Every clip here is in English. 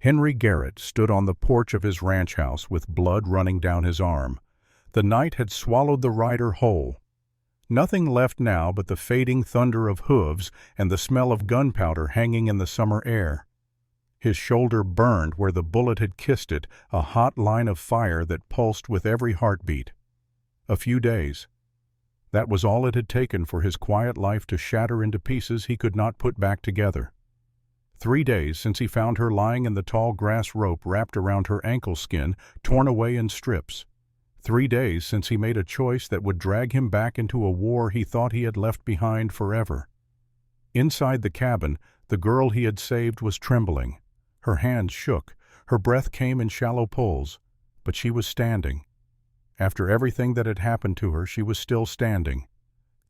Henry Garrett stood on the porch of his ranch house with blood running down his arm. The night had swallowed the rider whole. Nothing left now but the fading thunder of hooves and the smell of gunpowder hanging in the summer air. His shoulder burned where the bullet had kissed it, a hot line of fire that pulsed with every heartbeat. A few days. That was all it had taken for his quiet life to shatter into pieces he could not put back together. 3 days since he found her lying in the tall grass rope wrapped around her ankle skin, torn away in strips. 3 days since he made a choice that would drag him back into a war he thought he had left behind forever. Inside the cabin, the girl he had saved was trembling. Her hands shook, her breath came in shallow pulls, but she was standing. After everything that had happened to her, she was still standing.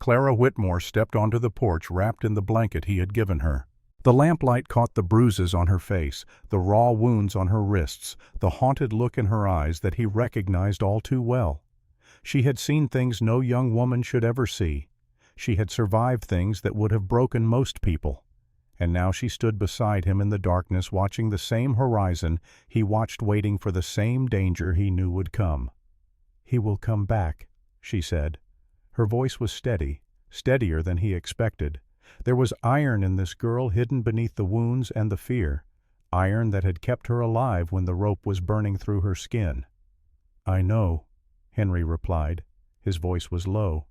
Clara Whitmore stepped onto the porch wrapped in the blanket he had given her. The lamplight caught the bruises on her face, the raw wounds on her wrists, the haunted look in her eyes that he recognized all too well. She had seen things no young woman should ever see. She had survived things that would have broken most people. And now she stood beside him in the darkness, watching the same horizon he watched, waiting for the same danger he knew would come. "He will come back," she said. Her voice was steady, steadier than he expected. There was iron in this girl hidden beneath the wounds and the fear, iron that had kept her alive when the rope was burning through her skin. "I know," Henry replied. His voice was low,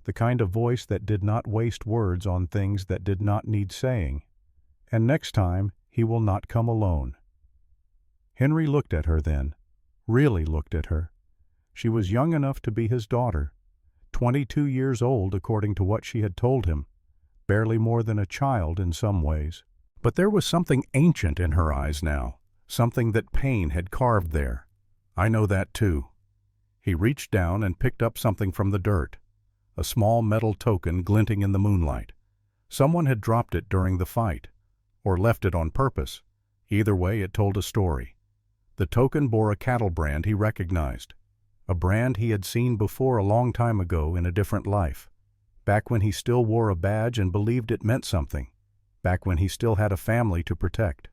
the kind of voice that did not waste words on things that did not need saying. "And next time he will not come alone." Henry looked at her then, really looked at her. She was young enough to be his daughter, 22 years old according to what she had told him, barely more than a child in some ways. But there was something ancient in her eyes now, something that pain had carved there. "I know that too." He reached down and picked up something from the dirt, a small metal token glinting in the moonlight. Someone had dropped it during the fight, or left it on purpose. Either way, it told a story. The token bore a cattle brand he recognized, a brand he had seen before a long time ago in a different life, back when he still wore a badge and believed it meant something, back when he still had a family to protect.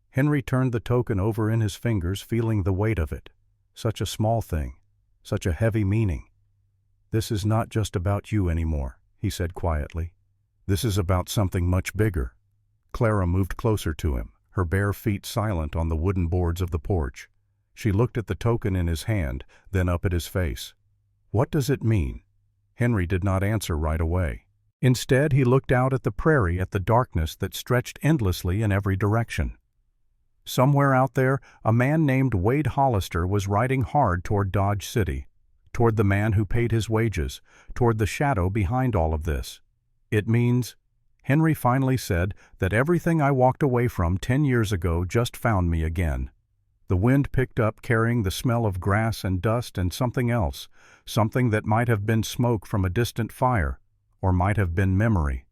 Henry turned the token over in his fingers, feeling the weight of it. Such a small thing, such a heavy meaning. "This is not just about you anymore," he said quietly. "This is about something much bigger." Clara moved closer to him, her bare feet silent on the wooden boards of the porch. She looked at the token in his hand, then up at his face. "What does it mean?" Henry did not answer right away. Instead, he looked out at the prairie, at the darkness that stretched endlessly in every direction. Somewhere out there, a man named Wade Hollister was riding hard toward Dodge City, toward the man who paid his wages, toward the shadow behind all of this. "It means," Henry finally said, "that everything I walked away from 10 years ago just found me again." The wind picked up, carrying the smell of grass and dust and something else, something that might have been smoke from a distant fire, or might have been memory.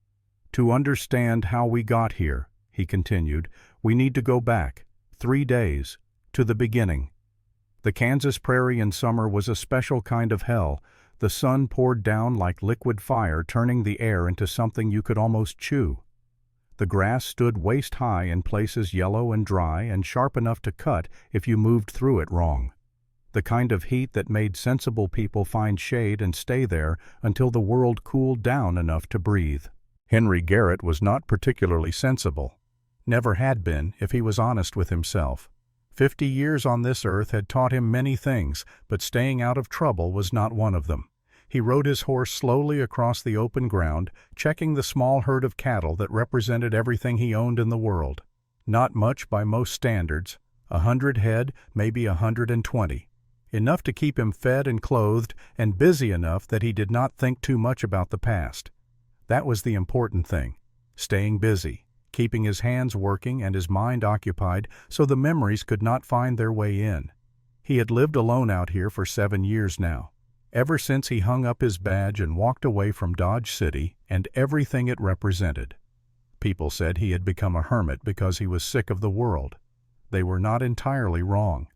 "To understand how we got here," he continued, "we need to go back 3 days, to the beginning. The Kansas prairie in summer was a special kind of hell. The sun poured down like liquid fire, turning the air into something you could almost chew. The grass stood waist-high in places, yellow and dry and sharp enough to cut if you moved through it wrong. The kind of heat that made sensible people find shade and stay there until the world cooled down enough to breathe." Henry Garrett was not particularly sensible. Never had been, if he was honest with himself. 50 years on this earth had taught him many things, but staying out of trouble was not one of them. He rode his horse slowly across the open ground, checking the small herd of cattle that represented everything he owned in the world. Not much by most standards, 100 head, maybe 120. Enough to keep him fed and clothed, and busy enough that he did not think too much about the past. That was the important thing, staying busy, keeping his hands working and his mind occupied so the memories could not find their way in. He had lived alone out here for 7 years now, ever since he hung up his badge and walked away from Dodge City and everything it represented. People said he had become a hermit because he was sick of the world. They were not entirely wrong,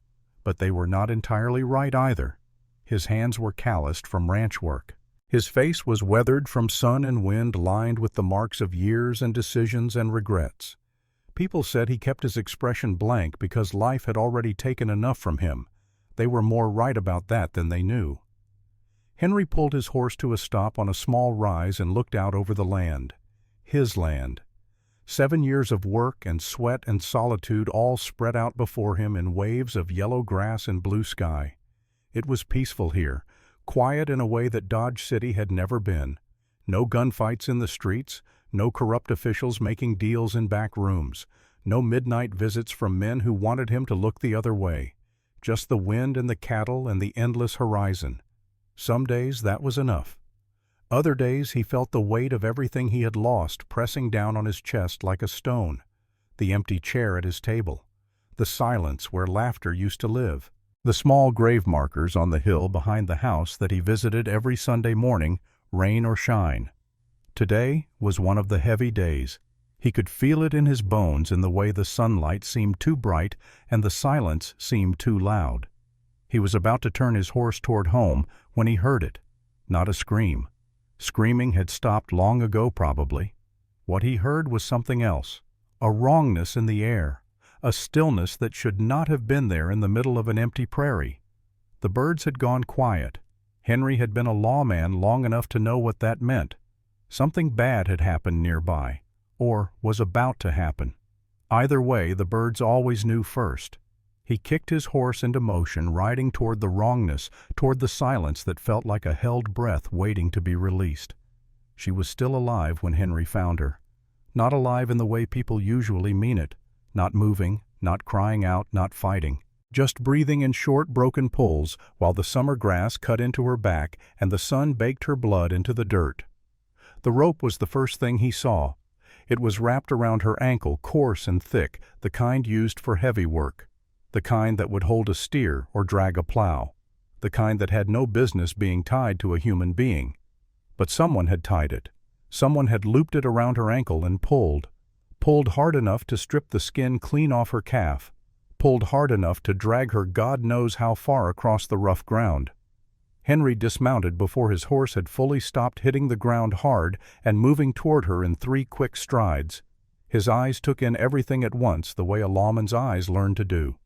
but they were not entirely right either. His hands were calloused from ranch work. His face was weathered from sun and wind, lined with the marks of years and decisions and regrets. People said he kept his expression blank because life had already taken enough from him. They were more right about that than they knew. Henry pulled his horse to a stop on a small rise and looked out over the land. His land. 7 years of work and sweat and solitude all spread out before him in waves of yellow grass and blue sky. It was peaceful here, quiet in a way that Dodge City had never been. No gunfights in the streets, no corrupt officials making deals in back rooms, no midnight visits from men who wanted him to look the other way. Just the wind and the cattle and the endless horizon. Some days that was enough. Other days he felt the weight of everything he had lost pressing down on his chest like a stone. The empty chair at his table. The silence where laughter used to live. The small grave markers on the hill behind the house that he visited every Sunday morning, rain or shine. Today was one of the heavy days. He could feel it in his bones in the way the sunlight seemed too bright and the silence seemed too loud. He was about to turn his horse toward home when he heard it. Not a scream. Screaming had stopped long ago probably. What he heard was something else. A wrongness in the air. A stillness that should not have been there in the middle of an empty prairie. The birds had gone quiet. Henry had been a lawman long enough to know what that meant. Something bad had happened nearby, or was about to happen. Either way, the birds always knew first. He kicked his horse into motion, riding toward the wrongness, toward the silence that felt like a held breath waiting to be released. She was still alive when Henry found her. Not alive in the way people usually mean it. Not moving, not crying out, not fighting. Just breathing in short, broken pulls while the summer grass cut into her back and the sun baked her blood into the dirt. The rope was the first thing he saw. It was wrapped around her ankle, coarse and thick, the kind used for heavy work. The kind that would hold a steer or drag a plow. The kind that had no business being tied to a human being. But someone had tied it. Someone had looped it around her ankle and pulled. Pulled hard enough to strip the skin clean off her calf. Pulled hard enough to drag her God knows how far across the rough ground. Henry dismounted before his horse had fully stopped hitting the ground hard and moving toward her in 3 quick strides. His eyes took in everything at once the way a lawman's eyes learn to do.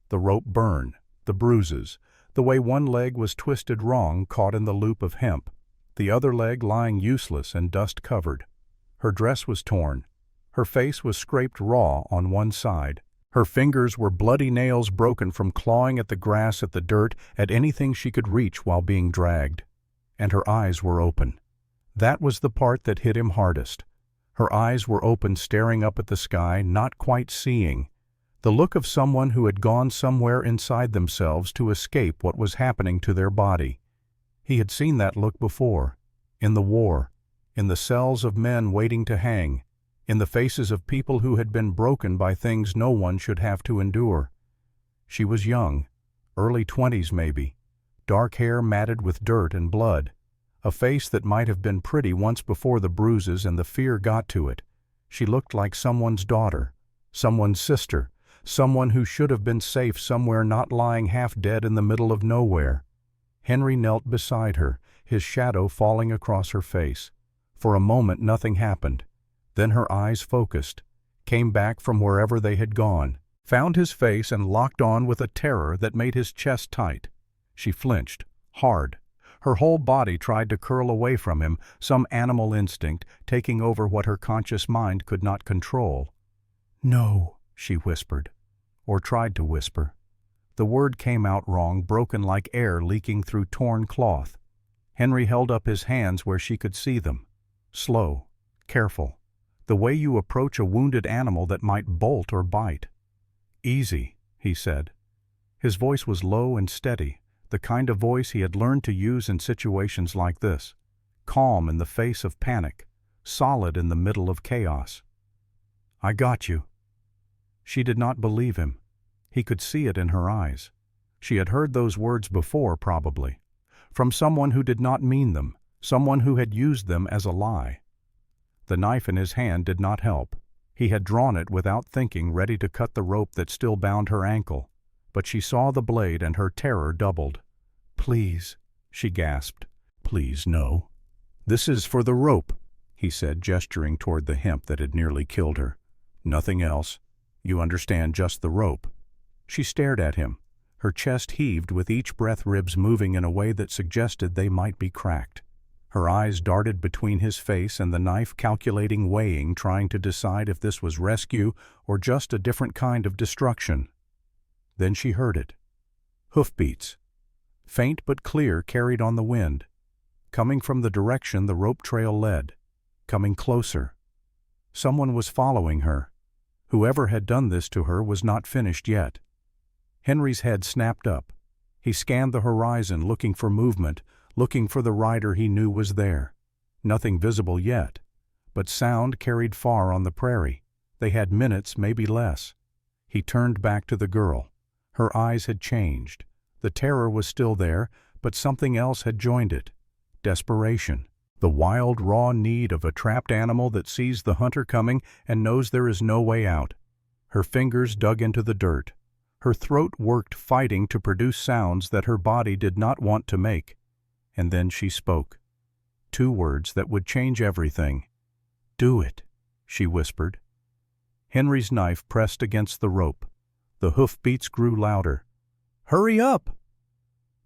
The rope burn, the bruises, the way one leg was twisted wrong caught in the loop of hemp, the other leg lying useless and dust-covered. Her dress was torn. Her face was scraped raw on one side. Her fingers were bloody nails broken from clawing at the grass, at the dirt, at anything she could reach while being dragged. And her eyes were open. That was the part that hit him hardest. Her eyes were open, staring up at the sky, not quite seeing. The look of someone who had gone somewhere inside themselves to escape what was happening to their body. He had seen that look before. In the war. In the cells of men waiting to hang. In the faces of people who had been broken by things no one should have to endure. She was young, early 20s maybe, dark hair matted with dirt and blood, a face that might have been pretty once before the bruises and the fear got to it. She looked like someone's daughter, someone's sister, someone who should have been safe somewhere, not lying half dead in the middle of nowhere. Henry knelt beside her, his shadow falling across her face. For a moment nothing happened. Then her eyes focused, came back from wherever they had gone, found his face and locked on with a terror that made his chest tight. She flinched, hard. Her whole body tried to curl away from him, some animal instinct taking over what her conscious mind could not control. "No," she whispered, or tried to whisper. The word came out wrong, broken like air leaking through torn cloth. Henry held up his hands where she could see them. Slow, careful. The way you approach a wounded animal that might bolt or bite. "Easy," he said. His voice was low and steady, the kind of voice he had learned to use in situations like this. Calm in the face of panic, solid in the middle of chaos. "I got you." She did not believe him. He could see it in her eyes. She had heard those words before, probably. From someone who did not mean them, someone who had used them as a lie. The knife in his hand did not help. He had drawn it without thinking, ready to cut the rope that still bound her ankle. But she saw the blade and her terror doubled. "Please," she gasped. "Please, no." "This is for the rope," he said, gesturing toward the hemp that had nearly killed her. Nothing else. You understand, just the rope." She stared at him. Her chest heaved with each breath, ribs moving in a way that suggested they might be cracked. Her eyes darted between his face and the knife, calculating, weighing, trying to decide if this was rescue or just a different kind of destruction. Then she heard it. Hoofbeats. Faint but clear, carried on the wind. Coming from the direction the rope trail led. Coming closer. Someone was following her. Whoever had done this to her was not finished yet. Henry's head snapped up. He scanned the horizon, looking for movement, looking for the rider he knew was there. Nothing visible yet, but sound carried far on the prairie. They had minutes, maybe less. He turned back to the girl. Her eyes had changed. The terror was still there, but something else had joined it. Desperation. The wild, raw need of a trapped animal that sees the hunter coming and knows there is no way out. Her fingers dug into the dirt. Her throat worked, fighting to produce sounds that her body did not want to make. And then she spoke. 2 words that would change everything. "Do it," she whispered. Henry's knife pressed against the rope. The hoofbeats grew louder. "Hurry up!"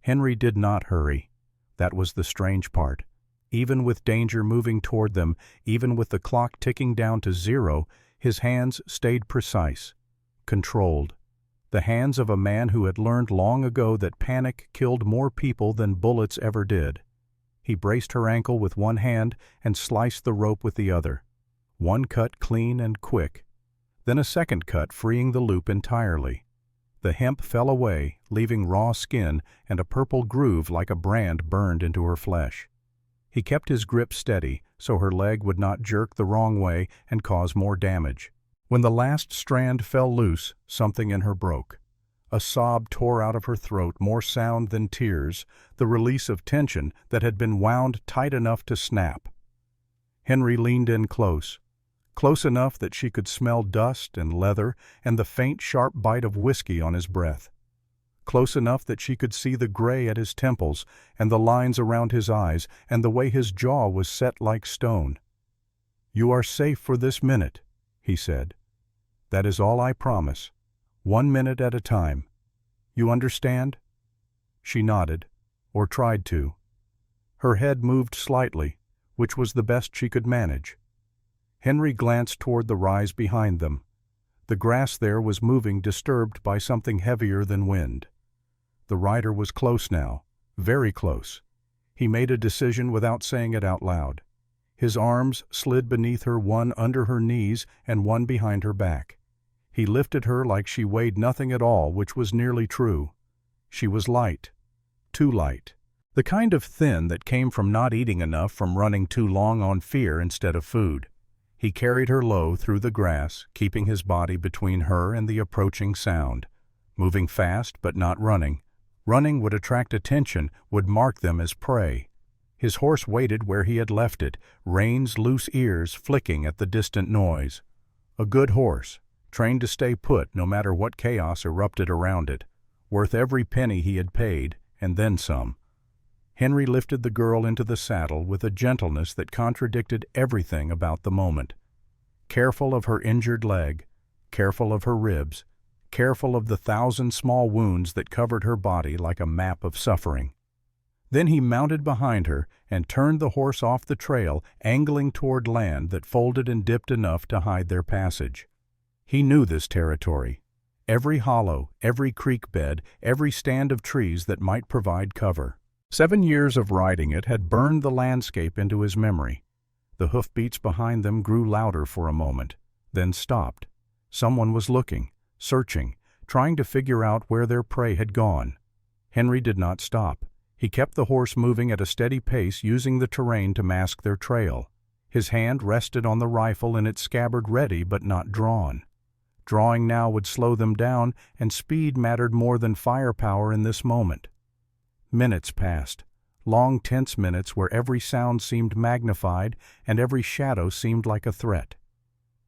Henry did not hurry. That was the strange part. Even with danger moving toward them, even with the clock ticking down to 0, his hands stayed precise, controlled. The hands of a man who had learned long ago that panic killed more people than bullets ever did. He braced her ankle with one hand and sliced the rope with the other. One cut clean and quick. Then a second cut, freeing the loop entirely. The hemp fell away, leaving raw skin and a purple groove like a brand burned into her flesh. He kept his grip steady so her leg would not jerk the wrong way and cause more damage. When the last strand fell loose, something in her broke. A sob tore out of her throat, more sound than tears, the release of tension that had been wound tight enough to snap. Henry leaned in close enough that she could smell dust and leather and the faint, sharp bite of whiskey on his breath. Close enough that she could see the gray at his temples and the lines around his eyes and the way his jaw was set like stone. "You are safe for this minute," he said. "That is all I promise. 1 minute at a time. You understand?" She nodded, or tried to. Her head moved slightly, which was the best she could manage. Henry glanced toward the rise behind them. The grass there was moving, disturbed by something heavier than wind. The rider was close now, very close. He made a decision without saying it out loud. His arms slid beneath her, one under her knees and one behind her back. He lifted her like she weighed nothing at all, which was nearly true. She was light, too light. The kind of thin that came from not eating enough, from running too long on fear instead of food. He carried her low through the grass, keeping his body between her and the approaching sound. Moving fast, but not running. Running would attract attention, would mark them as prey. His horse waited where he had left it, reins, loose ears flicking at the distant noise. A good horse, trained to stay put no matter what chaos erupted around it, worth every penny he had paid, and then some. Henry lifted the girl into the saddle with a gentleness that contradicted everything about the moment. Careful of her injured leg, careful of her ribs, careful of the 1,000 small wounds that covered her body like a map of suffering. Then he mounted behind her and turned the horse off the trail, angling toward land that folded and dipped enough to hide their passage. He knew this territory. Every hollow, every creek bed, every stand of trees that might provide cover. 7 years of riding it had burned the landscape into his memory. The hoofbeats behind them grew louder for a moment, then stopped. Someone was looking, searching, trying to figure out where their prey had gone. Henry did not stop. He kept the horse moving at a steady pace, using the terrain to mask their trail. His hand rested on the rifle in its scabbard, ready but not drawn. Drawing now would slow them down, and speed mattered more than firepower in this moment. Minutes passed, long tense minutes where every sound seemed magnified and every shadow seemed like a threat.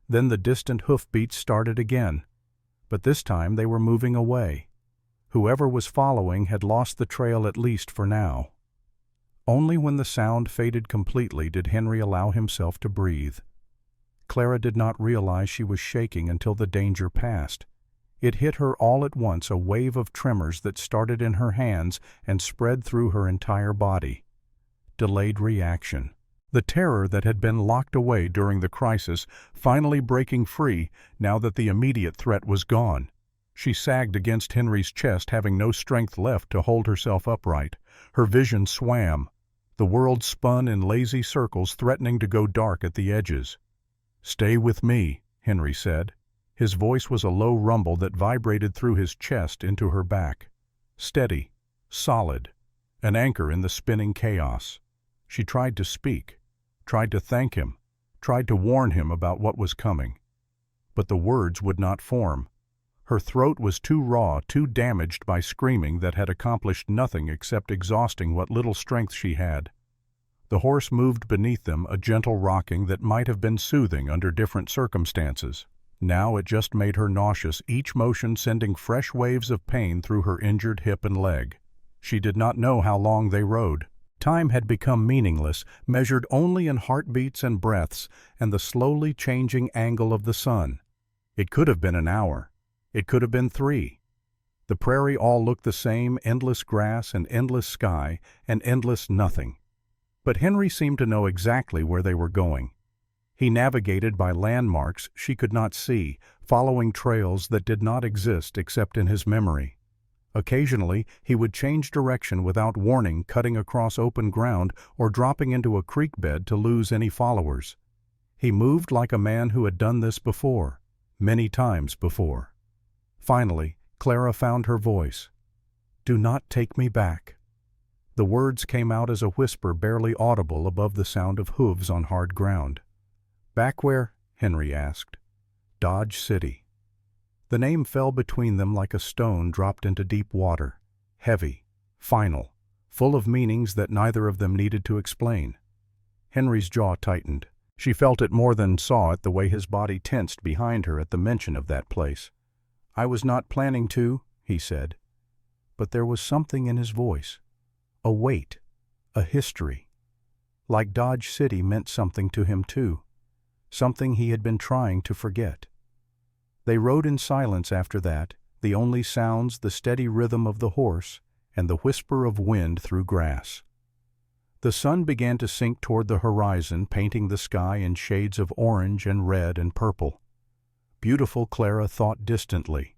Then the distant hoofbeats started again, but this time they were moving away. Whoever was following had lost the trail, at least for now. Only when the sound faded completely did Henry allow himself to breathe. Clara did not realize she was shaking until the danger passed. It hit her all at once, a wave of tremors that started in her hands and spread through her entire body. Delayed reaction. The terror that had been locked away during the crisis finally breaking free now that the immediate threat was gone. She sagged against Henry's chest, having no strength left to hold herself upright. Her vision swam. The world spun in lazy circles, threatening to go dark at the edges. "Stay with me," Henry said. His voice was a low rumble that vibrated through his chest into her back. Steady, solid, an anchor in the spinning chaos. She tried to speak, tried to thank him, tried to warn him about what was coming. But the words would not form. Her throat was too raw, too damaged by screaming that had accomplished nothing except exhausting what little strength she had. The horse moved beneath them, a gentle rocking that might have been soothing under different circumstances. Now it just made her nauseous, each motion sending fresh waves of pain through her injured hip and leg. She did not know how long they rode. Time had become meaningless, measured only in heartbeats and breaths and the slowly changing angle of the sun. It could have been an hour. It could have been 3. The prairie all looked the same, endless grass and endless sky and endless nothing. But Henry seemed to know exactly where they were going. He navigated by landmarks she could not see, following trails that did not exist except in his memory. Occasionally, he would change direction without warning, cutting across open ground or dropping into a creek bed to lose any followers. He moved like a man who had done this before, many times before. Finally, Clara found her voice. "Do not take me back." The words came out as a whisper, barely audible above the sound of hooves on hard ground. "Back where?" Henry asked. "Dodge City." The name fell between them like a stone dropped into deep water, heavy, final, full of meanings that neither of them needed to explain. Henry's jaw tightened. She felt it more than saw it, the way his body tensed behind her at the mention of that place. "I was not planning to," he said. But there was something in his voice. A weight, a history. Like Dodge City meant something to him too. Something he had been trying to forget. They rode in silence after that, the only sounds the steady rhythm of the horse and the whisper of wind through grass. The sun began to sink toward the horizon, painting the sky in shades of orange and red and purple. Beautiful, Clara thought distantly,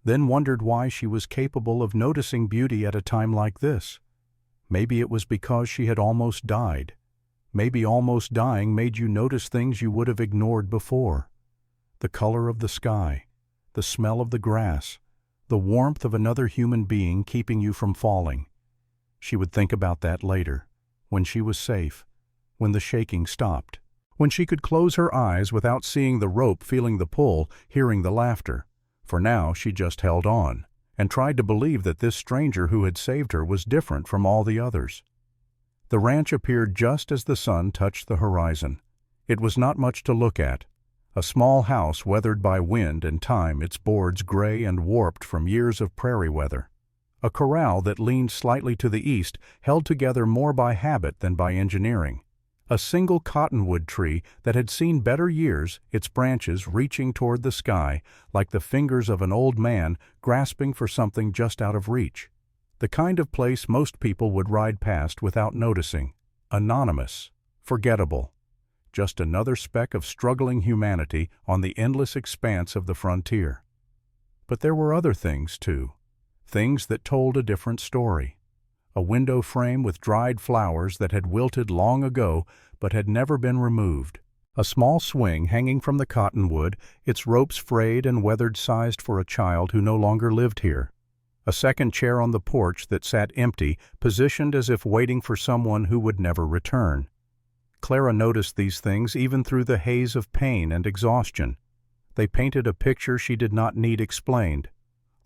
then wondered why she was capable of noticing beauty at a time like this. Maybe it was because she had almost died. Maybe almost dying made you notice things you would have ignored before. The color of the sky, the smell of the grass, the warmth of another human being keeping you from falling. She would think about that later, when she was safe, when the shaking stopped, when she could close her eyes without seeing the rope, feeling the pull, hearing the laughter. For now she just held on, and tried to believe that this stranger who had saved her was different from all the others. The ranch appeared just as the sun touched the horizon. It was not much to look at. A small house weathered by wind and time, its boards gray and warped from years of prairie weather. A corral that leaned slightly to the east, held together more by habit than by engineering. A single cottonwood tree that had seen better years, its branches reaching toward the sky like the fingers of an old man grasping for something just out of reach. The kind of place most people would ride past without noticing. Anonymous, forgettable. Just another speck of struggling humanity on the endless expanse of the frontier. But there were other things, too. Things that told a different story. A window frame with dried flowers that had wilted long ago but had never been removed. A small swing hanging from the cottonwood, its ropes frayed and weathered, sized for a child who no longer lived here. A second chair on the porch that sat empty, positioned as if waiting for someone who would never return. Clara noticed these things even through the haze of pain and exhaustion. They painted a picture she did not need explained.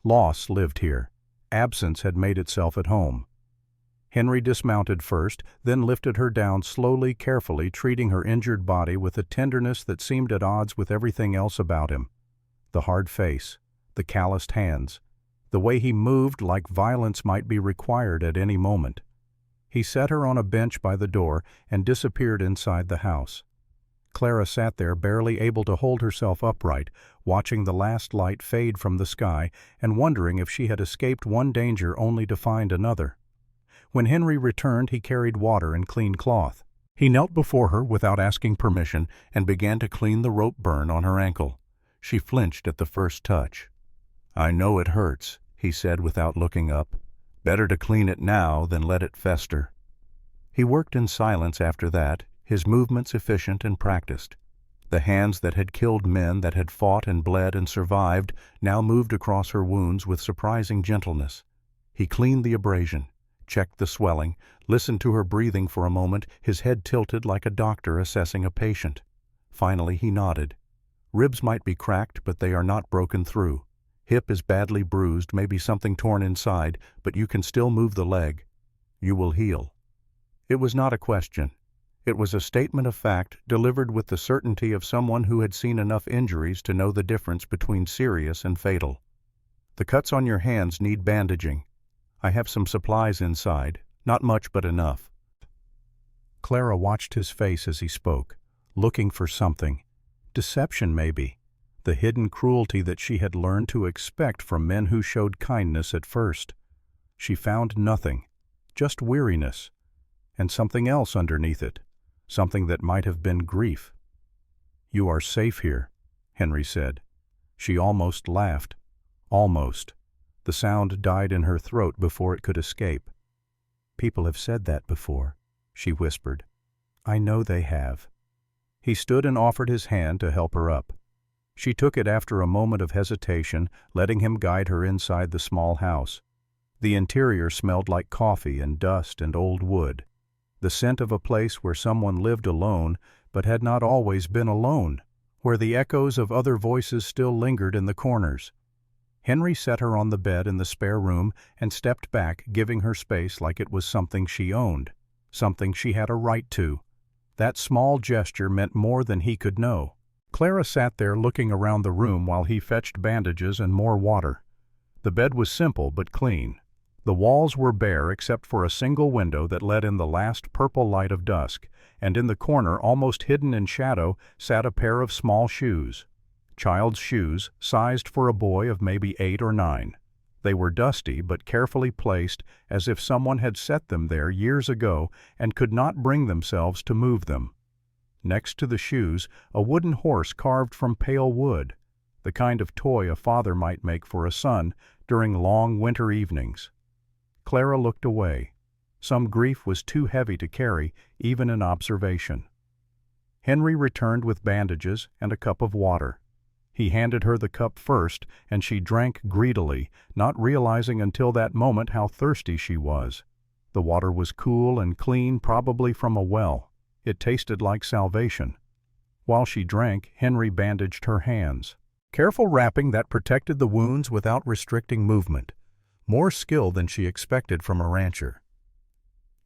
Loss lived here. Absence had made itself at home. Henry dismounted first, then lifted her down slowly, carefully, treating her injured body with a tenderness that seemed at odds with everything else about him. The hard face, the calloused hands, the way he moved like violence might be required at any moment. He set her on a bench by the door and disappeared inside the house. Clara sat there, barely able to hold herself upright, watching the last light fade from the sky and wondering if she had escaped one danger only to find another. When Henry returned, he carried water and clean cloth. He knelt before her without asking permission and began to clean the rope burn on her ankle. She flinched at the first touch. "I know it hurts," he said without looking up. "Better to clean it now than let it fester." He worked in silence after that, his movements efficient and practiced. The hands that had killed men, that had fought and bled and survived, now moved across her wounds with surprising gentleness. He cleaned the abrasion, checked the swelling, listened to her breathing for a moment, his head tilted like a doctor assessing a patient. Finally he nodded. "Ribs might be cracked, but they are not broken through. Hip is badly bruised, maybe something torn inside, but you can still move the leg. You will heal." It was not a question. It was a statement of fact delivered with the certainty of someone who had seen enough injuries to know the difference between serious and fatal. "The cuts on your hands need bandaging. I have some supplies inside, not much but enough." Clara watched his face as he spoke, looking for something. Deception, maybe. The hidden cruelty that she had learned to expect from men who showed kindness at first. She found nothing, just weariness, and something else underneath it, something that might have been grief. "You are safe here," Henry said. She almost laughed. Almost. The sound died in her throat before it could escape. "People have said that before," she whispered. "I know they have." He stood and offered his hand to help her up. She took it after a moment of hesitation, letting him guide her inside the small house. The interior smelled like coffee and dust and old wood, the scent of a place where someone lived alone but had not always been alone, where the echoes of other voices still lingered in the corners. Henry set her on the bed in the spare room and stepped back, giving her space like it was something she owned, something she had a right to. That small gesture meant more than he could know. Clara sat there looking around the room while he fetched bandages and more water. The bed was simple but clean. The walls were bare except for a single window that let in the last purple light of dusk, and in the corner, almost hidden in shadow, sat a pair of small shoes. Child's shoes, sized for a boy of maybe 8 or 9. They were dusty but carefully placed, as if someone had set them there years ago and could not bring themselves to move them. Next to the shoes, a wooden horse carved from pale wood, the kind of toy a father might make for a son during long winter evenings. Clara looked away. Some grief was too heavy to carry, even in observation. Henry returned with bandages and a cup of water. He handed her the cup first, and she drank greedily, not realizing until that moment how thirsty she was. The water was cool and clean, probably from a well. It tasted like salvation. While she drank, Henry bandaged her hands. Careful wrapping that protected the wounds without restricting movement. More skill than she expected from a rancher.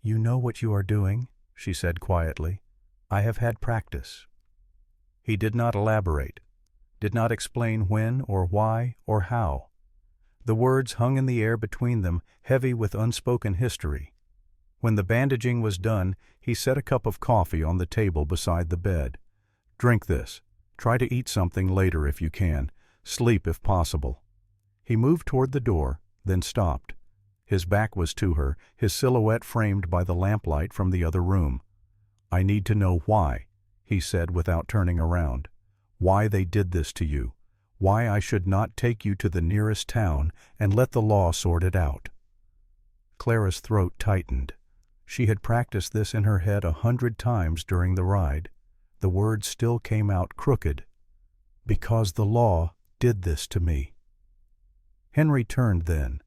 "You know what you are doing," she said quietly. "I have had practice." He did not elaborate, did not explain when or why or how. The words hung in the air between them, heavy with unspoken history. When the bandaging was done, he set a cup of coffee on the table beside the bed. "Drink this. Try to eat something later if you can. Sleep if possible." He moved toward the door, then stopped. His back was to her, his silhouette framed by the lamplight from the other room. "I need to know why," he said without turning around. "Why they did this to you. Why I should not take you to the nearest town and let the law sort it out." Clara's throat tightened. She had practiced this in her head 100 times during the ride. The words still came out crooked. "Because the law did this to me." Henry turned then.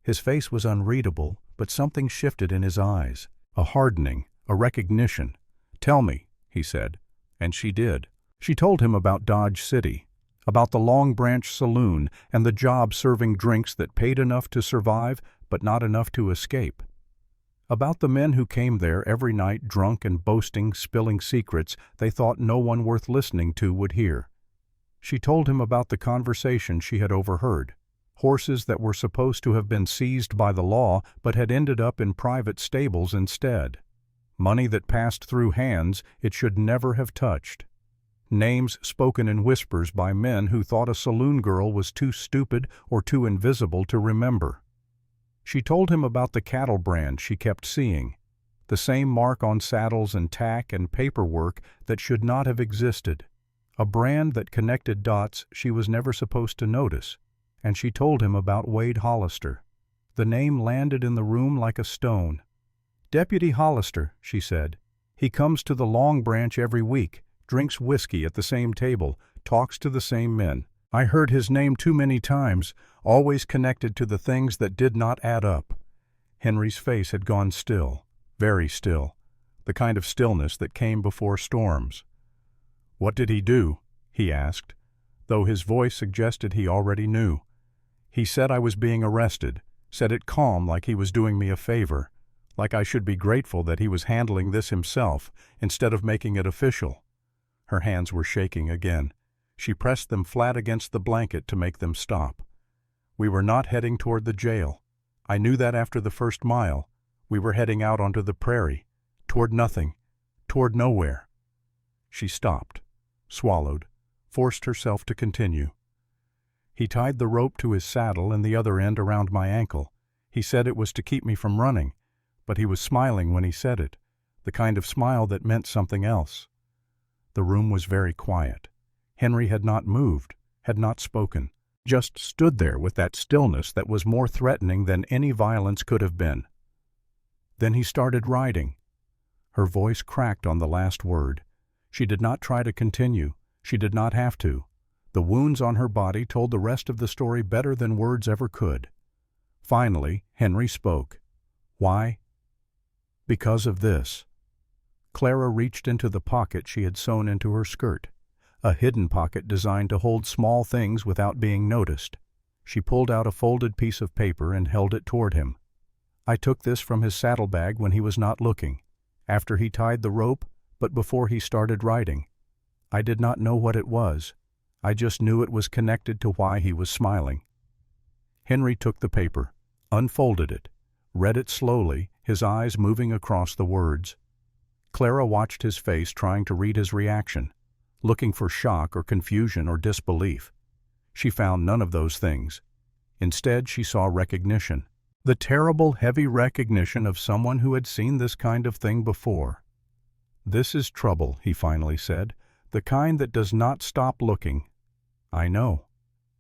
His face was unreadable, but something shifted in his eyes. A hardening, a recognition. "Tell me," he said. And she did. She told him about Dodge City, about the Long Branch Saloon and the job serving drinks that paid enough to survive but not enough to escape. About the men who came there every night drunk and boasting, spilling secrets they thought no one worth listening to would hear. She told him about the conversation she had overheard. Horses that were supposed to have been seized by the law but had ended up in private stables instead. Money that passed through hands it should never have touched. names spoken in whispers by men who thought a saloon girl was too stupid or too invisible to remember. She told him about the cattle brand she kept seeing, the same mark on saddles and tack and paperwork that should not have existed, a brand that connected dots she was never supposed to notice, and she told him about Wade Hollister. The name landed in the room like a stone. "Deputy Hollister," she said. "He comes to the Long Branch every week, drinks whiskey at the same table, talks to the same men. I heard his name too many times, always connected to the things that did not add up." Henry's face had gone still, very still, the kind of stillness that came before storms. "What did he do?" he asked, though his voice suggested he already knew. "He said I was being arrested, said it calm like he was doing me a favor, like I should be grateful that he was handling this himself instead of making it official." Her hands were shaking again. She pressed them flat against the blanket to make them stop. "We were not heading toward the jail. I knew that after the first mile. We were heading out onto the prairie, toward nothing, toward nowhere." She stopped, swallowed, forced herself to continue. "He tied the rope to his saddle and the other end around my ankle. He said it was to keep me from running, but he was smiling when he said it, the kind of smile that meant something else." The room was very quiet. Henry had not moved, had not spoken, just stood there with that stillness that was more threatening than any violence could have been. Then he started riding. Her voice cracked on the last word. She did not try to continue. She did not have to. The wounds on her body told the rest of the story better than words ever could. Finally, Henry spoke. "Why?" "Because of this." Clara reached into the pocket she had sewn into her skirt, a hidden pocket designed to hold small things without being noticed. She pulled out a folded piece of paper and held it toward him. "I took this from his saddlebag when he was not looking, after he tied the rope, but before he started riding. I did not know what it was. I just knew it was connected to why he was smiling." Henry took the paper, unfolded it, read it slowly, his eyes moving across the words. Clara watched his face, trying to read his reaction, looking for shock or confusion or disbelief. She found none of those things. Instead, she saw recognition. The terrible, heavy recognition of someone who had seen this kind of thing before. "This is trouble," he finally said, "the kind that does not stop looking. I know.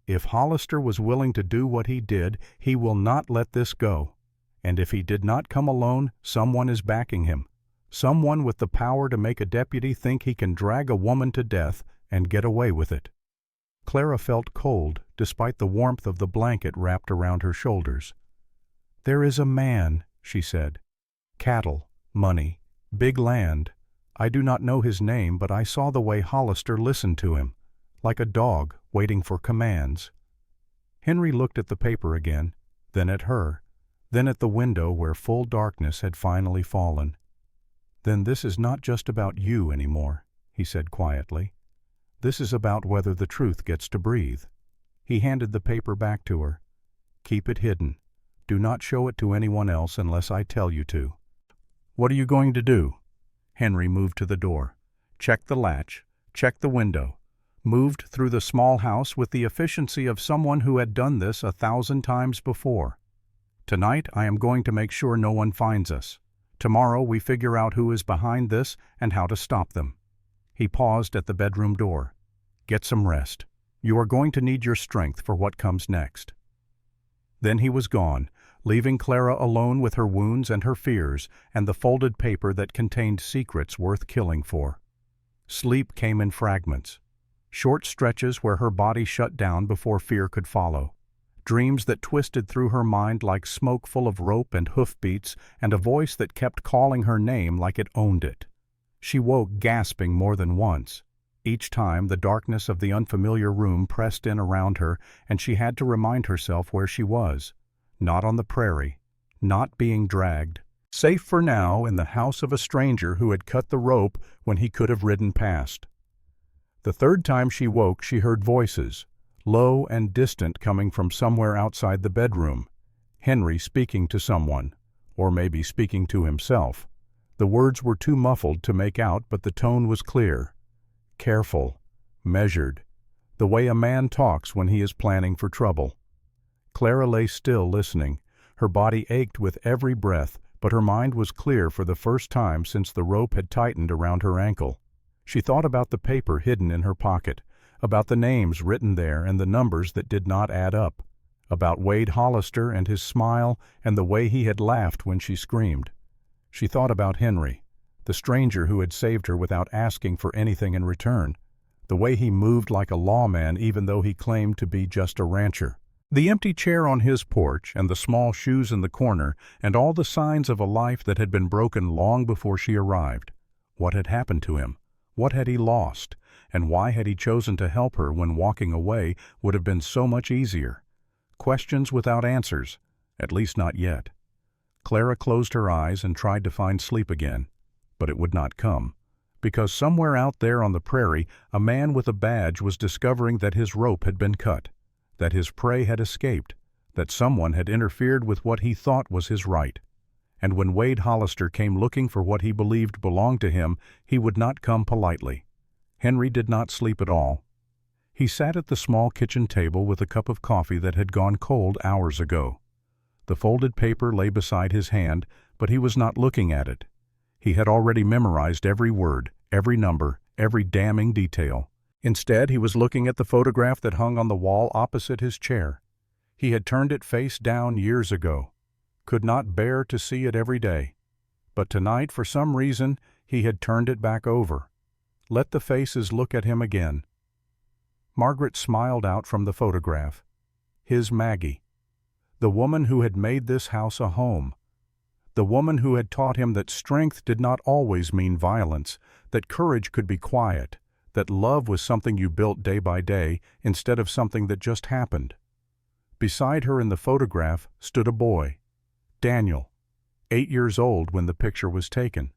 If Hollister was willing to do what he did, he will not let this go. And if he did not come alone, someone is backing him. Someone with the power to make a deputy think he can drag a woman to death and get away with it." Clara felt cold, despite the warmth of the blanket wrapped around her shoulders. "There is a man," she said. "Cattle, money, big land. I do not know his name, but I saw the way Hollister listened to him, like a dog waiting for commands." Henry looked at the paper again, then at her, then at the window where full darkness had finally fallen. "Then this is not just about you anymore," he said quietly. "This is about whether the truth gets to breathe." He handed the paper back to her. "Keep it hidden. Do not show it to anyone else unless I tell you to." "What are you going to do?" Henry moved to the door, checked the latch, checked the window, moved through the small house with the efficiency of someone who had done this 1,000 times before. "Tonight I am going to make sure no one finds us. Tomorrow we figure out who is behind this and how to stop them." He paused at the bedroom door. "Get some rest. You are going to need your strength for what comes next." Then he was gone, leaving Clara alone with her wounds and her fears and the folded paper that contained secrets worth killing for. Sleep came in fragments, short stretches where her body shut down before fear could follow. Dreams that twisted through her mind like smoke full of rope and hoofbeats, and a voice that kept calling her name like it owned it. She woke gasping more than once. Each time the darkness of the unfamiliar room pressed in around her, and she had to remind herself where she was. Not on the prairie, not being dragged. Safe for now in the house of a stranger who had cut the rope when he could have ridden past. The third time she woke, she heard voices, low and distant, coming from somewhere outside the bedroom. Henry speaking to someone, or maybe speaking to himself. The words were too muffled to make out, but the tone was clear. careful, measured, the way a man talks when he is planning for trouble. Clara lay still, listening. Her body ached with every breath, but her mind was clear for the first time since the rope had tightened around her ankle. She thought about the paper hidden in her pocket, about the names written there and the numbers that did not add up, about Wade Hollister and his smile and the way he had laughed when she screamed. She thought about Henry, the stranger who had saved her without asking for anything in return, the way he moved like a lawman even though he claimed to be just a rancher. The empty chair on his porch and the small shoes in the corner and all the signs of a life that had been broken long before she arrived. What had happened to him? What had he lost? And why had he chosen to help her when walking away would have been so much easier? Questions without answers, at least not yet. Clara closed her eyes and tried to find sleep again, but it would not come, because somewhere out there on the prairie a man with a badge was discovering that his rope had been cut, that his prey had escaped, that someone had interfered with what he thought was his right. And when Wade Hollister came looking for what he believed belonged to him, he would not come politely. Henry did not sleep at all. He sat at the small kitchen table with a cup of coffee that had gone cold hours ago. The folded paper lay beside his hand, but he was not looking at it. He had already memorized every word, every number, every damning detail. Instead, he was looking at the photograph that hung on the wall opposite his chair. He had turned it face down years ago, could not bear to see it every day. But tonight, for some reason, he had turned it back over. Let the faces look at him again. Margaret smiled out from the photograph. His Maggie. The woman who had made this house a home. The woman who had taught him that strength did not always mean violence, that courage could be quiet, that love was something you built day by day instead of something that just happened. Beside her in the photograph stood a boy, Daniel, 8 years old when the picture was taken,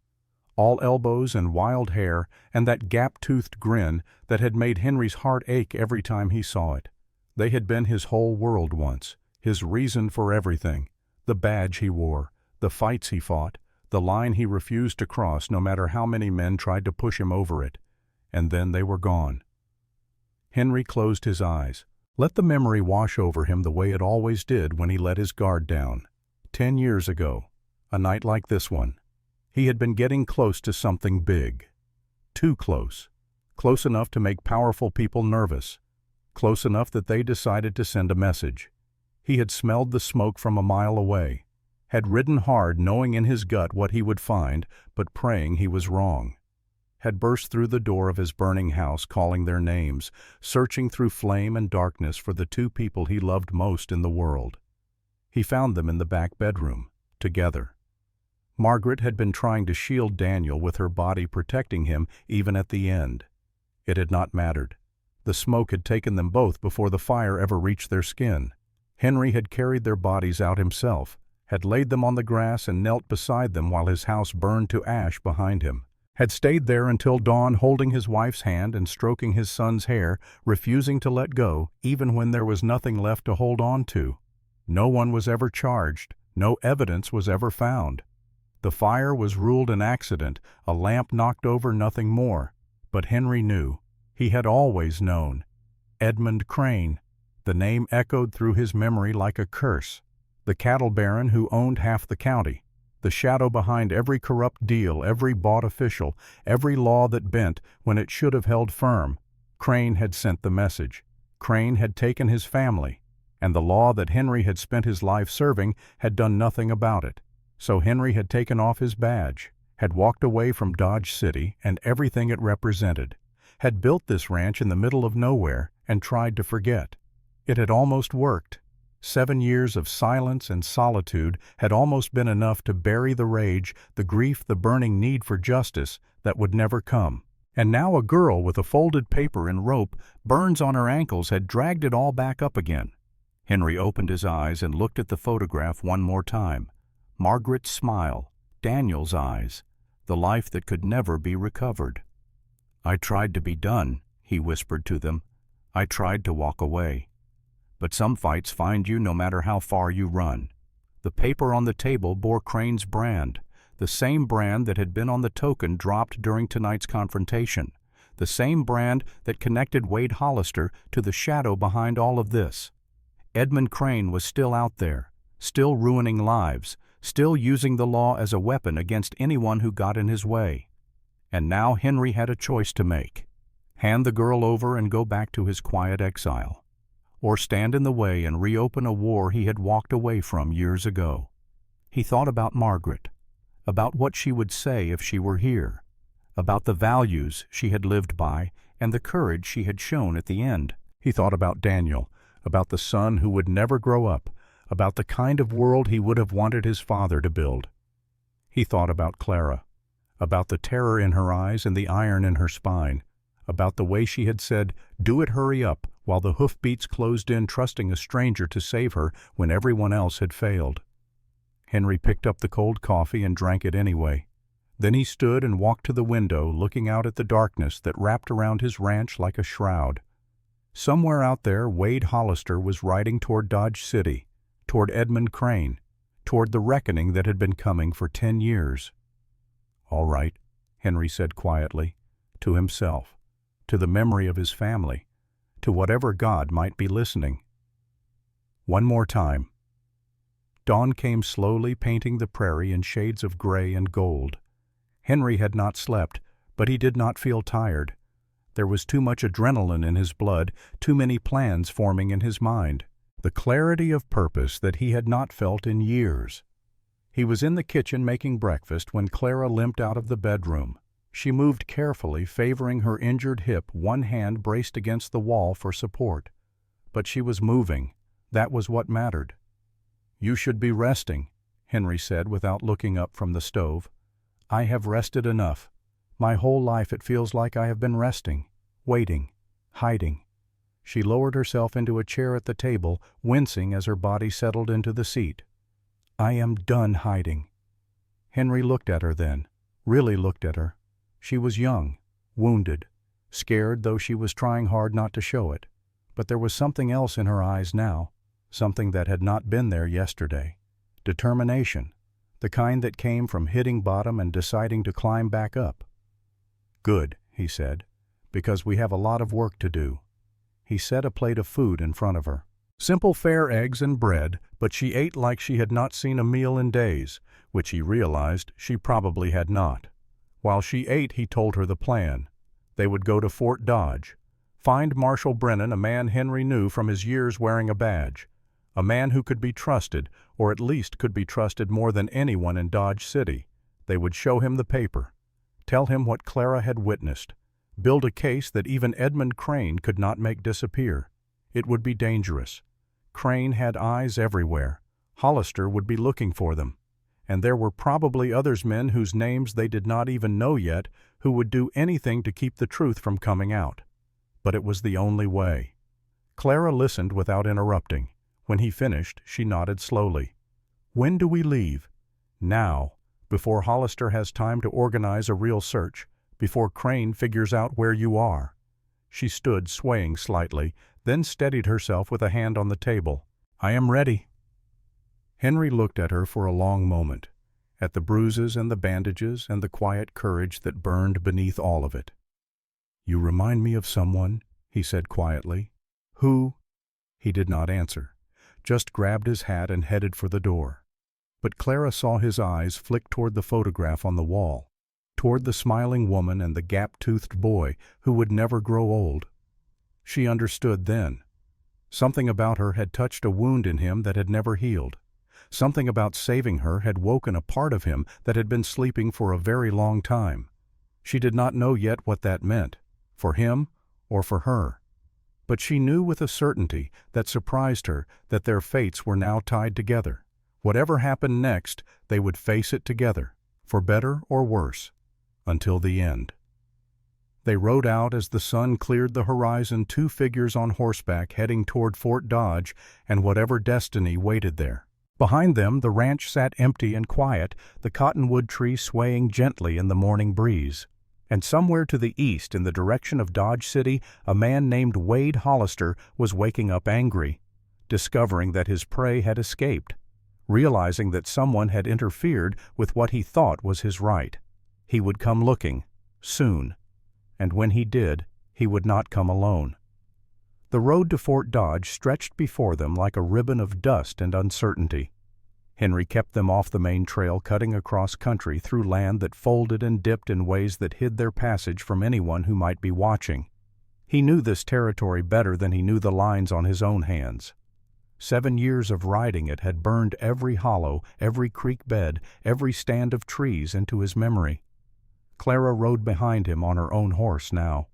all elbows and wild hair and that gap-toothed grin that had made Henry's heart ache every time he saw it. They had been his whole world once, his reason for everything, the badge he wore, the fights he fought, the line he refused to cross no matter how many men tried to push him over it. And then they were gone. Henry closed his eyes. Let the memory wash over him the way it always did when he let his guard down. 10 years ago, a night like this one, he had been getting close to something big. Too close. Close enough to make powerful people nervous. Close enough that they decided to send a message. He had smelled the smoke from a mile away, had ridden hard knowing in his gut what he would find, but praying he was wrong. Had burst through the door of his burning house calling their names, searching through flame and darkness for the two people he loved most in the world. He found them in the back bedroom, together. Margaret had been trying to shield Daniel with her body protecting him even at the end. It had not mattered. The smoke had taken them both before the fire ever reached their skin. Henry had carried their bodies out himself, had laid them on the grass and knelt beside them while his house burned to ash behind him, had stayed there until dawn holding his wife's hand and stroking his son's hair, refusing to let go even when there was nothing left to hold on to. No one was ever charged, no evidence was ever found. The fire was ruled an accident, a lamp knocked over, nothing more. But Henry knew. He had always known. Edmund Crane. The name echoed through his memory like a curse. The cattle baron who owned half the county. The shadow behind every corrupt deal, every bought official, every law that bent when it should have held firm. Crane had sent the message. Crane had taken his family. And the law that Henry had spent his life serving had done nothing about it. So Henry had taken off his badge, had walked away from Dodge City and everything it represented, had built this ranch in the middle of nowhere and tried to forget. It had almost worked. 7 years of silence and solitude had almost been enough to bury the rage, the grief, the burning need for justice that would never come. And now a girl with a folded paper and rope, burns on her ankles, had dragged it all back up again. Henry opened his eyes and looked at the photograph one more time. Margaret's smile, Daniel's eyes, the life that could never be recovered. "I tried to be done," he whispered to them. "I tried to walk away. But some fights find you no matter how far you run." The paper on the table bore Crane's brand, the same brand that had been on the token dropped during tonight's confrontation, the same brand that connected Wade Hollister to the shadow behind all of this. Edmund Crane was still out there, still ruining lives, still using the law as a weapon against anyone who got in his way. And now Henry had a choice to make: hand the girl over and go back to his quiet exile, or stand in the way and reopen a war he had walked away from years ago. He thought about Margaret, about what she would say if she were here, about the values she had lived by and the courage she had shown at the end. He thought about Daniel, about the son who would never grow up, about the kind of world he would have wanted his father to build. He thought about Clara, about the terror in her eyes and the iron in her spine, about the way she had said, "Do it, hurry up," while the hoofbeats closed in, trusting a stranger to save her when everyone else had failed. Henry picked up the cold coffee and drank it anyway. Then he stood and walked to the window, looking out at the darkness that wrapped around his ranch like a shroud. Somewhere out there, Wade Hollister was riding toward Dodge City, toward Edmund Crane, toward the reckoning that had been coming for 10 years. "All right," Henry said quietly, to himself, to the memory of his family, to whatever God might be listening. One more time. Dawn came slowly, painting the prairie in shades of gray and gold. Henry had not slept, but he did not feel tired. There was too much adrenaline in his blood, too many plans forming in his mind, the clarity of purpose that he had not felt in years. He was in the kitchen making breakfast when Clara limped out of the bedroom. She moved carefully, favoring her injured hip, one hand braced against the wall for support. But she was moving. That was what mattered. "You should be resting," Henry said without looking up from the stove. "I have rested enough. My whole life it feels like I have been resting, waiting, hiding." She lowered herself into a chair at the table, wincing as her body settled into the seat. "I am done hiding." Henry looked at her then, really looked at her. She was young, wounded, scared, though she was trying hard not to show it. But there was something else in her eyes now, something that had not been there yesterday. Determination, the kind that came from hitting bottom and deciding to climb back up. "Good," he said, "because we have a lot of work to do." He set a plate of food in front of her. Simple fare, eggs and bread, but she ate like she had not seen a meal in days, which he realized she probably had not. While she ate, he told her the plan. They would go to Fort Dodge, find Marshal Brennan, a man Henry knew from his years wearing a badge, a man who could be trusted, or at least could be trusted more than anyone in Dodge City. They would show him the paper, tell him what Clara had witnessed, build a case that even Edmund Crane could not make disappear. It would be dangerous. Crane had eyes everywhere. Hollister would be looking for them. And there were probably others, men whose names they did not even know yet, who would do anything to keep the truth from coming out. But it was the only way. Clara listened without interrupting. When he finished, she nodded slowly. "When do we leave?" "Now, before Hollister has time to organize a real search, before Crane figures out where you are." She stood, swaying slightly, then steadied herself with a hand on the table. "I am ready." Henry looked at her for a long moment, at the bruises and the bandages and the quiet courage that burned beneath all of it. "You remind me of someone," he said quietly. "Who?" He did not answer, just grabbed his hat and headed for the door. But Clara saw his eyes flick toward the photograph on the wall, toward the smiling woman and the gap-toothed boy who would never grow old. She understood then. Something about her had touched a wound in him that had never healed. Something about saving her had woken a part of him that had been sleeping for a very long time. She did not know yet what that meant, for him or for her. But she knew with a certainty that surprised her that their fates were now tied together. Whatever happened next, they would face it together, for better or worse, until the end. They rode out as the sun cleared the horizon, two figures on horseback heading toward Fort Dodge and whatever destiny waited there. Behind them, the ranch sat empty and quiet, the cottonwood tree swaying gently in the morning breeze. And somewhere to the east, in the direction of Dodge City, a man named Wade Hollister was waking up angry, discovering that his prey had escaped, realizing that someone had interfered with what he thought was his right. He would come looking, soon. and when he did, he would not come alone. The road to Fort Dodge stretched before them like a ribbon of dust and uncertainty. Henry kept them off the main trail, cutting across country through land that folded and dipped in ways that hid their passage from anyone who might be watching. He knew this territory better than he knew the lines on his own hands. 7 years of riding it had burned every hollow, every creek bed, every stand of trees into his memory. Clara rode behind him on her own horse now.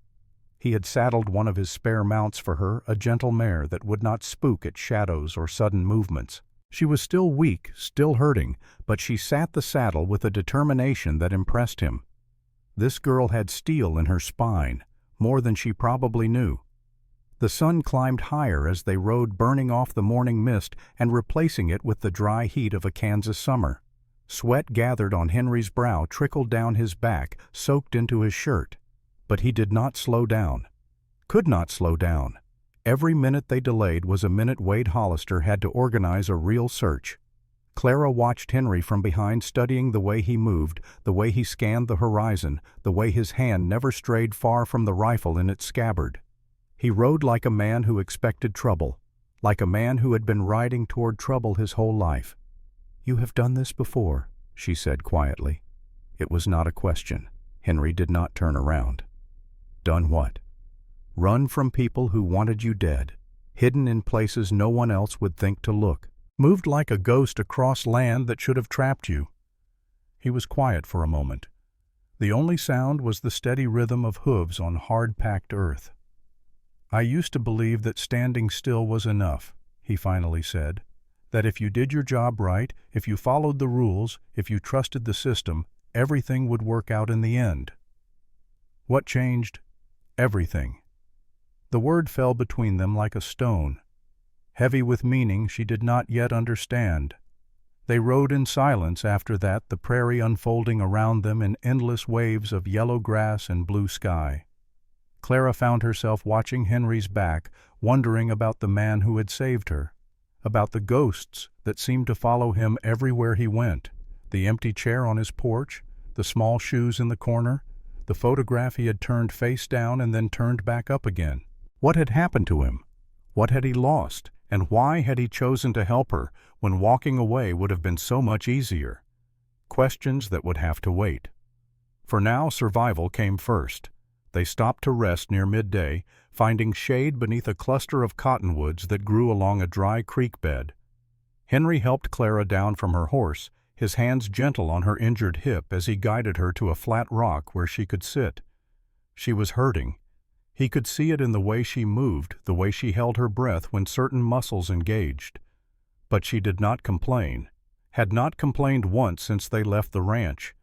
He had saddled one of his spare mounts for her, a gentle mare that would not spook at shadows or sudden movements. She was still weak, still hurting, but she sat the saddle with a determination that impressed him. This girl had steel in her spine, more than she probably knew. The sun climbed higher as they rode, burning off the morning mist and replacing it with the dry heat of a Kansas summer. Sweat gathered on Henry's brow, trickled down his back, soaked into his shirt. But he did not slow down. Could not slow down. Every minute they delayed was a minute Wade Hollister had to organize a real search. Clara watched Henry from behind, studying the way he moved, the way he scanned the horizon, the way his hand never strayed far from the rifle in its scabbard. He rode like a man who expected trouble, like a man who had been riding toward trouble his whole life. "You have done this before," she said quietly. It was not a question. Henry did not turn around. "Done what?" "Run from people who wanted you dead, hidden in places no one else would think to look. Moved like a ghost across land that should have trapped you." He was quiet for a moment. The only sound was the steady rhythm of hooves on hard-packed earth. "I used to believe that standing still was enough," he finally said. "That if you did your job right, if you followed the rules, if you trusted the system, everything would work out in the end." What changed? Everything. The word fell between them like a stone. Heavy with meaning she did not yet understand. They rode in silence after that, the prairie unfolding around them in endless waves of yellow grass and blue sky. Clara found herself watching Henry's back, wondering about the man who had saved her, about the ghosts that seemed to follow him everywhere he went, the empty chair on his porch, the small shoes in the corner, the photograph he had turned face down and then turned back up again. What had happened to him? What had he lost? And why had he chosen to help her when walking away would have been so much easier? Questions that would have to wait. For now, survival came first. They stopped to rest near midday, finding shade beneath a cluster of cottonwoods that grew along a dry creek bed. Henry helped Clara down from her horse, his hands gentle on her injured hip as he guided her to a flat rock where she could sit. She was hurting. He could see it in the way she moved, the way she held her breath when certain muscles engaged. But she did not complain, had not complained once since they left the ranch.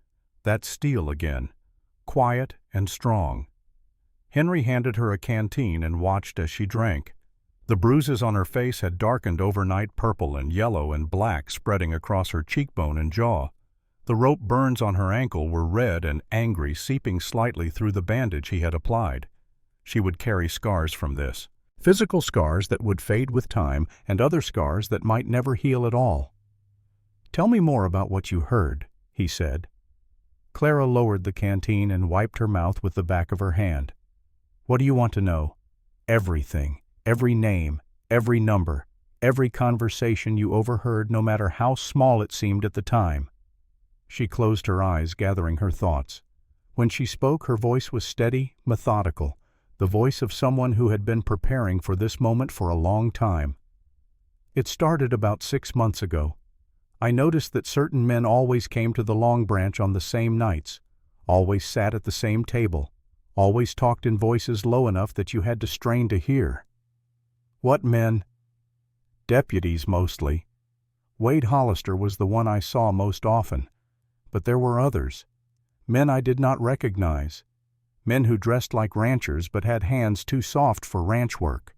That steel again, quiet and strong. Henry handed her a canteen and watched as she drank. The bruises on her face had darkened overnight, purple and yellow and black spreading across her cheekbone and jaw. The rope burns on her ankle were red and angry, seeping slightly through the bandage he had applied. She would carry scars from this. Physical scars that would fade with time and other scars that might never heal at all. "Tell me more about what you heard," he said. Clara lowered the canteen and wiped her mouth with the back of her hand. "What do you want to know?" "Everything. Every name, every number, every conversation you overheard, no matter how small it seemed at the time." She closed her eyes, gathering her thoughts. When she spoke, her voice was steady, methodical, the voice of someone who had been preparing for this moment for a long time. "It started about 6 months ago. I noticed that certain men always came to the Long Branch on the same nights, always sat at the same table, always talked in voices low enough that you had to strain to hear." "What men?" "Deputies, mostly. Wade Hollister was the one I saw most often, but there were others. Men I did not recognize. Men who dressed like ranchers but had hands too soft for ranch work."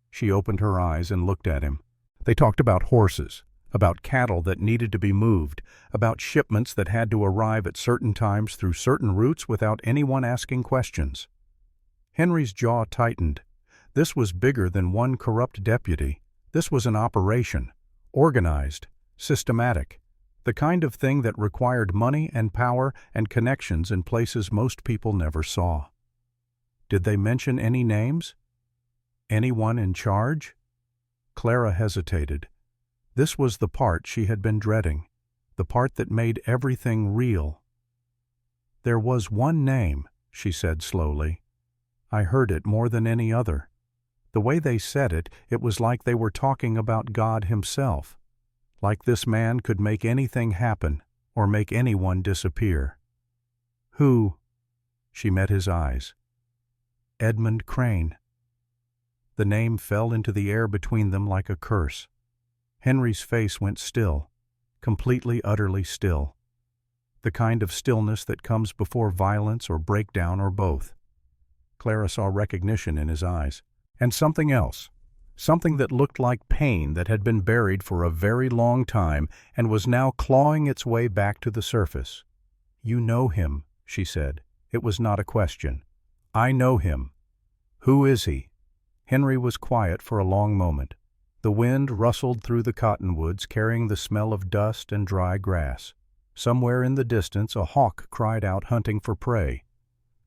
She opened her eyes and looked at him. They talked about horses, about cattle that needed to be moved, about shipments that had to arrive at certain times through certain routes without anyone asking questions. Henry's jaw tightened. This was bigger than one corrupt deputy. This was an operation, organized, systematic, the kind of thing that required money and power and connections in places most people never saw. Did they mention any names? Anyone in charge? Clara hesitated. This was the part she had been dreading, the part that made everything real. There was one name, she said slowly. I heard it more than any other. The way they said it, it was like they were talking about God himself, like this man could make anything happen or make anyone disappear. Who? She met his eyes. Edmund Crane. The name fell into the air between them like a curse. Henry's face went still, completely, utterly still. The kind of stillness that comes before violence or breakdown or both. Clara saw recognition in his eyes. And something else. Something that looked like pain that had been buried for a very long time and was now clawing its way back to the surface. You know him, she said. It was not a question. I know him. Who is he? Henry was quiet for a long moment. The wind rustled through the cottonwoods, carrying the smell of dust and dry grass. Somewhere in the distance a hawk cried out, hunting for prey.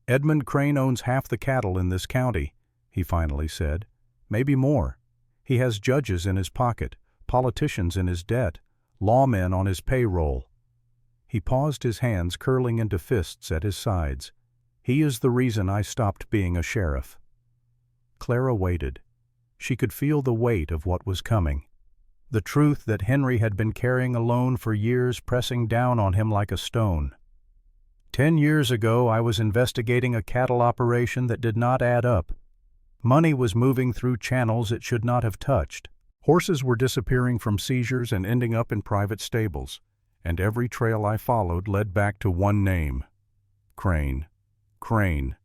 Edmund Crane owns half the cattle in this county, he finally said. Maybe more. He has judges in his pocket, politicians in his debt, lawmen on his payroll. He paused, his hands curling into fists at his sides. He is the reason I stopped being a sheriff. Clara waited. She could feel the weight of what was coming. The truth that Henry had been carrying alone for years, pressing down on him like a stone. 10 years ago, I was investigating a cattle operation that did not add up. Money was moving through channels it should not have touched. Horses were disappearing from seizures and ending up in private stables. And every trail I followed led back to one name. Crane. Crane.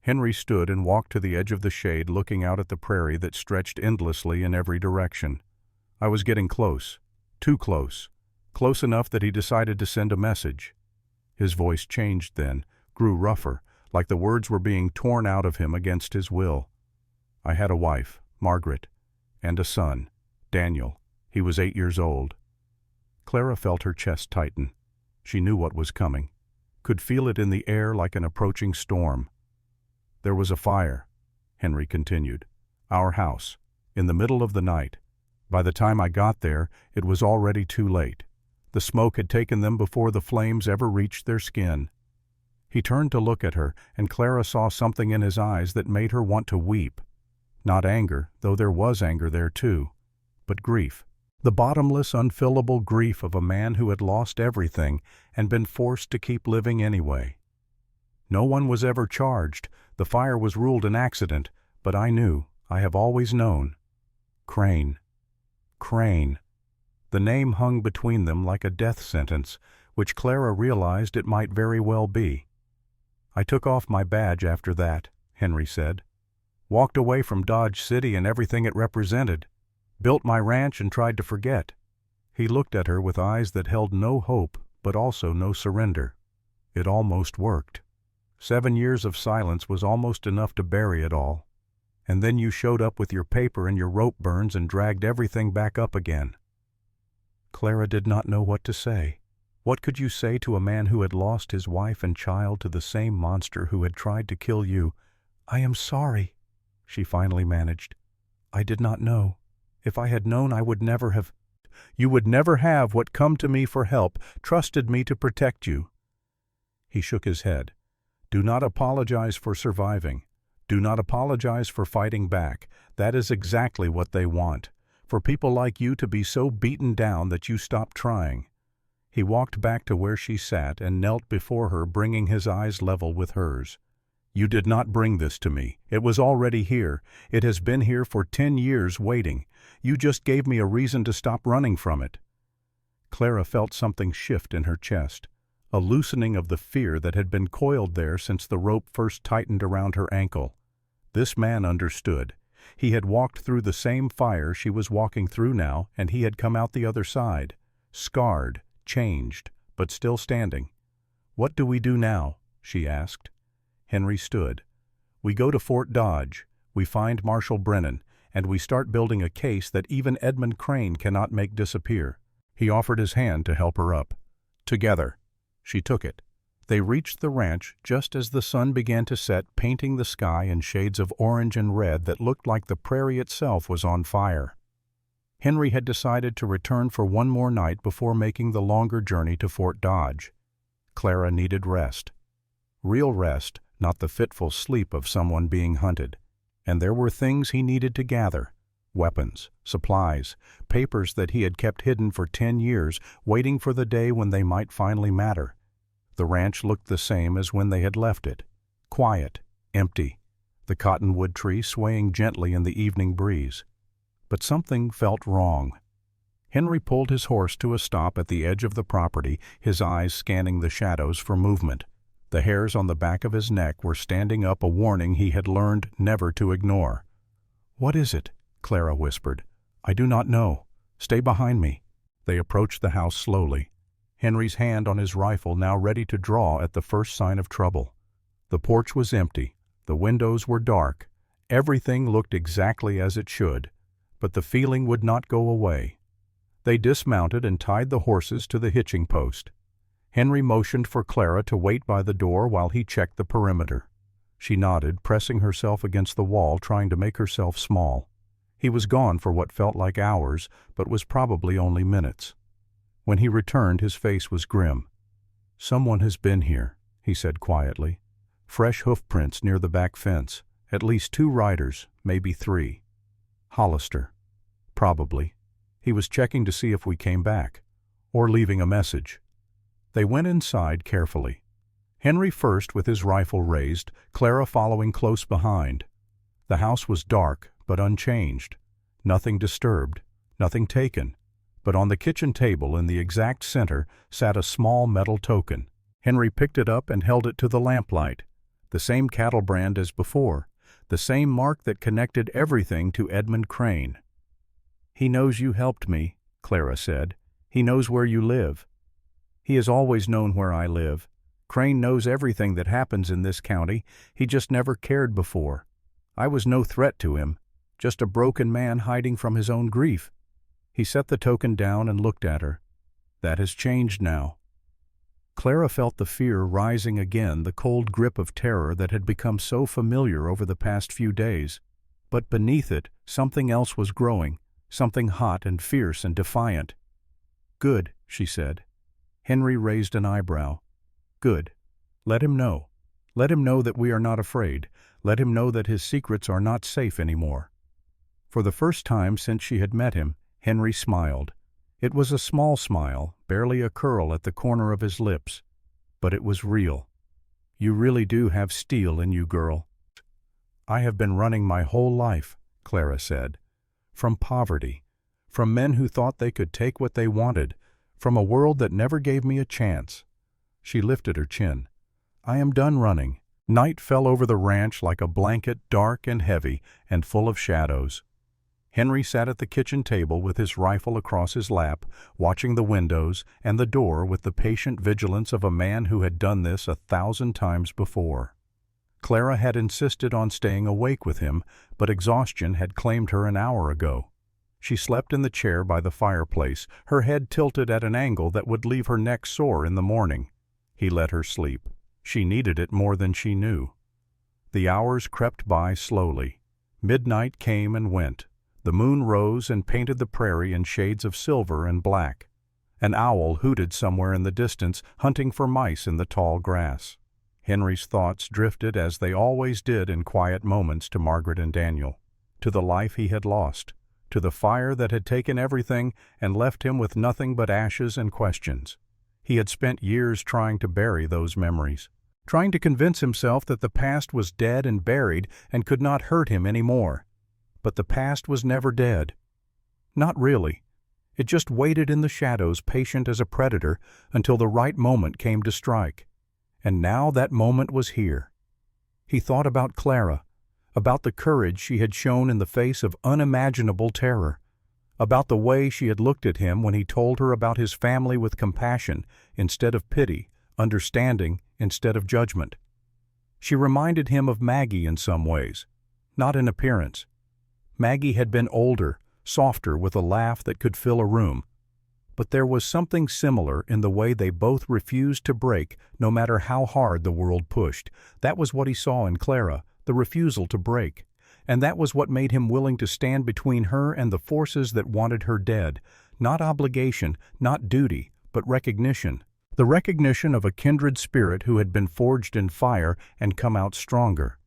Henry stood and walked to the edge of the shade, looking out at the prairie that stretched endlessly in every direction. I was getting close. Too close. Close enough that he decided to send a message. His voice changed then, grew rougher, like the words were being torn out of him against his will. I had a wife, Margaret, and a son, Daniel. He was 8 years old. Clara felt her chest tighten. She knew what was coming, could feel it in the air like an approaching storm. There was a fire, Henry continued. Our house, in the middle of the night. By the time I got there, it was already too late. The smoke had taken them before the flames ever reached their skin. He turned to look at her, and Clara saw something in his eyes that made her want to weep. Not anger, though there was anger there too, but grief. The bottomless, unfillable grief of a man who had lost everything and been forced to keep living anyway. No one was ever charged. The fire was ruled an accident, but I knew, I have always known. Crane. Crane. The name hung between them like a death sentence, which Clara realized it might very well be. I took off my badge after that, Henry said. Walked away from Dodge City and everything it represented. Built my ranch and tried to forget. He looked at her with eyes that held no hope, but also no surrender. It almost worked. 7 years of silence was almost enough to bury it all. And then you showed up with your paper and your rope burns and dragged everything back up again. Clara did not know what to say. What could you say to a man who had lost his wife and child to the same monster who had tried to kill you? I am sorry, she finally managed. I did not know. If I had known, I would never have. You would never have what come to me for help, trusted me to protect you. He shook his head. Do not apologize for surviving. Do not apologize for fighting back. That is exactly what they want. For people like you to be so beaten down that you stop trying. He walked back to where she sat and knelt before her, bringing his eyes level with hers. You did not bring this to me. It was already here. It has been here for 10 years waiting. You just gave me a reason to stop running from it. Clara felt something shift in her chest, a loosening of the fear that had been coiled there since the rope first tightened around her ankle. This man understood. He had walked through the same fire she was walking through now, and he had come out the other side, scarred, changed, but still standing. What do we do now? She asked. Henry stood. We go to Fort Dodge, we find Marshal Brennan, and we start building a case that even Edmund Crane cannot make disappear. He offered his hand to help her up. Together. She took it. They reached the ranch just as the sun began to set, painting the sky in shades of orange and red that looked like the prairie itself was on fire. Henry had decided to return for one more night before making the longer journey to Fort Dodge. Clara needed rest. Real rest, not the fitful sleep of someone being hunted. And there were things he needed to gather: weapons, supplies, papers that he had kept hidden for 10 years, waiting for the day when they might finally matter. The ranch looked the same as when they had left it: quiet, empty, the cottonwood tree swaying gently in the evening breeze. But something felt wrong. Henry pulled his horse to a stop at the edge of the property, his eyes scanning the shadows for movement. The hairs on the back of his neck were standing up, a warning he had learned never to ignore. "What is it?" Clara whispered. "I do not know. Stay behind me." They approached the house slowly, Henry's hand on his rifle now ready to draw at the first sign of trouble. The porch was empty. The windows were dark. Everything looked exactly as it should, but the feeling would not go away. They dismounted and tied the horses to the hitching post. Henry motioned for Clara to wait by the door while he checked the perimeter. She nodded, pressing herself against the wall, trying to make herself small. He was gone for what felt like hours, but was probably only minutes. When he returned, his face was grim. "Someone has been here," he said quietly. "Fresh hoof prints near the back fence. At least 2 riders, maybe 3. Hollister. Probably. He was checking to see if we came back, or leaving a message." They went inside carefully. Henry first with his rifle raised, Clara following close behind. The house was dark but unchanged. Nothing disturbed, nothing taken. But on the kitchen table in the exact center sat a small metal token. Henry picked it up and held it to the lamplight. The same cattle brand as before, the same mark that connected everything to Edmund Crane. "He knows you helped me," Clara said. "He knows where you live." "He has always known where I live. Crane knows everything that happens in this county. He just never cared before. I was no threat to him, just a broken man hiding from his own grief." He set the token down and looked at her. "That has changed now." Clara felt the fear rising again, the cold grip of terror that had become so familiar over the past few days. But beneath it, something else was growing, something hot and fierce and defiant. "Good," she said. Henry raised an eyebrow. "Good. Let him know. Let him know that we are not afraid. Let him know that his secrets are not safe anymore." For the first time since she had met him, Henry smiled. It was a small smile, barely a curl at the corner of his lips. But it was real. "You really do have steel in you, girl." "I have been running my whole life," Clara said. "From poverty. From men who thought they could take what they wanted. From a world that never gave me a chance." She lifted her chin. "I am done running." Night fell over the ranch like a blanket, dark and heavy and full of shadows. Henry sat at the kitchen table with his rifle across his lap, watching the windows and the door with the patient vigilance of a man who had done this 1,000 times before. Clara had insisted on staying awake with him, but exhaustion had claimed her an hour ago. She slept in the chair by the fireplace, her head tilted at an angle that would leave her neck sore in the morning. He let her sleep. She needed it more than she knew. The hours crept by slowly. Midnight came and went. The moon rose and painted the prairie in shades of silver and black. An owl hooted somewhere in the distance, hunting for mice in the tall grass. Henry's thoughts drifted, as they always did in quiet moments, to Margaret and Daniel, to the life he had lost, to the fire that had taken everything and left him with nothing but ashes and questions. He had spent years trying to bury those memories, trying to convince himself that the past was dead and buried and could not hurt him anymore. But the past was never dead. Not really. It just waited in the shadows, patient as a predator, until the right moment came to strike. And now that moment was here. He thought about Clara, about the courage she had shown in the face of unimaginable terror, about the way she had looked at him when he told her about his family with compassion instead of pity, understanding instead of judgment. She reminded him of Maggie in some ways, not in appearance. Maggie had been older, softer, with a laugh that could fill a room. but there was something similar in the way they both refused to break no matter how hard the world pushed. That was what he saw in Clara, the refusal to break. And that was what made him willing to stand between her and the forces that wanted her dead. Not obligation, not duty, but recognition. The recognition of a kindred spirit who had been forged in fire and come out stronger.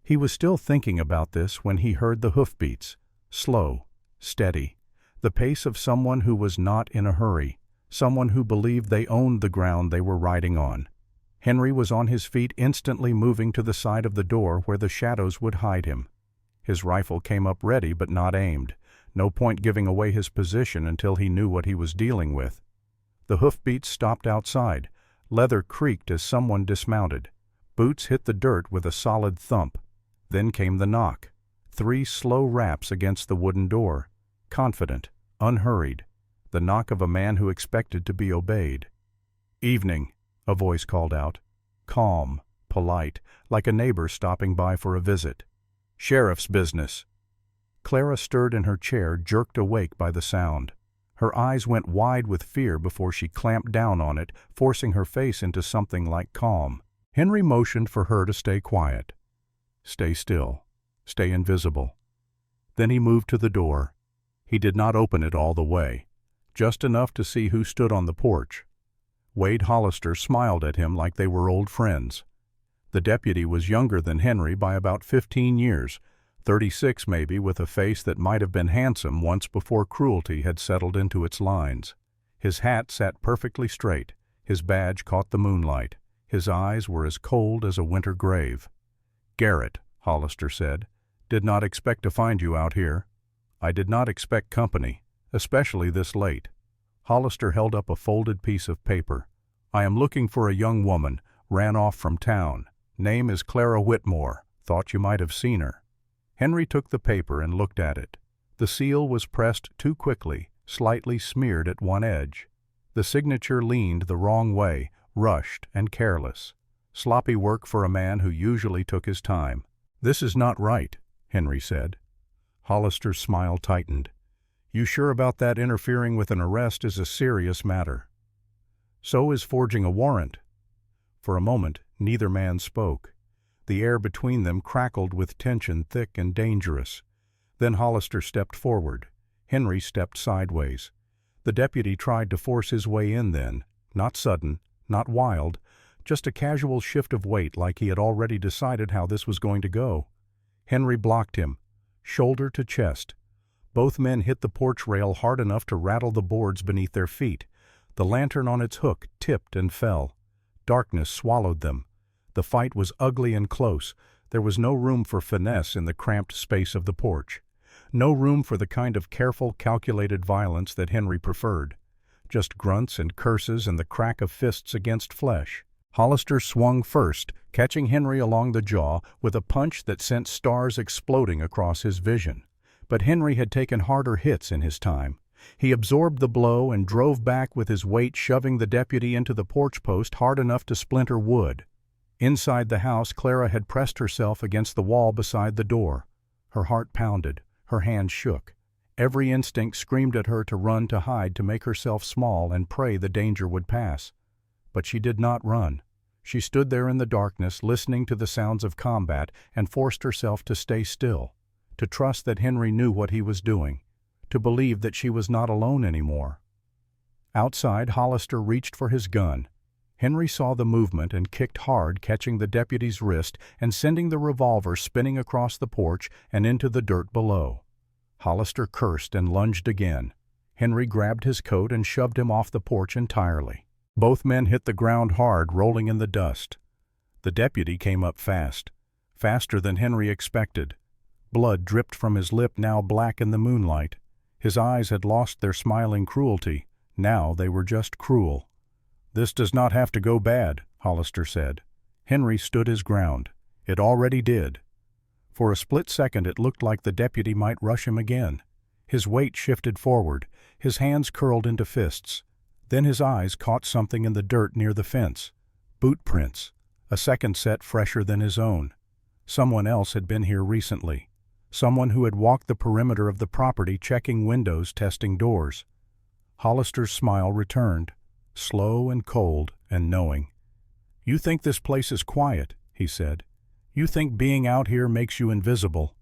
He was still thinking about this when he heard the hoofbeats. Slow, steady. The pace of someone who was not in a hurry. Someone who believed they owned the ground they were riding on. Henry was on his feet, instantly moving to the side of the door where the shadows would hide him. His rifle came up ready but not aimed. No point giving away his position until he knew what he was dealing with. The hoofbeats stopped outside. Leather creaked as someone dismounted. Boots hit the dirt with a solid thump. Then came the knock. 3 slow raps against the wooden door. Confident, unhurried. The knock of a man who expected to be obeyed. "Evening," a voice called out. Calm, polite, like a neighbor stopping by for a visit. "Sheriff's business." Clara stirred in her chair, jerked awake by the sound. Her eyes went wide with fear before she clamped down on it, forcing her face into something like calm. Henry motioned for her to stay quiet. Stay still. Stay invisible. Then he moved to the door. He did not open it all the way, just enough to see who stood on the porch. Wade Hollister smiled at him like they were old friends. The deputy was younger than Henry by about 15 years, 36 maybe, with a face that might have been handsome once before cruelty had settled into its lines. His hat sat perfectly straight. His badge caught the moonlight. His eyes were as cold as a winter grave. "Garrett," Hollister said, "did not expect to find you out here." "I did not expect company, especially this late." Hollister held up a folded piece of paper. "I am looking for a young woman, ran off from town. Name is Clara Whitmore. Thought you might have seen her." Henry took the paper and looked at it. The seal was pressed too quickly, slightly smeared at one edge. The signature leaned the wrong way, rushed and careless. Sloppy work for a man who usually took his time. "This is not right," Henry said. Hollister's smile tightened. "You sure about that? Interfering with an arrest is a serious matter." "So is forging a warrant." For a moment, neither man spoke. The air between them crackled with tension, thick and dangerous. Then Hollister stepped forward. Henry stepped sideways. The deputy tried to force his way in then, not sudden, not wild, just a casual shift of weight like he had already decided how this was going to go. Henry blocked him, shoulder to chest. Both men hit the porch rail hard enough to rattle the boards beneath their feet. The lantern on its hook tipped and fell. Darkness swallowed them. The fight was ugly and close. There was no room for finesse in the cramped space of the porch. No room for the kind of careful, calculated violence that Henry preferred. Just grunts and curses and the crack of fists against flesh. Hollister swung first, catching Henry along the jaw with a punch that sent stars exploding across his vision. But Henry had taken harder hits in his time. He absorbed the blow and drove back with his weight, shoving the deputy into the porch post hard enough to splinter wood. Inside the house, Clara had pressed herself against the wall beside the door. Her heart pounded. Her hands shook. Every instinct screamed at her to run, to hide, to make herself small and pray the danger would pass. But she did not run. She stood there in the darkness, listening to the sounds of combat, and forced herself to stay still, to trust that Henry knew what he was doing, to believe that she was not alone anymore. Outside, Hollister reached for his gun. Henry saw the movement and kicked hard, catching the deputy's wrist and sending the revolver spinning across the porch and into the dirt below. Hollister cursed and lunged again. Henry grabbed his coat and shoved him off the porch entirely. Both men hit the ground hard, rolling in the dust. The deputy came up fast, faster than Henry expected. Blood dripped from his lip, now black in the moonlight. His eyes had lost their smiling cruelty. Now they were just cruel. "This does not have to go bad," Hollister said. Henry stood his ground. It already did. For a split second it looked like the deputy might rush him again. His weight shifted forward, his hands curled into fists. Then his eyes caught something in the dirt near the fence. Boot prints, a second set fresher than his own. Someone else had been here recently. Someone who had walked the perimeter of the property, checking windows, testing doors. Hollister's smile returned, slow and cold and knowing. "You think this place is quiet," he said. "You think being out here makes you invisible."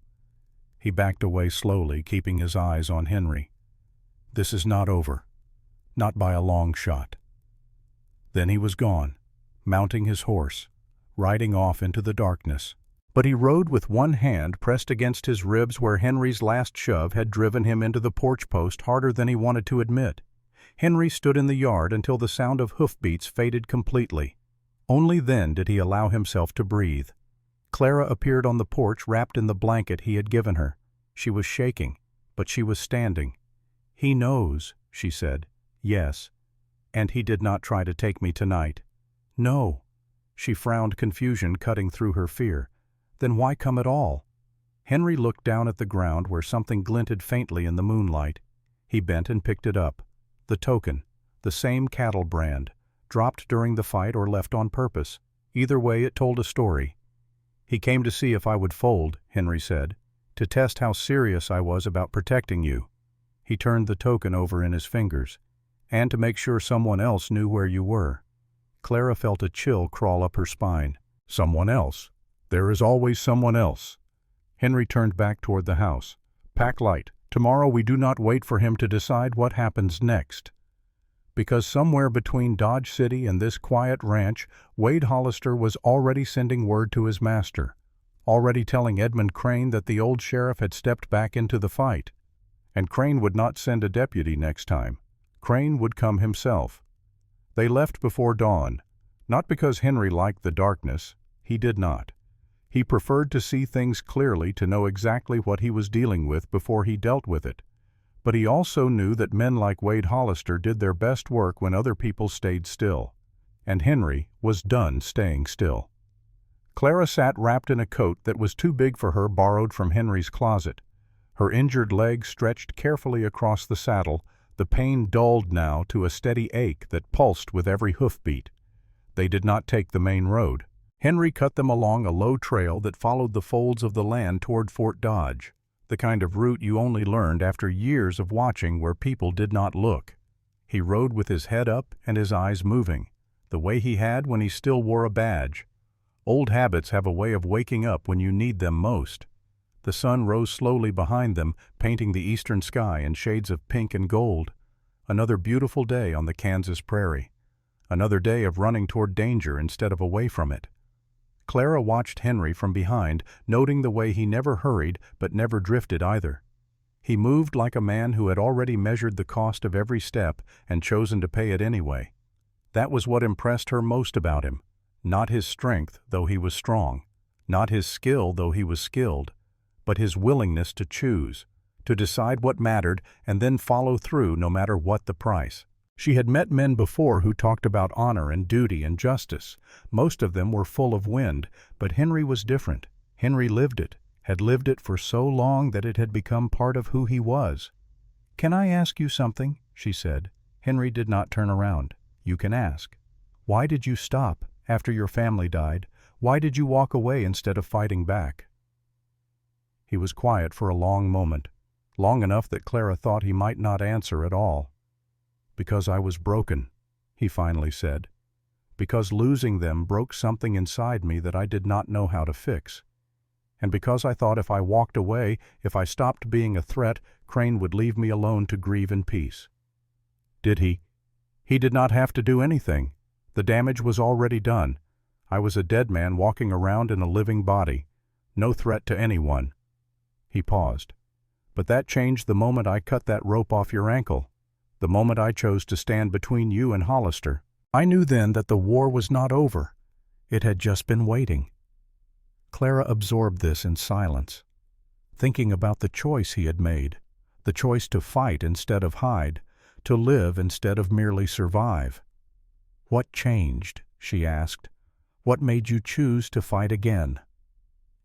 He backed away slowly, keeping his eyes on Henry. "This is not over. Not by a long shot." Then he was gone, mounting his horse, riding off into the darkness. But he rode with one hand pressed against his ribs where Henry's last shove had driven him into the porch post harder than he wanted to admit. Henry stood in the yard until the sound of hoofbeats faded completely. Only then did he allow himself to breathe. Clara appeared on the porch wrapped in the blanket he had given her. She was shaking, but she was standing. "He knows," she said. "Yes. And he did not try to take me tonight." "No." She frowned, confusion cutting through her fear. "Then why come at all?" Henry looked down at the ground where something glinted faintly in the moonlight. He bent and picked it up. The token, the same cattle brand, dropped during the fight or left on purpose. Either way, it told a story. "He came to see if I would fold," Henry said, "to test how serious I was about protecting you." He turned the token over in his fingers. "And to make sure someone else knew where you were." Clara felt a chill crawl up her spine. "Someone else? There is always someone else." Henry turned back toward the house. "Pack light. Tomorrow we do not wait for him to decide what happens next." Because somewhere between Dodge City and this quiet ranch, Wade Hollister was already sending word to his master, already telling Edmund Crane that the old sheriff had stepped back into the fight. And Crane would not send a deputy next time. Crane would come himself. They left before dawn, not because Henry liked the darkness. He did not. He preferred to see things clearly, to know exactly what he was dealing with before he dealt with it. But he also knew that men like Wade Hollister did their best work when other people stayed still. And Henry was done staying still. Clara sat wrapped in a coat that was too big for her, borrowed from Henry's closet. Her injured leg stretched carefully across the saddle, the pain dulled now to a steady ache that pulsed with every hoofbeat. They did not take the main road. Henry cut them along a low trail that followed the folds of the land toward Fort Dodge, the kind of route you only learned after years of watching where people did not look. He rode with his head up and his eyes moving, the way he had when he still wore a badge. Old habits have a way of waking up when you need them most. The sun rose slowly behind them, painting the eastern sky in shades of pink and gold. Another beautiful day on the Kansas prairie. Another day of running toward danger instead of away from it. Clara watched Henry from behind, noting the way he never hurried but never drifted either. He moved like a man who had already measured the cost of every step and chosen to pay it anyway. That was what impressed her most about him. Not his strength, though he was strong. Not his skill, though he was skilled. But his willingness to choose, to decide what mattered and then follow through no matter what the price. She had met men before who talked about honor and duty and justice. Most of them were full of wind, but Henry was different. Henry lived it, had lived it for so long that it had become part of who he was. "Can I ask you something?" she said. Henry did not turn around. "You can ask." "Why did you stop after your family died? Why did you walk away instead of fighting back?" He was quiet for a long moment, long enough that Clara thought he might not answer at all. "Because I was broken," he finally said. "Because losing them broke something inside me that I did not know how to fix. And because I thought if I walked away, if I stopped being a threat, Crane would leave me alone to grieve in peace." "Did he?" "He did not have to do anything. The damage was already done. I was a dead man walking around in a living body. No threat to anyone." He paused. "But that changed the moment I cut that rope off your ankle. The moment I chose to stand between you and Hollister. I knew then that the war was not over. It had just been waiting." Clara absorbed this in silence, thinking about the choice he had made, the choice to fight instead of hide, to live instead of merely survive. "What changed?" she asked. "What made you choose to fight again?"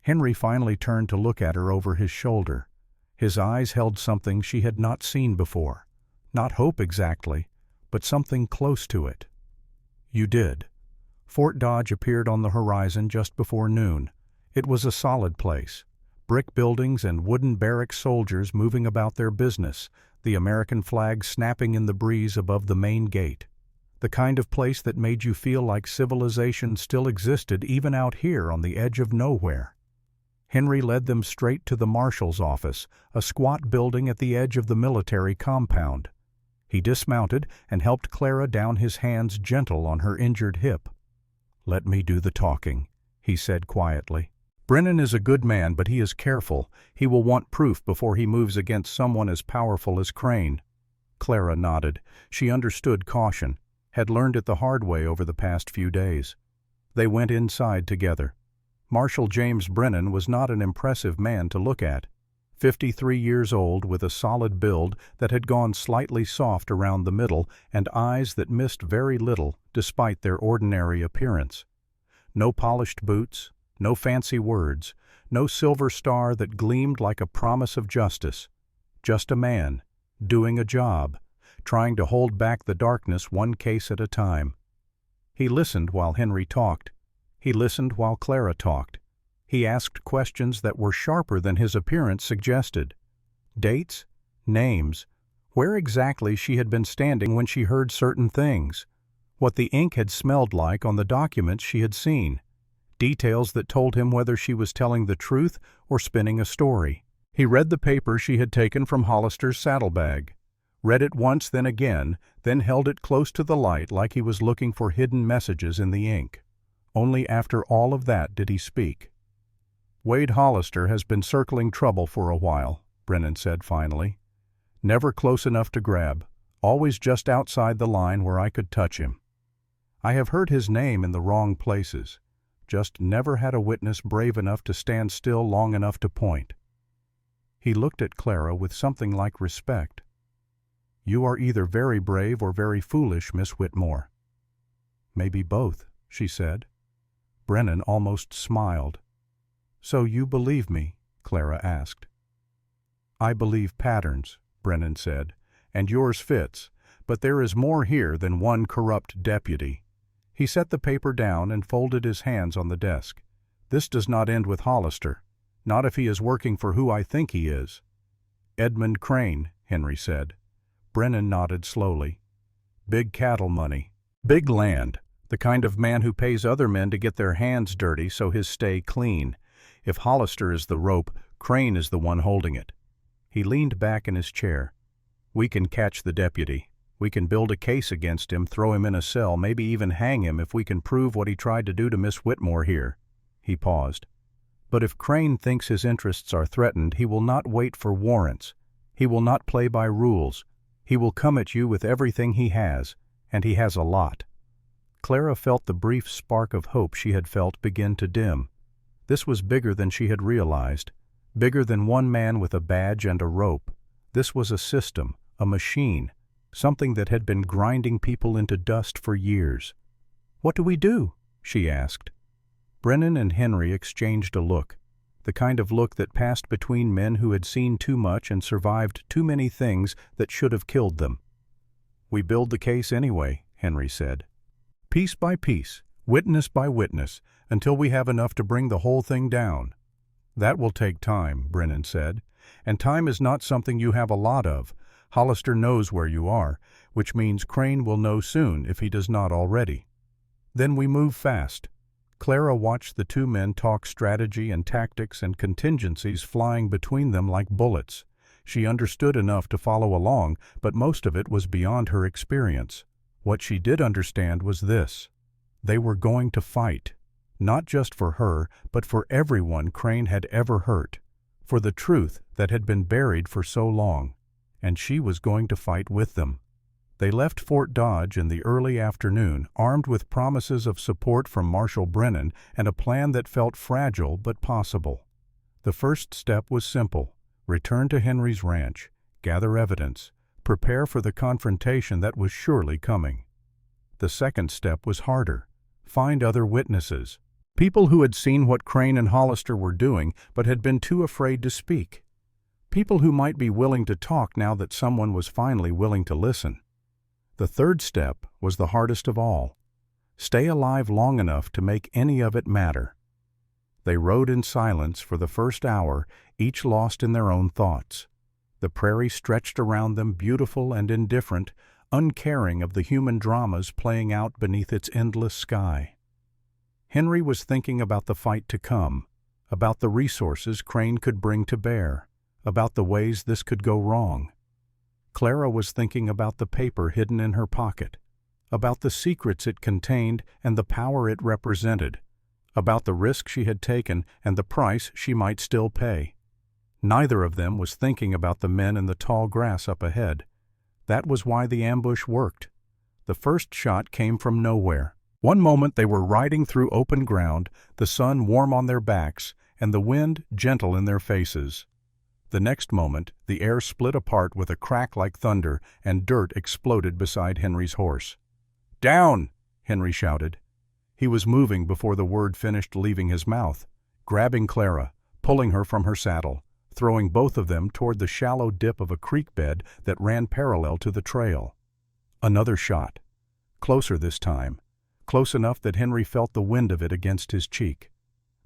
Henry finally turned to look at her over his shoulder. His eyes held something she had not seen before. Not hope exactly, but something close to it. "You did." Fort Dodge appeared on the horizon just before noon. It was a solid place. Brick buildings and wooden barrack soldiers moving about their business, the American flag snapping in the breeze above the main gate. The kind of place that made you feel like civilization still existed even out here on the edge of nowhere. Henry led them straight to the marshal's office, a squat building at the edge of the military compound. He dismounted and helped Clara down, his hands gentle on her injured hip. "Let me do the talking," he said quietly. "Brennan is a good man, but he is careful. He will want proof before he moves against someone as powerful as Crane." Clara nodded. She understood caution, had learned it the hard way over the past few days. They went inside together. Marshal James Brennan was not an impressive man to look at. 53 years old, with a solid build that had gone slightly soft around the middle and eyes that missed very little despite their ordinary appearance. No polished boots, no fancy words, no silver star that gleamed like a promise of justice. Just a man, doing a job, trying to hold back the darkness one case at a time. He listened while Henry talked. He listened while Clara talked. He asked questions that were sharper than his appearance suggested. Dates, names, where exactly she had been standing when she heard certain things, what the ink had smelled like on the documents she had seen, details that told him whether she was telling the truth or spinning a story. He read the paper she had taken from Hollister's saddlebag, read it once, then again, then held it close to the light like he was looking for hidden messages in the ink. Only after all of that did he speak. "Wade Hollister has been circling trouble for a while," Brennan said finally. "Never close enough to grab, always just outside the line where I could touch him. I have heard his name in the wrong places, just never had a witness brave enough to stand still long enough to point." He looked at Clara with something like respect. "You are either very brave or very foolish, Miss Whitmore." "Maybe both," she said. Brennan almost smiled. "So you believe me?" Clara asked. "I believe patterns," Brennan said, "and yours fits, but there is more here than one corrupt deputy." He set the paper down and folded his hands on the desk. "This does not end with Hollister, not if he is working for who I think he is." "Edmund Crane," Henry said. Brennan nodded slowly. "Big cattle money, big land, the kind of man who pays other men to get their hands dirty so his stay clean. If Hollister is the rope, Crane is the one holding it." He leaned back in his chair. "We can catch the deputy. We can build a case against him, throw him in a cell, maybe even hang him if we can prove what he tried to do to Miss Whitmore here." He paused. "But if Crane thinks his interests are threatened, he will not wait for warrants. He will not play by rules. He will come at you with everything he has, and he has a lot." Clara felt the brief spark of hope she had felt begin to dim. This was bigger than she had realized, bigger than one man with a badge and a rope. This was a system, a machine, something that had been grinding people into dust for years. "What do we do?" she asked. Brennan and Henry exchanged a look, the kind of look that passed between men who had seen too much and survived too many things that should have killed them. "We build the case anyway," Henry said. "Piece by piece, witness by witness, until we have enough to bring the whole thing down." "That will take time," Brennan said, "and time is not something you have a lot of. Hollister knows where you are, which means Crane will know soon if he does not already. Then we move fast." Clara watched the two men talk strategy and tactics and contingencies flying between them like bullets. She understood enough to follow along, but most of it was beyond her experience. What she did understand was this: they were going to fight, not just for her, but for everyone Crane had ever hurt, for the truth that had been buried for so long, and she was going to fight with them. They left Fort Dodge in the early afternoon, armed with promises of support from Marshal Brennan and a plan that felt fragile but possible. The first step was simple: return to Henry's ranch, gather evidence, prepare for the confrontation that was surely coming. The second step was harder: find other witnesses, people who had seen what Crane and Hollister were doing but had been too afraid to speak, people who might be willing to talk now that someone was finally willing to listen. The third step was the hardest of all: stay alive long enough to make any of it matter. They rode in silence for the first hour, each lost in their own thoughts. The prairie stretched around them, beautiful and indifferent, uncaring of the human dramas playing out beneath its endless sky. Henry was thinking about the fight to come, about the resources Crane could bring to bear, about the ways this could go wrong. Clara was thinking about the paper hidden in her pocket, about the secrets it contained and the power it represented, about the risk she had taken and the price she might still pay. Neither of them was thinking about the men in the tall grass up ahead. That was why the ambush worked. The first shot came from nowhere. One moment they were riding through open ground, the sun warm on their backs and the wind gentle in their faces. The next moment, the air split apart with a crack like thunder and dirt exploded beside Henry's horse. "Down!" Henry shouted. He was moving before the word finished leaving his mouth, grabbing Clara, pulling her from her saddle, throwing both of them toward the shallow dip of a creek bed that ran parallel to the trail. Another shot. Closer this time, close enough that Henry felt the wind of it against his cheek.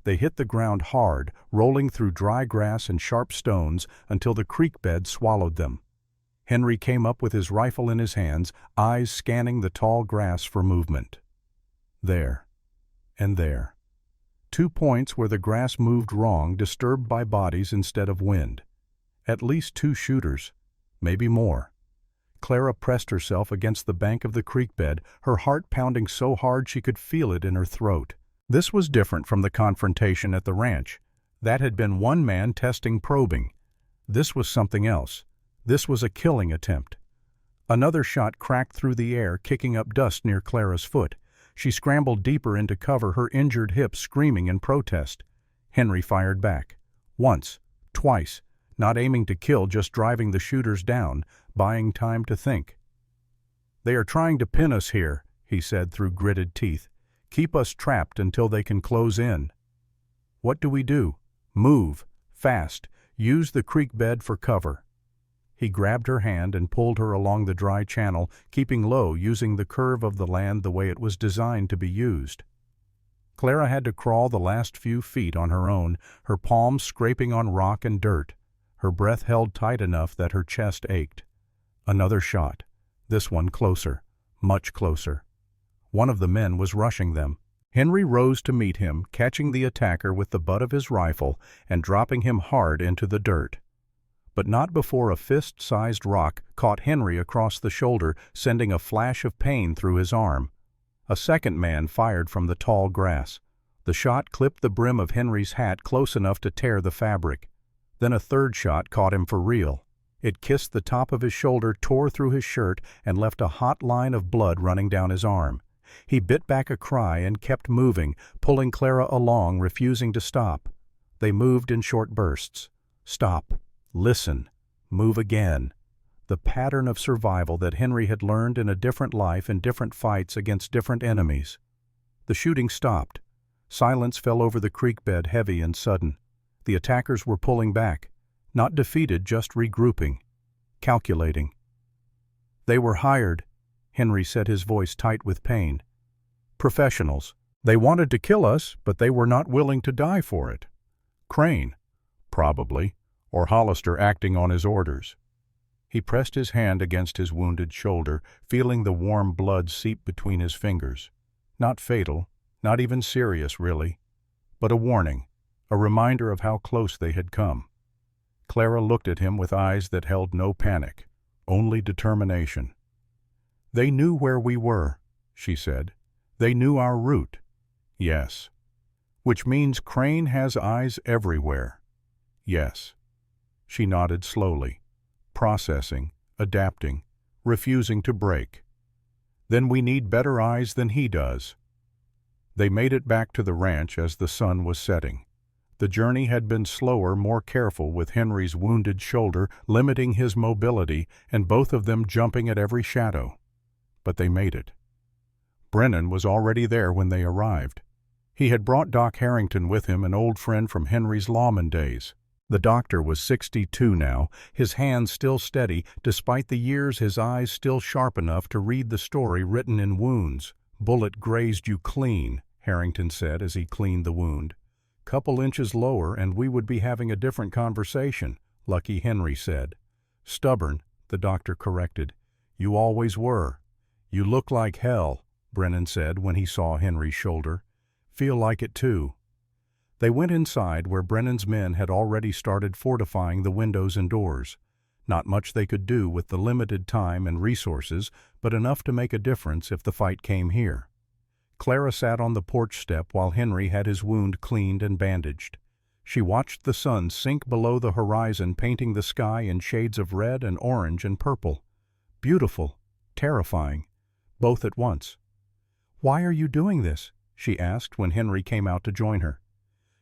They hit the ground hard, rolling through dry grass and sharp stones until the creek bed swallowed them. Henry came up with his rifle in his hands, eyes scanning the tall grass for movement. There. And there. 2 points where the grass moved wrong, disturbed by bodies instead of wind. At least 2 shooters, maybe more. Clara pressed herself against the bank of the creek bed, her heart pounding so hard she could feel it in her throat. This was different from the confrontation at the ranch. That had been one man testing probing. This was something else. This was a killing attempt. Another shot cracked through the air, kicking up dust near Clara's foot. She scrambled deeper into cover, her injured hip screaming in protest. Henry fired back. Once, twice, not aiming to kill, just driving the shooters down, buying time to think. "They are trying to pin us here," he said through gritted teeth. "Keep us trapped until they can close in." "What do we do?" "Move. Fast. Use the creek bed for cover." He grabbed her hand and pulled her along the dry channel, keeping low, using the curve of the land the way it was designed to be used. Clara had to crawl the last few feet on her own, her palms scraping on rock and dirt, her breath held tight enough that her chest ached. Another shot. This one closer, much closer. One of the men was rushing them. Henry rose to meet him, catching the attacker with the butt of his rifle and dropping him hard into the dirt. But not before a fist-sized rock caught Henry across the shoulder, sending a flash of pain through his arm. A second man fired from the tall grass. The shot clipped the brim of Henry's hat close enough to tear the fabric. Then a third shot caught him for real. It kissed the top of his shoulder, tore through his shirt, and left a hot line of blood running down his arm. He bit back a cry and kept moving, pulling Clara along, refusing to stop. They moved in short bursts. Stop. Listen. Move again. The pattern of survival that Henry had learned in a different life in different fights against different enemies. The shooting stopped. Silence fell over the creek bed, heavy and sudden. The attackers were pulling back. Not defeated, just regrouping. Calculating. "They were hired," Henry said, his voice tight with pain. "Professionals. They wanted to kill us, but they were not willing to die for it. Crane. Probably. Or Hollister acting on his orders." He pressed his hand against his wounded shoulder, feeling the warm blood seep between his fingers. Not fatal, not even serious, really, but a warning, a reminder of how close they had come. Clara looked at him with eyes that held no panic, only determination. "They knew where we were," she said. "They knew our route." "Yes." "Which means Crane has eyes everywhere." "Yes." She nodded slowly, processing, adapting, refusing to break. "Then we need better eyes than he does." They made it back to the ranch as the sun was setting. The journey had been slower, more careful, with Henry's wounded shoulder limiting his mobility and both of them jumping at every shadow. But they made it. Brennan was already there when they arrived. He had brought Doc Harrington with him, an old friend from Henry's lawman days. The doctor was 62 now, his hands still steady, despite the years, his eyes still sharp enough to read the story written in wounds. "Bullet grazed you clean," Harrington said as he cleaned the wound. "Couple inches lower and we would be having a different conversation," Lucky Henry said. Stubborn, the doctor corrected. You always were. You look like hell, Brennan said when he saw Henry's shoulder. Feel like it too. They went inside where Brennan's men had already started fortifying the windows and doors. Not much they could do with the limited time and resources, but enough to make a difference if the fight came here. Clara sat on the porch step while Henry had his wound cleaned and bandaged. She watched the sun sink below the horizon, painting the sky in shades of red and orange and purple. Beautiful, terrifying, both at once. "Why are you doing this?" she asked when Henry came out to join her.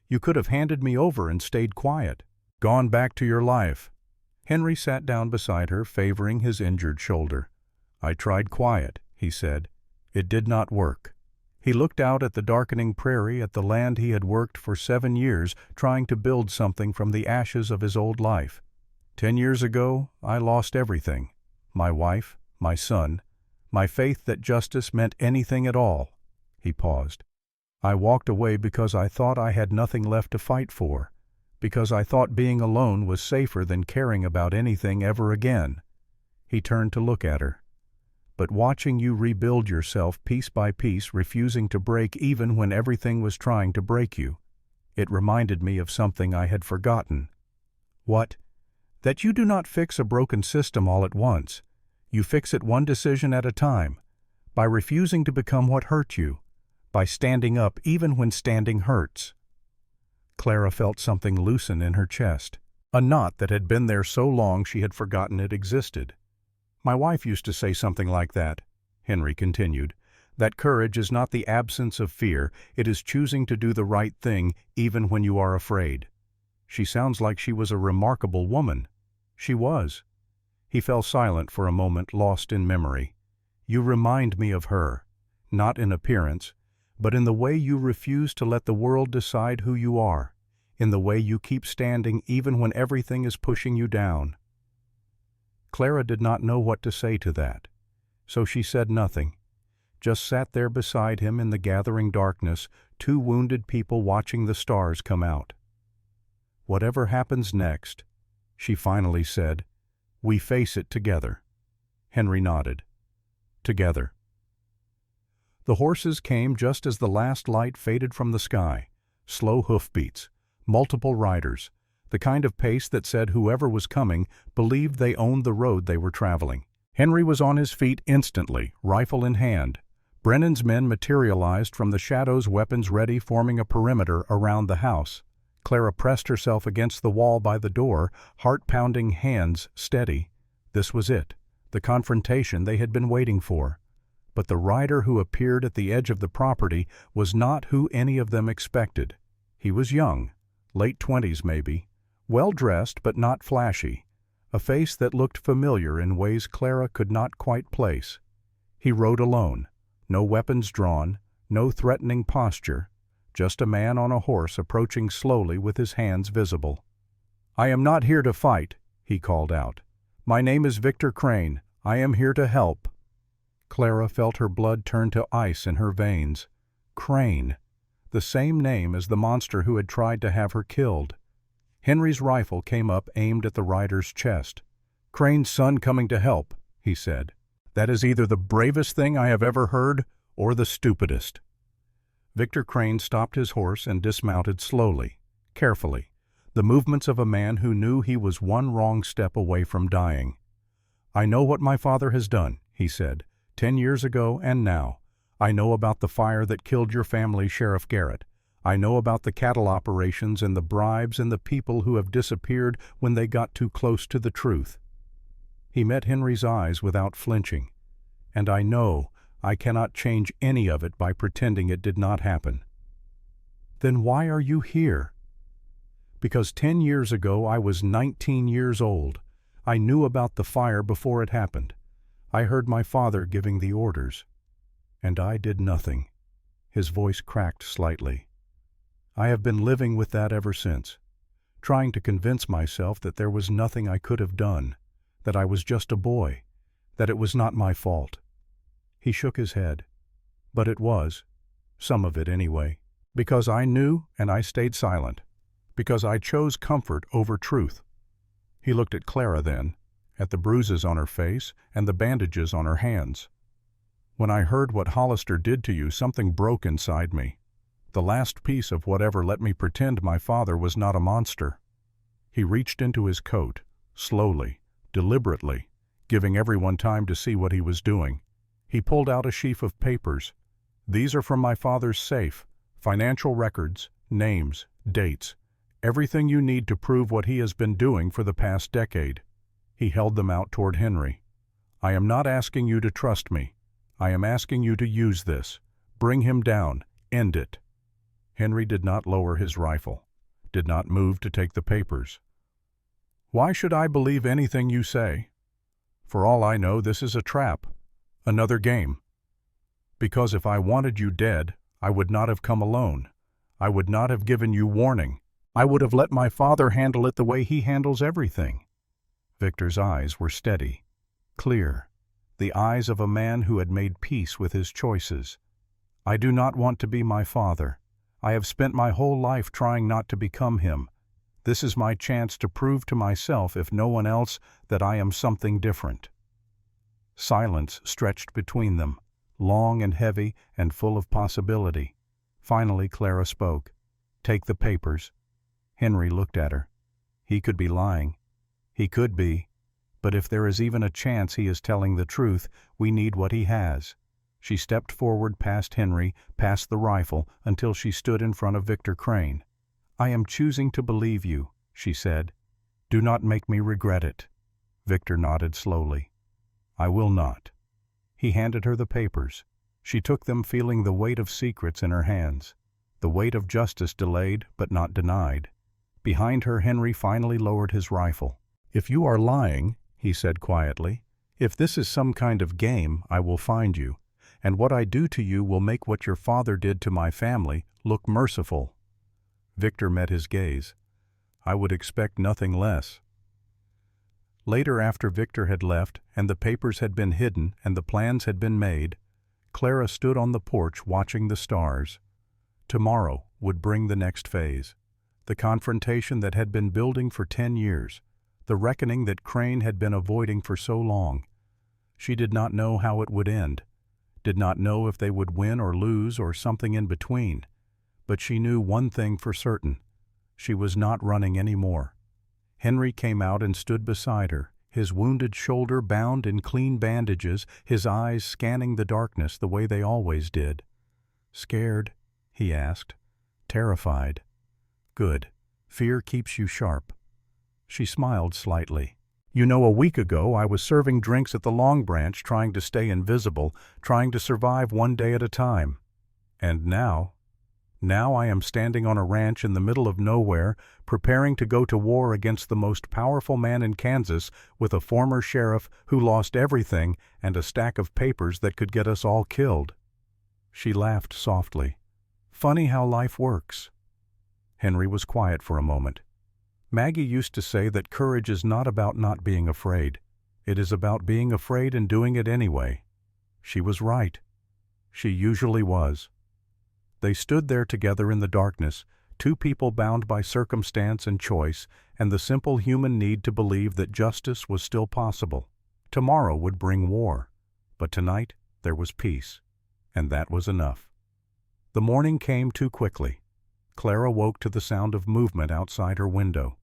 "You could have handed me over and stayed quiet. Gone back to your life." Henry sat down beside her, favoring his injured shoulder. "I tried quiet," he said. "It did not work." He looked out at the darkening prairie, at the land he had worked for 7 years, trying to build something from the ashes of his old life. 10 years ago, I lost everything. My wife, my son, my faith that justice meant anything at all. He paused. I walked away because I thought I had nothing left to fight for, because I thought being alone was safer than caring about anything ever again. He turned to look at her. But watching you rebuild yourself piece by piece, refusing to break even when everything was trying to break you, it reminded me of something I had forgotten. What? That you do not fix a broken system all at once. You fix it one decision at a time, by refusing to become what hurt you, by standing up even when standing hurts. Clara felt something loosen in her chest, a knot that had been there so long she had forgotten it existed. My wife used to say something like that, Henry continued, that courage is not the absence of fear, it is choosing to do the right thing even when you are afraid. She sounds like she was a remarkable woman. She was. He fell silent for a moment, lost in memory. You remind me of her, not in appearance, but in the way you refuse to let the world decide who you are, in the way you keep standing even when everything is pushing you down. Clara did not know what to say to that, so she said nothing, just sat there beside him in the gathering darkness, two wounded people watching the stars come out. Whatever happens next, she finally said, we face it together. Henry nodded. Together. The horses came just as the last light faded from the sky, slow hoofbeats, multiple riders, the kind of pace that said whoever was coming believed they owned the road they were traveling. Henry was on his feet instantly, rifle in hand. Brennan's men materialized from the shadows, weapons ready, forming a perimeter around the house. Clara pressed herself against the wall by the door, heart-pounding, hands steady. This was it, the confrontation they had been waiting for. But the rider who appeared at the edge of the property was not who any of them expected. He was young, late 20s maybe, well-dressed but not flashy, a face that looked familiar in ways Clara could not quite place. He rode alone, no weapons drawn, no threatening posture, just a man on a horse approaching slowly with his hands visible. "I am not here to fight," he called out. "My name is Victor Crane. I am here to help." Clara felt her blood turn to ice in her veins. Crane, the same name as the monster who had tried to have her killed. Henry's rifle came up, aimed at the rider's chest. "Crane's son coming to help," he said. "That is either the bravest thing I have ever heard or the stupidest." Victor Crane stopped his horse and dismounted slowly, carefully, the movements of a man who knew he was one wrong step away from dying. "I know what my father has done," he said, 10 years ago and now. "I know about the fire that killed your family, Sheriff Garrett. I know about the cattle operations and the bribes and the people who have disappeared when they got too close to the truth." He met Henry's eyes without flinching. "And I know I cannot change any of it by pretending it did not happen." "Then why are you here?" "Because 10 years ago I was 19 years old. I knew about the fire before it happened. I heard my father giving the orders. And I did nothing." His voice cracked slightly. "I have been living with that ever since, trying to convince myself that there was nothing I could have done, that I was just a boy, that it was not my fault." He shook his head. "But it was, some of it anyway, because I knew and I stayed silent, because I chose comfort over truth." He looked at Clara then, at the bruises on her face and the bandages on her hands. "When I heard what Hollister did to you, something broke inside me. The last piece of whatever let me pretend my father was not a monster." He reached into his coat, slowly, deliberately, giving everyone time to see what he was doing. He pulled out a sheaf of papers. "These are from my father's safe. Financial records, names, dates, everything you need to prove what he has been doing for the past decade." He held them out toward Henry. "I am not asking you to trust me. I am asking you to use this. Bring him down. End it." Henry did not lower his rifle, did not move to take the papers. "Why should I believe anything you say? For all I know, this is a trap, another game. Because if I wanted you dead, I would not have come alone. I would not have given you warning. I would have let my father handle it the way he handles everything." Victor's eyes were steady, clear, the eyes of a man who had made peace with his choices. "I do not want to be my father. I have spent my whole life trying not to become him. This is my chance to prove to myself, if no one else, that I am something different." Silence stretched between them, long and heavy and full of possibility. Finally Clara spoke. "Take the papers." Henry looked at her. He could be lying. He could be. But if there is even a chance he is telling the truth, we need what he has. She stepped forward past Henry, past the rifle, until she stood in front of Victor Crane. "I am choosing to believe you," she said. "Do not make me regret it." Victor nodded slowly. "I will not." He handed her the papers. She took them, feeling the weight of secrets in her hands, the weight of justice delayed but not denied. Behind her, Henry finally lowered his rifle. "If you are lying," he said quietly, "if this is some kind of game, I will find you. And what I do to you will make what your father did to my family look merciful." Victor met his gaze. "I would expect nothing less." Later, after Victor had left and the papers had been hidden and the plans had been made, Clara stood on the porch watching the stars. Tomorrow would bring the next phase, the confrontation that had been building for 10 years, the reckoning that Crane had been avoiding for so long. She did not know how it would end, did not know if they would win or lose or something in between, but she knew one thing for certain: she was not running anymore. Henry came out and stood beside her, his wounded shoulder bound in clean bandages, his eyes scanning the darkness the way they always did. "Scared?" he asked. "Terrified?" "Good. Fear keeps you sharp." She smiled slightly. "You know, a week ago I was serving drinks at the Long Branch, trying to stay invisible, trying to survive one day at a time. And now I am standing on a ranch in the middle of nowhere, preparing to go to war against the most powerful man in Kansas, with a former sheriff who lost everything and a stack of papers that could get us all killed." She laughed softly. "Funny how life works." Henry was quiet for a moment. Maggie used to say that courage is not about not being afraid. It is about being afraid and doing it anyway. She was right. She usually was. They stood there together in the darkness, two people bound by circumstance and choice, and the simple human need to believe that justice was still possible. Tomorrow would bring war, but tonight there was peace, and that was enough. The morning came too quickly. Clara woke to the sound of movement outside her window.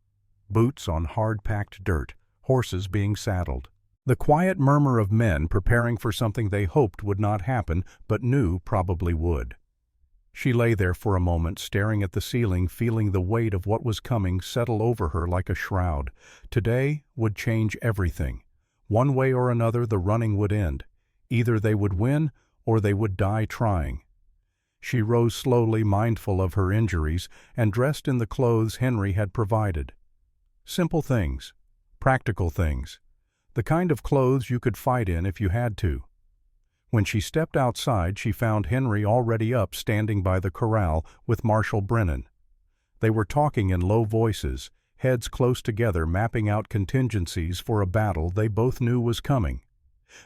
Boots on hard-packed dirt, horses being saddled. The quiet murmur of men preparing for something they hoped would not happen, but knew probably would. She lay there for a moment, staring at the ceiling, feeling the weight of what was coming settle over her like a shroud. Today would change everything. One way or another, the running would end. Either they would win or they would die trying. She rose slowly, mindful of her injuries, and dressed in the clothes Henry had provided. Simple things, practical things, the kind of clothes you could fight in if you had to. When she stepped outside, she found Henry already up, standing by the corral with Marshal Brennan. They were talking in low voices, heads close together, mapping out contingencies for a battle they both knew was coming.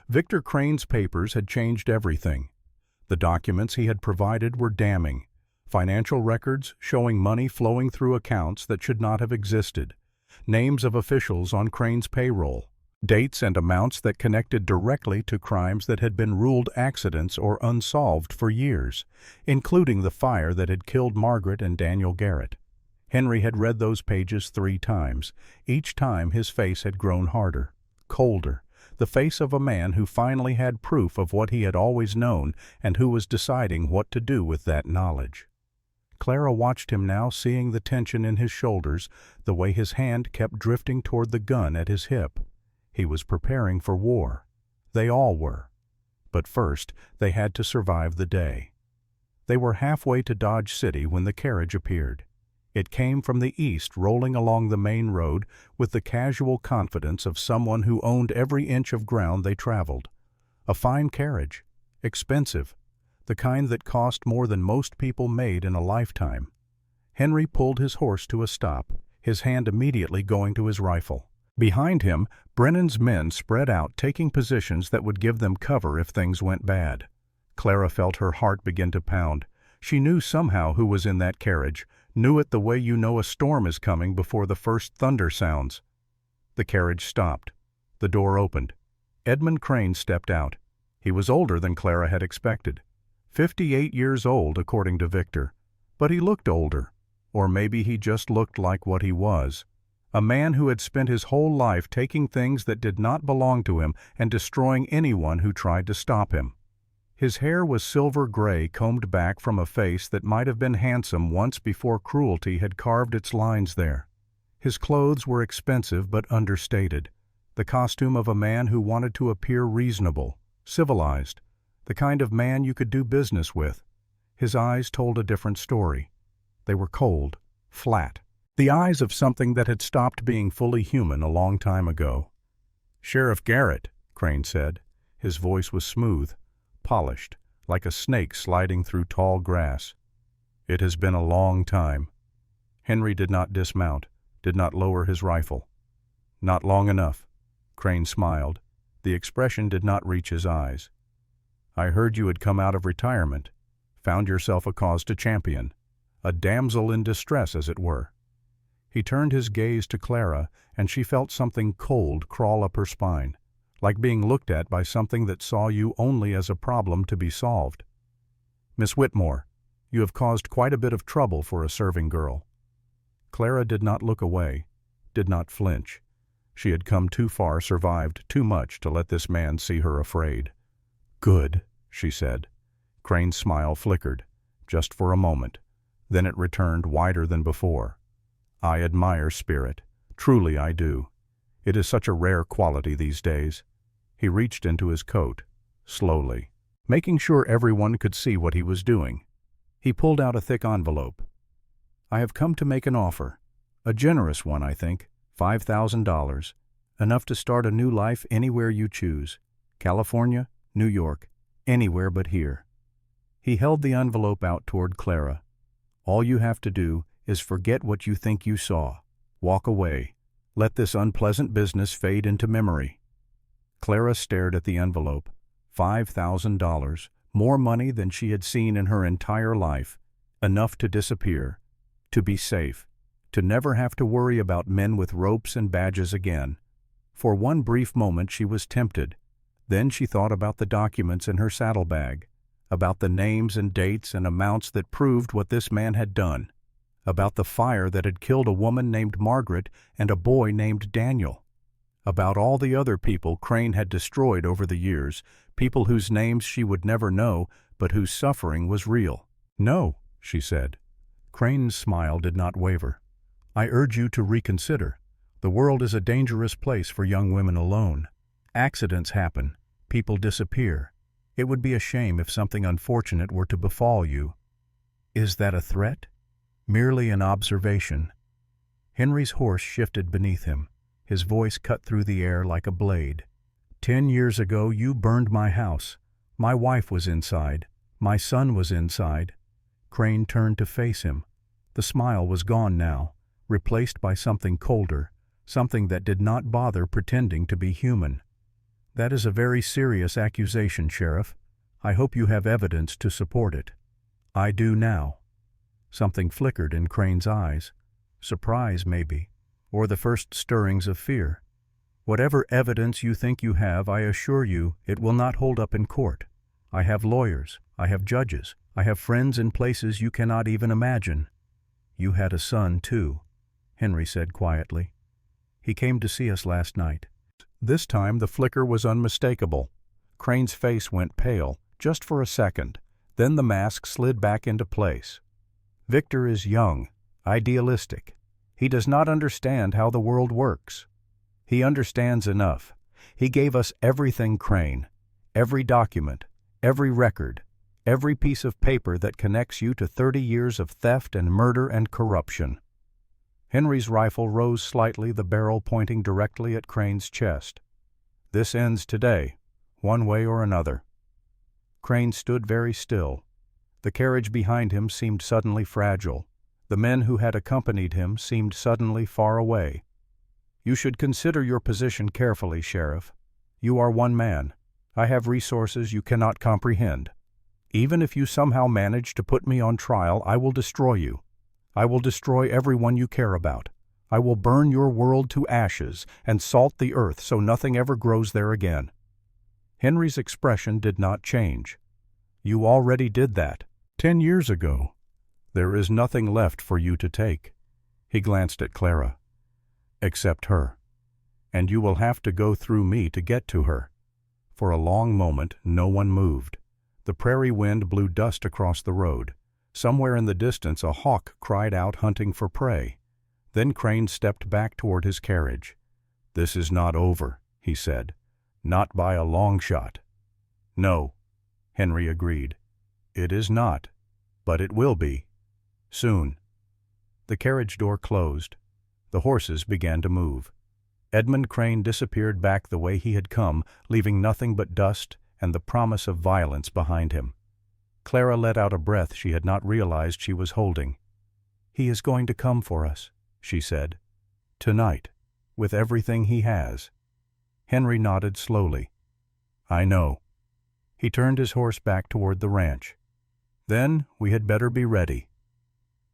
Victor Crane's papers had changed everything. The documents he had provided were damning. Financial records showing money flowing through accounts that should not have existed. Names of officials on Crane's payroll. dates and amounts that connected directly to crimes that had been ruled accidents or unsolved for years, including the fire that had killed Margaret and Daniel Garrett. Henry had read those pages 3 times. Each time his face had grown harder, colder, the face of a man who finally had proof of what he had always known and who was deciding what to do with that knowledge. Clara watched him now, seeing the tension in his shoulders, the way his hand kept drifting toward the gun at his hip. He was preparing for war. They all were. But first, they had to survive the day. They were halfway to Dodge City when the carriage appeared. It came from the east, rolling along the main road with the casual confidence of someone who owned every inch of ground they traveled. A fine carriage, expensive, the kind that cost more than most people made in a lifetime. Henry pulled his horse to a stop, his hand immediately going to his rifle. Behind him, Brennan's men spread out, taking positions that would give them cover if things went bad. Clara felt her heart begin to pound. She knew somehow who was in that carriage, knew it the way you know a storm is coming before the first thunder sounds. The carriage stopped. The door opened. Edmund Crane stepped out. He was older than Clara had expected. 58 years old, according to Victor. But he looked older. Or maybe he just looked like what he was. A man who had spent his whole life taking things that did not belong to him and destroying anyone who tried to stop him. His hair was silver gray, combed back from a face that might have been handsome once before cruelty had carved its lines there. His clothes were expensive but understated, the costume of a man who wanted to appear reasonable, civilized, the kind of man you could do business with. His eyes told a different story. They were cold, flat, the eyes of something that had stopped being fully human a long time ago. "Sheriff Garrett," Crane said. His voice was smooth, polished, like a snake sliding through tall grass. "It has been a long time." Henry did not dismount, did not lower his rifle. "Not long enough." Crane smiled. The expression did not reach his eyes. "I heard you had come out of retirement, found yourself a cause to champion, a damsel in distress, as it were." He turned his gaze to Clara, and she felt something cold crawl up her spine, like being looked at by something that saw you only as a problem to be solved. "Miss Whitmore, you have caused quite a bit of trouble for a serving girl." Clara did not look away, did not flinch. She had come too far, survived too much to let this man see her afraid. "Good," she said. Crane's smile flickered, just for a moment. Then it returned wider than before. "I admire spirit. Truly I do. It is such a rare quality these days." He reached into his coat, slowly, making sure everyone could see what he was doing. He pulled out a thick envelope. "I have come to make an offer. A generous one, I think. $5,000. Enough to start a new life anywhere you choose. California, New York, anywhere but here." He held the envelope out toward Clara. "All you have to do is forget what you think you saw. Walk away. Let this unpleasant business fade into memory." Clara stared at the envelope. $5,000, more money than she had seen in her entire life. Enough to disappear, to be safe, to never have to worry about men with ropes and badges again. For one brief moment she was tempted. Then she thought about the documents in her saddlebag, about the names and dates and amounts that proved what this man had done, about the fire that had killed a woman named Margaret and a boy named Daniel, about all the other people Crane had destroyed over the years, people whose names she would never know, but whose suffering was real. "No," she said. Crane's smile did not waver. "I urge you to reconsider. The world is a dangerous place for young women alone. Accidents happen. People disappear. It would be a shame if something unfortunate were to befall you." "Is that a threat?" "Merely an observation." Henry's horse shifted beneath him. His voice cut through the air like a blade. 10 years ago you burned my house. My wife was inside. My son was inside." Crane turned to face him. The smile was gone now, replaced by something colder, something that did not bother pretending to be human. "That is a very serious accusation, Sheriff. I hope you have evidence to support it." "I do now." Something flickered in Crane's eyes. Surprise, maybe, or the first stirrings of fear. Whatever evidence you think you have, I assure you, it will not hold up in court. I have lawyers, I have judges, I have friends in places you cannot even imagine. You had a son, too, Henry said quietly. He came to see us last night. This time the flicker was unmistakable. Crane's face went pale, just for a second. Then the mask slid back into place. Victor is young, idealistic. He does not understand how the world works. He understands enough. He gave us everything, Crane. Every document, every record, every piece of paper that connects you to 30 years of theft and murder and corruption. Henry's rifle rose slightly, the barrel pointing directly at Crane's chest. This ends today, one way or another. Crane stood very still. The carriage behind him seemed suddenly fragile. The men who had accompanied him seemed suddenly far away. You should consider your position carefully, Sheriff. You are one man. I have resources you cannot comprehend. Even if you somehow manage to put me on trial, I will destroy you. I will destroy everyone you care about. I will burn your world to ashes and salt the earth so nothing ever grows there again. Henry's expression did not change. You already did that 10 years ago. There is nothing left for you to take. He glanced at Clara. Except her. And you will have to go through me to get to her. For a long moment, no one moved. The prairie wind blew dust across the road. Somewhere in the distance, a hawk cried out, hunting for prey. Then Crane stepped back toward his carriage. This is not over, he said. Not by a long shot. No, Henry agreed. It is not, but it will be. Soon. The carriage door closed. The horses began to move. Edmund Crane disappeared back the way he had come, leaving nothing but dust and the promise of violence behind him. Clara let out a breath she had not realized she was holding. He is going to come for us, she said. Tonight, with everything he has. Henry nodded slowly. I know. He turned his horse back toward the ranch. Then we had better be ready.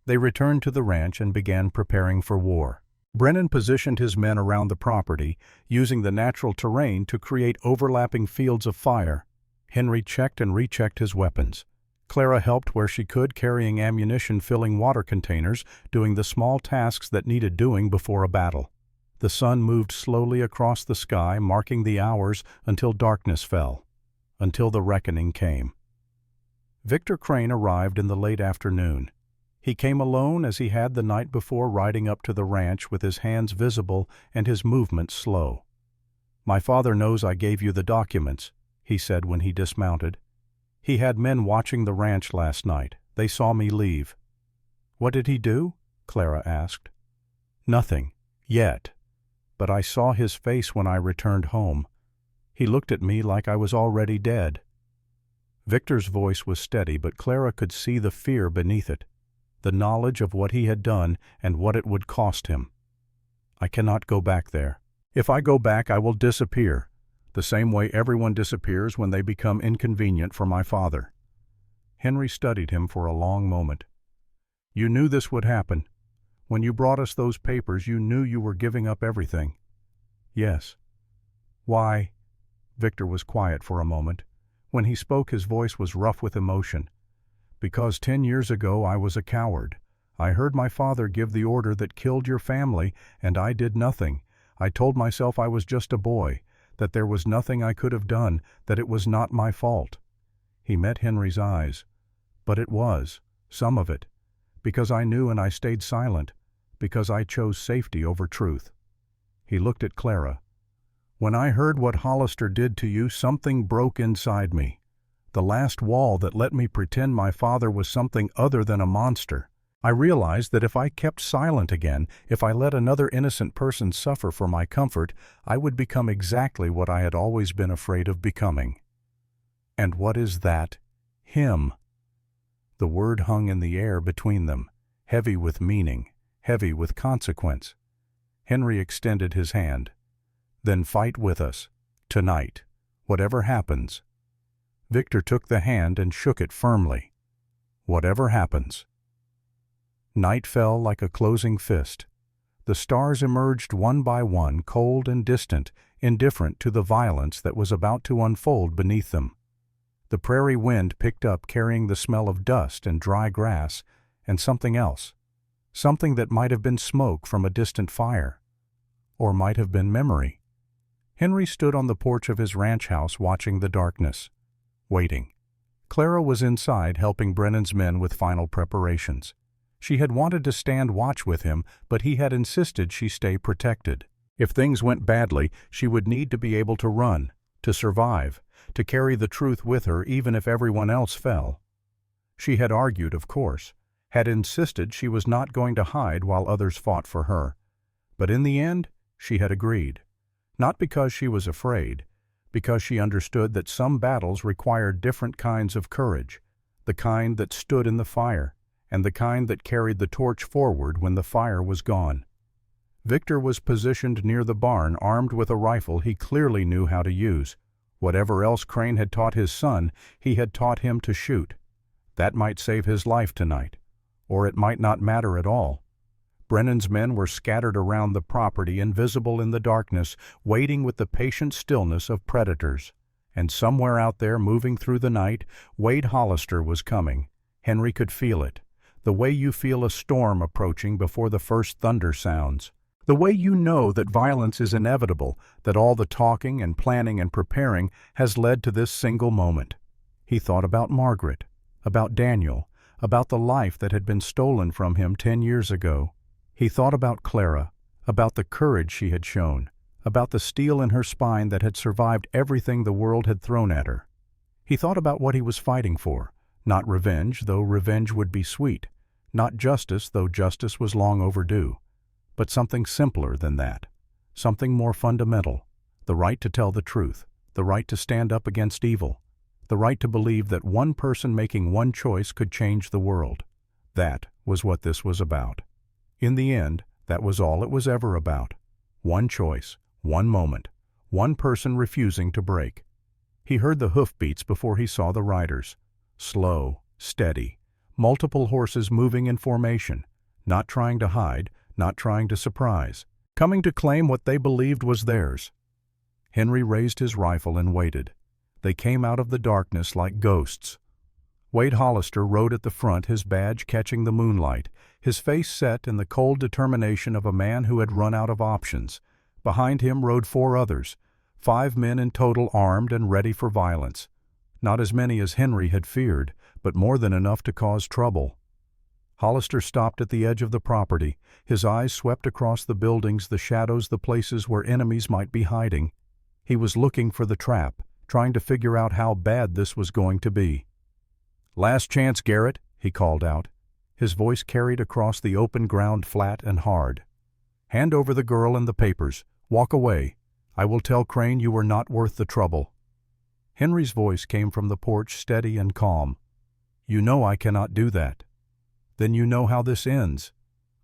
They returned to the ranch and began preparing for war. Brennan positioned his men around the property, using the natural terrain to create overlapping fields of fire. Henry checked and rechecked his weapons. Clara helped where she could, carrying ammunition, filling water containers, doing the small tasks that needed doing before a battle. The sun moved slowly across the sky, marking the hours until darkness fell, until the reckoning came. Victor Crane arrived in the late afternoon. He came alone as he had the night before, riding up to the ranch with his hands visible and his movements slow. My father knows I gave you the documents, he said when he dismounted. He had men watching the ranch last night. They saw me leave. What did he do? Clara asked. Nothing, yet. But I saw his face when I returned home. He looked at me like I was already dead. Victor's voice was steady, but Clara could see the fear beneath it, the knowledge of what he had done and what it would cost him. I cannot go back there. If I go back, I will disappear, the same way everyone disappears when they become inconvenient for my father. Henry studied him for a long moment. You knew this would happen. When you brought us those papers, you knew you were giving up everything. Yes. Why? Victor was quiet for a moment. When he spoke, his voice was rough with emotion. Because 10 years ago I was a coward. I heard my father give the order that killed your family, and I did nothing. I told myself I was just a boy, that there was nothing I could have done, that it was not my fault. He met Henry's eyes. But it was, some of it, because I knew and I stayed silent, because I chose safety over truth. He looked at Clara. When I heard what Hollister did to you, something broke inside me. The last wall that let me pretend my father was something other than a monster. I realized that if I kept silent again, if I let another innocent person suffer for my comfort, I would become exactly what I had always been afraid of becoming. And what is that? Him. The word hung in the air between them, heavy with meaning, heavy with consequence. Henry extended his hand. Then fight with us, tonight, whatever happens. Victor took the hand and shook it firmly. Whatever happens. Night fell like a closing fist. The stars emerged one by one, cold and distant, indifferent to the violence that was about to unfold beneath them. The prairie wind picked up, carrying the smell of dust and dry grass, and something else. Something that might have been smoke from a distant fire. Or might have been memory. Henry stood on the porch of his ranch house watching the darkness. Waiting. Clara was inside helping Brennan's men with final preparations. She had wanted to stand watch with him, but he had insisted she stay protected. If things went badly, she would need to be able to run, to survive, to carry the truth with her even if everyone else fell. She had argued, of course, had insisted she was not going to hide while others fought for her. But in the end, she had agreed. Not because she was afraid, because she understood that some battles required different kinds of courage, the kind that stood in the fire, and the kind that carried the torch forward when the fire was gone. Victor was positioned near the barn, armed with a rifle he clearly knew how to use. Whatever else Crane had taught his son, he had taught him to shoot. That might save his life tonight, or it might not matter at all. Brennan's men were scattered around the property, invisible in the darkness, waiting with the patient stillness of predators. And somewhere out there, moving through the night, Wade Hollister was coming. Henry could feel it. The way you feel a storm approaching before the first thunder sounds. The way you know that violence is inevitable, that all the talking and planning and preparing has led to this single moment. He thought about Margaret, about Daniel, about the life that had been stolen from him 10 years ago. He thought about Clara, about the courage she had shown, about the steel in her spine that had survived everything the world had thrown at her. He thought about what he was fighting for, not revenge, though revenge would be sweet, not justice, though justice was long overdue, but something simpler than that, something more fundamental, the right to tell the truth, the right to stand up against evil, the right to believe that one person making one choice could change the world. That was what this was about. In the end, that was all it was ever about. One choice, one moment, one person refusing to break. He heard the hoofbeats before he saw the riders. Slow, steady, multiple horses moving in formation, not trying to hide, not trying to surprise, coming to claim what they believed was theirs. Henry raised his rifle and waited. They came out of the darkness like ghosts. Wade Hollister rode at the front, his badge catching the moonlight, his face set in the cold determination of a man who had run out of options. Behind him rode 4 others, 5 men in total, armed and ready for violence. Not as many as Henry had feared, but more than enough to cause trouble. Hollister stopped at the edge of the property. His eyes swept across the buildings, the shadows, the places where enemies might be hiding. He was looking for the trap, trying to figure out how bad this was going to be. "Last chance, Garrett," he called out. His voice carried across the open ground, flat and hard. "Hand over the girl and the papers. Walk away. I will tell Crane you were not worth the trouble." Henry's voice came from the porch, steady and calm. "You know I cannot do that." "Then you know how this ends."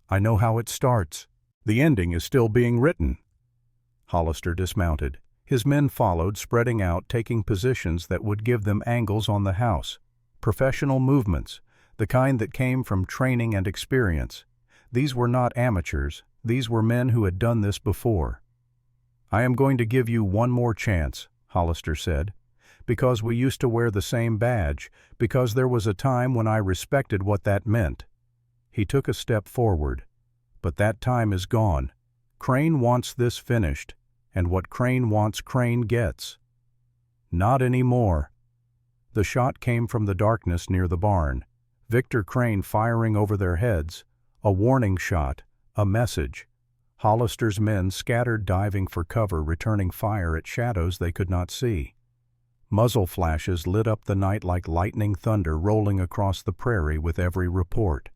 "I know how it starts. The ending is still being written." Hollister dismounted. His men followed, spreading out, taking positions that would give them angles on the house. Professional movements, the kind that came from training and experience. These were not amateurs. These were men who had done this before. "I am going to give you one more chance," Hollister said, "because we used to wear the same badge, because there was a time when I respected what that meant." He took a step forward. "But that time is gone. Crane wants this finished, and what Crane wants, Crane gets." "Not anymore." The shot came from the darkness near the barn. Victor Crane firing over their heads. A warning shot, a message. Hollister's men scattered, diving for cover, returning fire at shadows they could not see. Muzzle flashes lit up the night like lightning thunder rolling across the prairie with every report.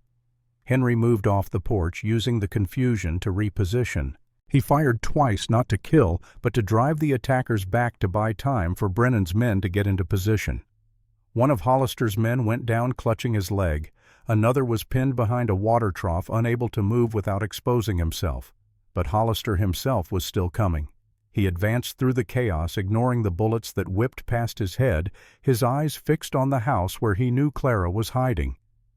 Henry moved off the porch, using the confusion to reposition. He fired twice, not to kill, but to drive the attackers back to buy time for Brennan's men to get into position. One of Hollister's men went down clutching his leg. Another was pinned behind a water trough, unable to move without exposing himself. But Hollister himself was still coming. He advanced through the chaos, ignoring the bullets that whipped past his head, his eyes fixed on the house where he knew Clara was hiding.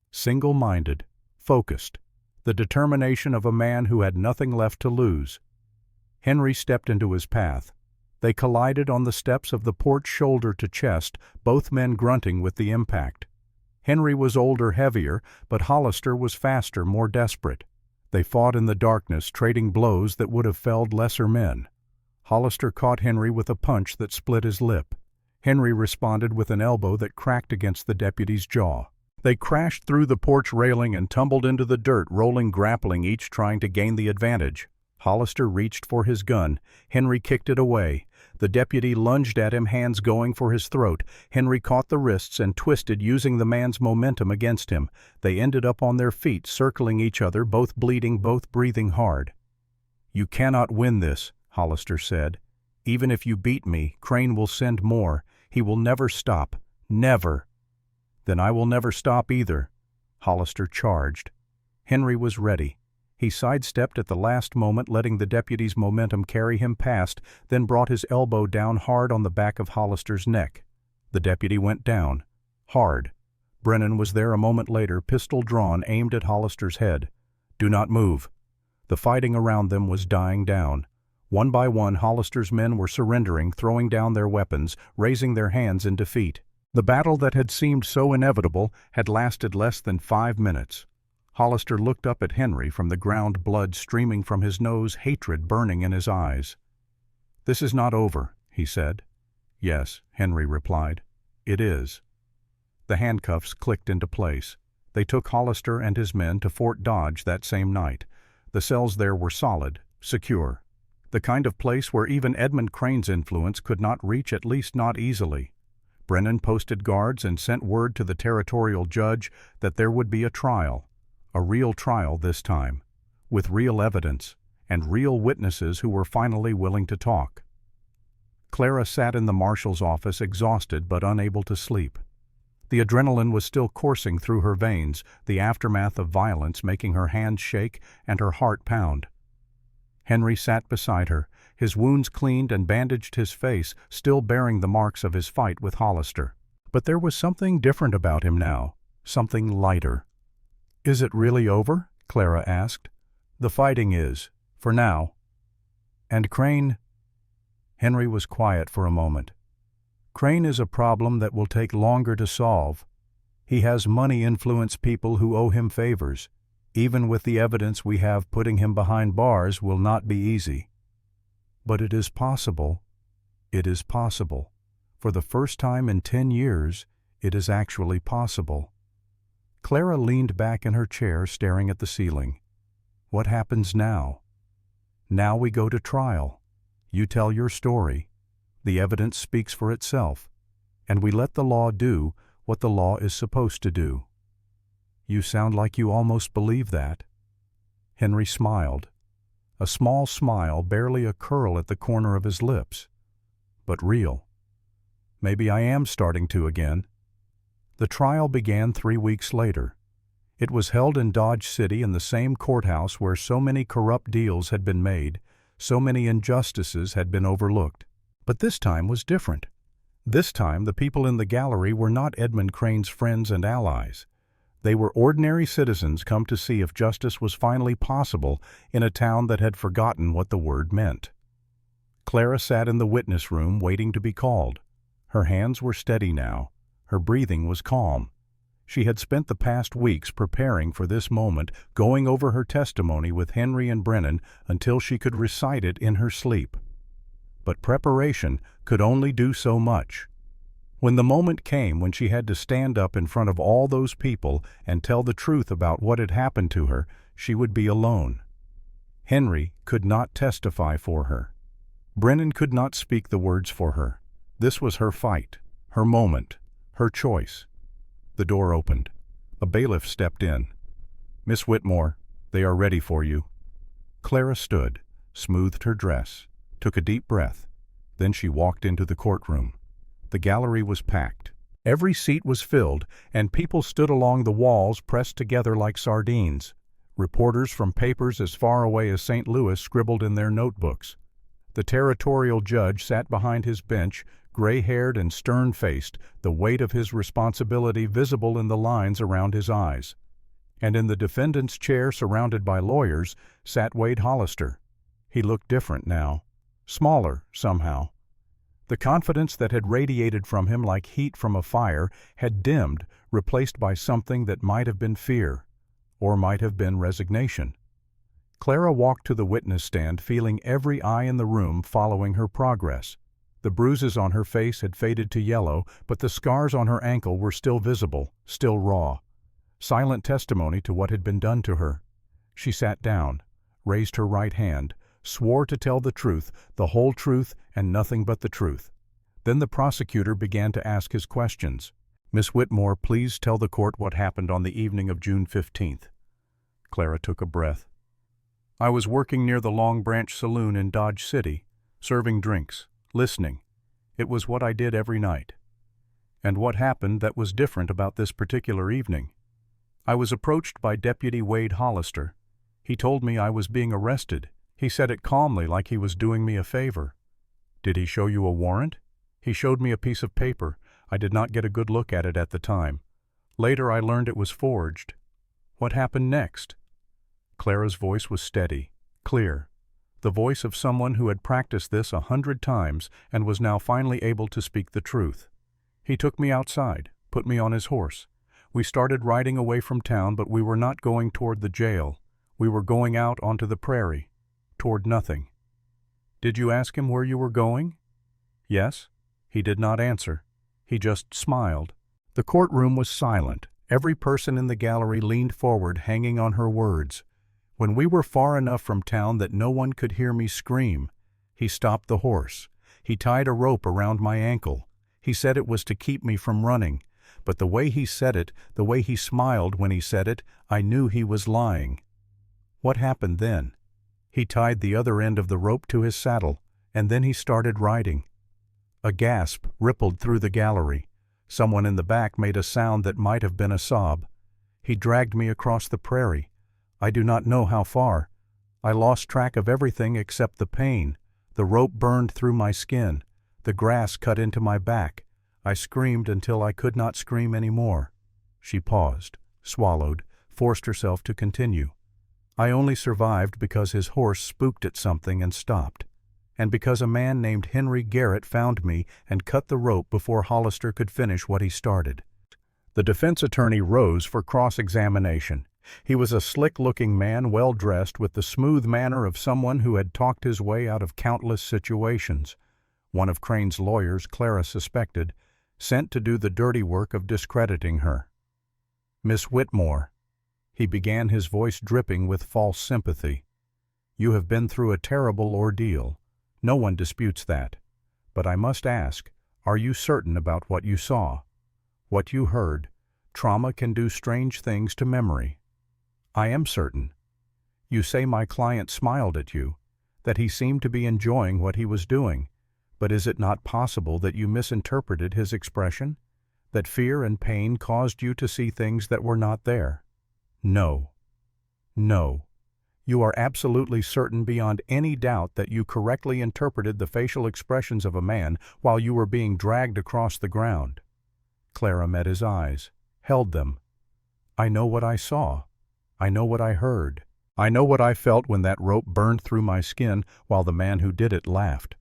Single-minded, focused. the determination of a man who had nothing left to lose. Henry stepped into his path. They collided on the steps of the porch shoulder to chest, both men grunting with the impact. Henry was older, heavier, but Hollister was faster, more desperate. They fought in the darkness, trading blows that would have felled lesser men. Hollister caught Henry with a punch that split his lip. Henry responded with an elbow that cracked against the deputy's jaw. They crashed through the porch railing and tumbled into the dirt, rolling, grappling, each trying to gain the advantage. Hollister reached for his gun. Henry kicked it away. The deputy lunged at him, hands going for his throat. Henry caught the wrists and twisted, using the man's momentum against him. They ended up on their feet, circling each other, both bleeding, both breathing hard. "You cannot win this," Hollister said. "Even if you beat me, Crane will send more. He will never stop. Never." "Then I will never stop either," Hollister charged. Henry was ready. He sidestepped at the last moment, letting the deputy's momentum carry him past, then brought his elbow down hard on the back of Hollister's neck. The deputy went down. Hard. Brennan was there a moment later, pistol drawn, aimed at Hollister's head. "Do not move." The fighting around them was dying down. One by one, Hollister's men were surrendering, throwing down their weapons, raising their hands in defeat. The battle that had seemed so inevitable had lasted less than 5 minutes. Hollister looked up at Henry from the ground, blood streaming from his nose, hatred burning in his eyes. "This is not over," he said. "Yes," Henry replied. "It is." The handcuffs clicked into place. They took Hollister and his men to Fort Dodge that same night. The cells there were solid, secure. The kind of place where even Edmund Crane's influence could not reach, at least not easily. Brennan posted guards and sent word to the territorial judge that there would be a trial. A real trial this time, with real evidence and real witnesses who were finally willing to talk. Clara sat in the marshal's office, exhausted but unable to sleep. The adrenaline was still coursing through her veins, the aftermath of violence making her hands shake and her heart pound. Henry sat beside her, his wounds cleaned, and bandaged his face, still bearing the marks of his fight with Hollister. But there was something different about him now, something lighter. "Is it really over?" Clara asked. "The fighting is, for now." "And Crane?" Henry was quiet for a moment. "Crane is a problem that will take longer to solve. He has money-influenced people who owe him favors. Even with the evidence we have, putting him behind bars will not be easy. But it is possible. It is possible. For the first time in 10 years, it is actually possible." Clara leaned back in her chair, staring at the ceiling. "What happens now?" "Now we go to trial. You tell your story. The evidence speaks for itself. And we let the law do what the law is supposed to do." "You sound like you almost believe that." Henry smiled. A small smile, barely a curl at the corner of his lips. But real. "Maybe I am starting to again." The trial began 3 weeks later. It was held in Dodge City, in the same courthouse where so many corrupt deals had been made, so many injustices had been overlooked. But this time was different. This time the people in the gallery were not Edmund Crane's friends and allies. They were ordinary citizens come to see if justice was finally possible in a town that had forgotten what the word meant. Clara sat in the witness room waiting to be called. Her hands were steady now. Her breathing was calm. She had spent the past weeks preparing for this moment, going over her testimony with Henry and Brennan until she could recite it in her sleep. But preparation could only do so much. When the moment came when she had to stand up in front of all those people and tell the truth about what had happened to her, she would be alone. Henry could not testify for her. Brennan could not speak the words for her. This was her fight, her moment, her choice. The door opened. A bailiff stepped in. "Miss Whitmore, they are ready for you." Clara stood, smoothed her dress, took a deep breath. Then she walked into the courtroom. The gallery was packed. Every seat was filled, and people stood along the walls pressed together like sardines. Reporters from papers as far away as St. Louis scribbled in their notebooks. The territorial judge sat behind his bench, gray-haired and stern-faced, the weight of his responsibility visible in the lines around his eyes. And in the defendant's chair, surrounded by lawyers, sat Wade Hollister. He looked different now, smaller somehow. The confidence that had radiated from him like heat from a fire had dimmed, replaced by something that might have been fear, or might have been resignation. Clara walked to the witness stand, feeling every eye in the room following her progress. The bruises on her face had faded to yellow, but the scars on her ankle were still visible, still raw. Silent testimony to what had been done to her. She sat down, raised her right hand, swore to tell the truth, the whole truth, and nothing but the truth. Then the prosecutor began to ask his questions. "Miss Whitmore, please tell the court what happened on the evening of June 15th. Clara took a breath. "I was working near the Long Branch Saloon in Dodge City, serving drinks, listening. It was what I did every night." "And what happened that was different about this particular evening?" "I was approached by Deputy Wade Hollister. He told me I was being arrested. He said it calmly, like he was doing me a favor." "Did he show you a warrant?" "He showed me a piece of paper. I did not get a good look at it at the time. Later I learned it was forged." "What happened next?" Clara's voice was steady, clear, the voice of someone who had practiced this 100 times and was now finally able to speak the truth. "He took me outside, put me on his horse. We started riding away from town, but we were not going toward the jail. We were going out onto the prairie, toward nothing." "Did you ask him where you were going?" "Yes." He did not answer. He just smiled. The courtroom was silent. Every person in the gallery leaned forward, hanging on her words. When we were far enough from town that no one could hear me scream, he stopped the horse. He tied a rope around my ankle. He said it was to keep me from running. But the way he said it, the way he smiled when he said it, I knew he was lying. What happened then? He tied the other end of the rope to his saddle, and then he started riding. A gasp rippled through the gallery. Someone in the back made a sound that might have been a sob. He dragged me across the prairie. I do not know how far. I lost track of everything except the pain. The rope burned through my skin. The grass cut into my back. I screamed until I could not scream any more. She paused, swallowed, forced herself to continue. I only survived because his horse spooked at something and stopped, and because a man named Henry Garrett found me and cut the rope before Hollister could finish what he started. The defense attorney rose for cross-examination. He was a slick-looking man, well-dressed, with the smooth manner of someone who had talked his way out of countless situations. One of Crane's lawyers, Clara suspected, sent to do the dirty work of discrediting her. "Miss Whitmore," he began, his voice dripping with false sympathy, "you have been through a terrible ordeal. No one disputes that. But I must ask, are you certain about what you saw? What you heard? Trauma can do strange things to memory." "I am certain." "You say my client smiled at you, that he seemed to be enjoying what he was doing. But is it not possible that you misinterpreted his expression? That fear and pain caused you to see things that were not there?" "No." "No. You are absolutely certain beyond any doubt that you correctly interpreted the facial expressions of a man while you were being dragged across the ground?" Clara met his eyes, held them. "I know what I saw. I know what I heard. I know what I felt when that rope burned through my skin while the man who did it laughed."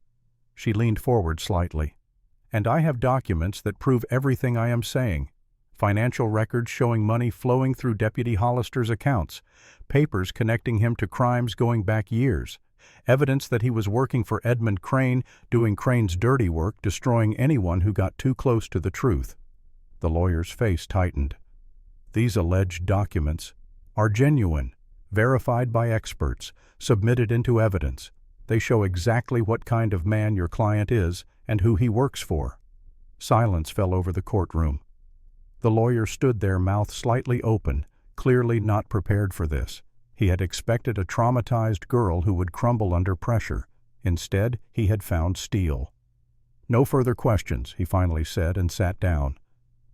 She leaned forward slightly. "And I have documents that prove everything I am saying. Financial records showing money flowing through Deputy Hollister's accounts, papers connecting him to crimes going back years, evidence that he was working for Edmund Crane, doing Crane's dirty work, destroying anyone who got too close to the truth." The lawyer's face tightened. "These alleged documents are genuine, verified by experts, submitted into evidence. They show exactly what kind of man your client is and who he works for." Silence fell over the courtroom. The lawyer stood there, mouth slightly open, clearly not prepared for this. He had expected a traumatized girl who would crumble under pressure. Instead, he had found steel. "No further questions," he finally said, and sat down.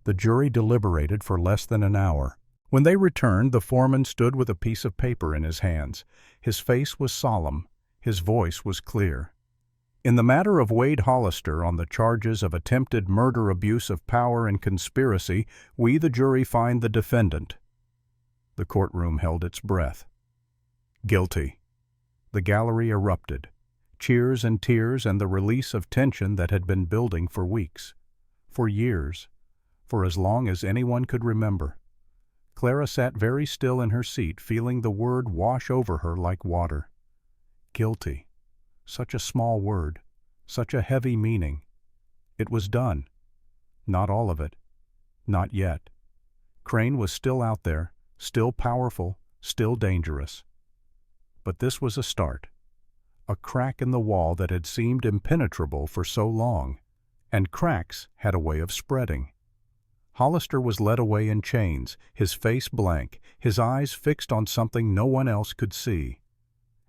The jury deliberated for less than an hour. When they returned, the foreman stood with a piece of paper in his hands. His face was solemn. His voice was clear. "In the matter of Wade Hollister on the charges of attempted murder, abuse of power, and conspiracy, we, the jury, find the defendant." The courtroom held its breath. Guilty. The gallery erupted. Cheers and tears and the release of tension that had been building for weeks. For years. For as long as anyone could remember. Clara sat very still in her seat, feeling the word wash over her like water. Guilty. Such a small word. Such a heavy meaning. It was done. Not all of it. Not yet. Crane was still out there, still powerful, still dangerous. But this was a start. A crack in the wall that had seemed impenetrable for so long. And cracks had a way of spreading. Hollister was led away in chains, his face blank, his eyes fixed on something no one else could see.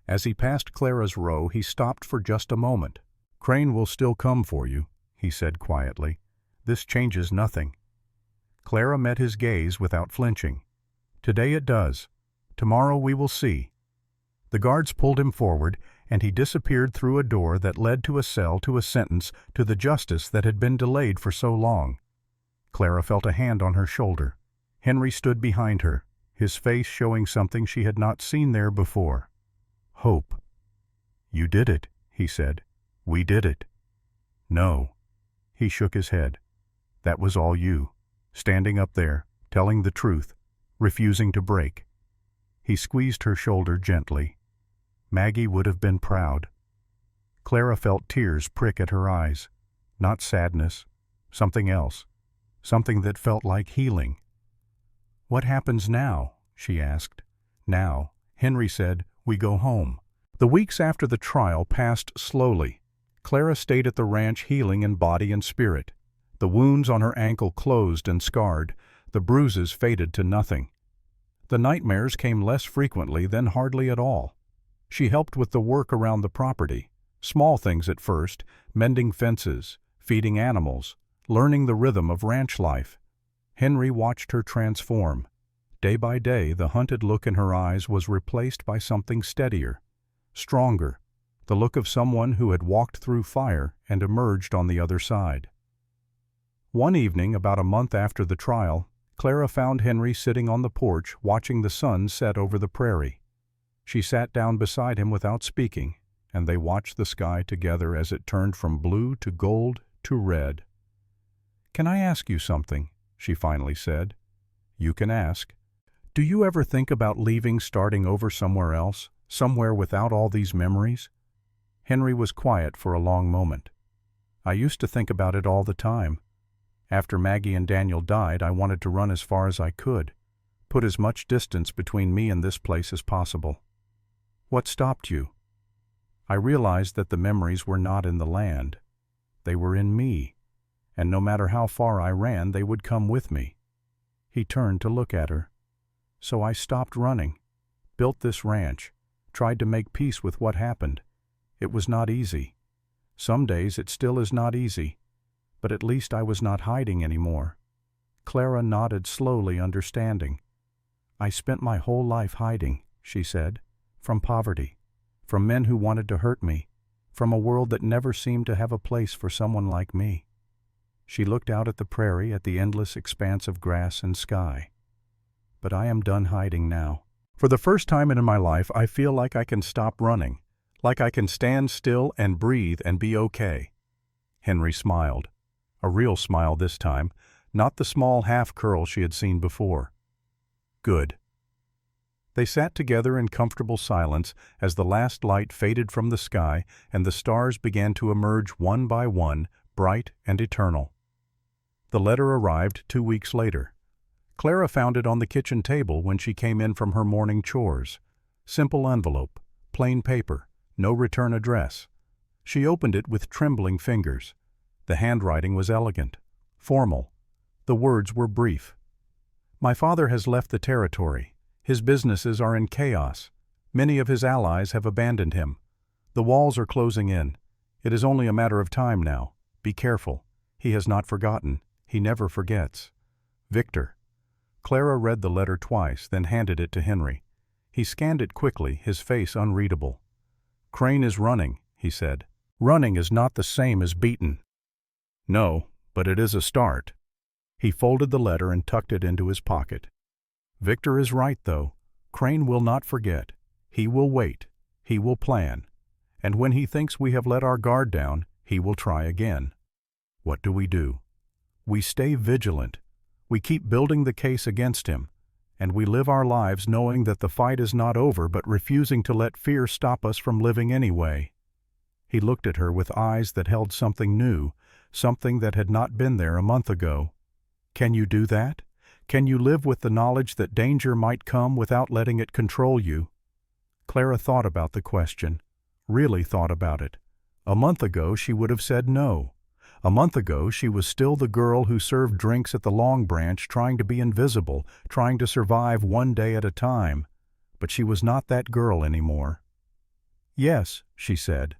As he passed Clara's row, he stopped for just a moment. "Crane will still come for you," he said quietly. "This changes nothing." Clara met his gaze without flinching. "Today it does. Tomorrow we will see." The guards pulled him forward, and he disappeared through a door that led to a cell, to a sentence, to the justice that had been delayed for so long. Clara felt a hand on her shoulder. Henry stood behind her, his face showing something she had not seen there before. Hope. "You did it," he said. "We did it." "No." He shook his head. "That was all you, standing up there, telling the truth, refusing to break." He squeezed her shoulder gently. Maggie would have been proud. Clara felt tears prick at her eyes. Not sadness, something else. Something that felt like healing. "What happens now?" she asked. "Now," Henry said, "we go home." The weeks after the trial passed slowly. Clara stayed at the ranch healing in body and spirit. The wounds on her ankle closed and scarred. The bruises faded to nothing. The nightmares came less frequently, then hardly at all. She helped with the work around the property. Small things at first, mending fences, feeding animals, learning the rhythm of ranch life. Henry watched her transform. Day by day, the hunted look in her eyes was replaced by something steadier, stronger, the look of someone who had walked through fire and emerged on the other side. One evening, about a month after the trial, Clara found Henry sitting on the porch watching the sun set over the prairie. She sat down beside him without speaking, and they watched the sky together as it turned from blue to gold to red. "Can I ask you something?" she finally said. "You can ask. Do you ever think about leaving, starting over somewhere else, somewhere without all these memories?" Henry was quiet for a long moment. "I used to think about it all the time. After Maggie and Daniel died, I wanted to run as far as I could, put as much distance between me and this place as possible." "What stopped you?" "I realized that the memories were not in the land. They were in me, and no matter how far I ran, they would come with me." He turned to look at her. "So I stopped running, built this ranch, tried to make peace with what happened. It was not easy. Some days it still is not easy, but at least I was not hiding anymore." Clara nodded slowly, understanding. "I spent my whole life hiding," she said, "from poverty, from men who wanted to hurt me, from a world that never seemed to have a place for someone like me." She looked out at the prairie, at the endless expanse of grass and sky. "But I am done hiding now. For the first time in my life, I feel like I can stop running, like I can stand still and breathe and be okay." Henry smiled. A real smile this time, not the small half-curl she had seen before. "Good." They sat together in comfortable silence as the last light faded from the sky and the stars began to emerge one by one, bright and eternal. The letter arrived 2 weeks later. Clara found it on the kitchen table when she came in from her morning chores. Simple envelope, plain paper, no return address. She opened it with trembling fingers. The handwriting was elegant, formal. The words were brief. "My father has left the territory. His businesses are in chaos. Many of his allies have abandoned him. The walls are closing in. It is only a matter of time now. Be careful. He has not forgotten. He never forgets. Victor." Clara read the letter twice, then handed it to Henry. He scanned it quickly, his face unreadable. "Crane is running," he said. "Running is not the same as beaten." "No, but it is a start." He folded the letter and tucked it into his pocket. Victor is right, though. Crane will not forget. He will wait. He will plan. And when he thinks we have let our guard down, he will try again. What do? We stay vigilant. We keep building the case against him. And we live our lives knowing that the fight is not over, but refusing to let fear stop us from living anyway. He looked at her with eyes that held something new, something that had not been there a month ago. Can you do that? Can you live with the knowledge that danger might come without letting it control you? Clara thought about the question, really thought about it. A month ago she would have said no. A month ago she was still the girl who served drinks at the Long Branch, trying to be invisible, trying to survive one day at a time. But she was not that girl anymore. "Yes," she said,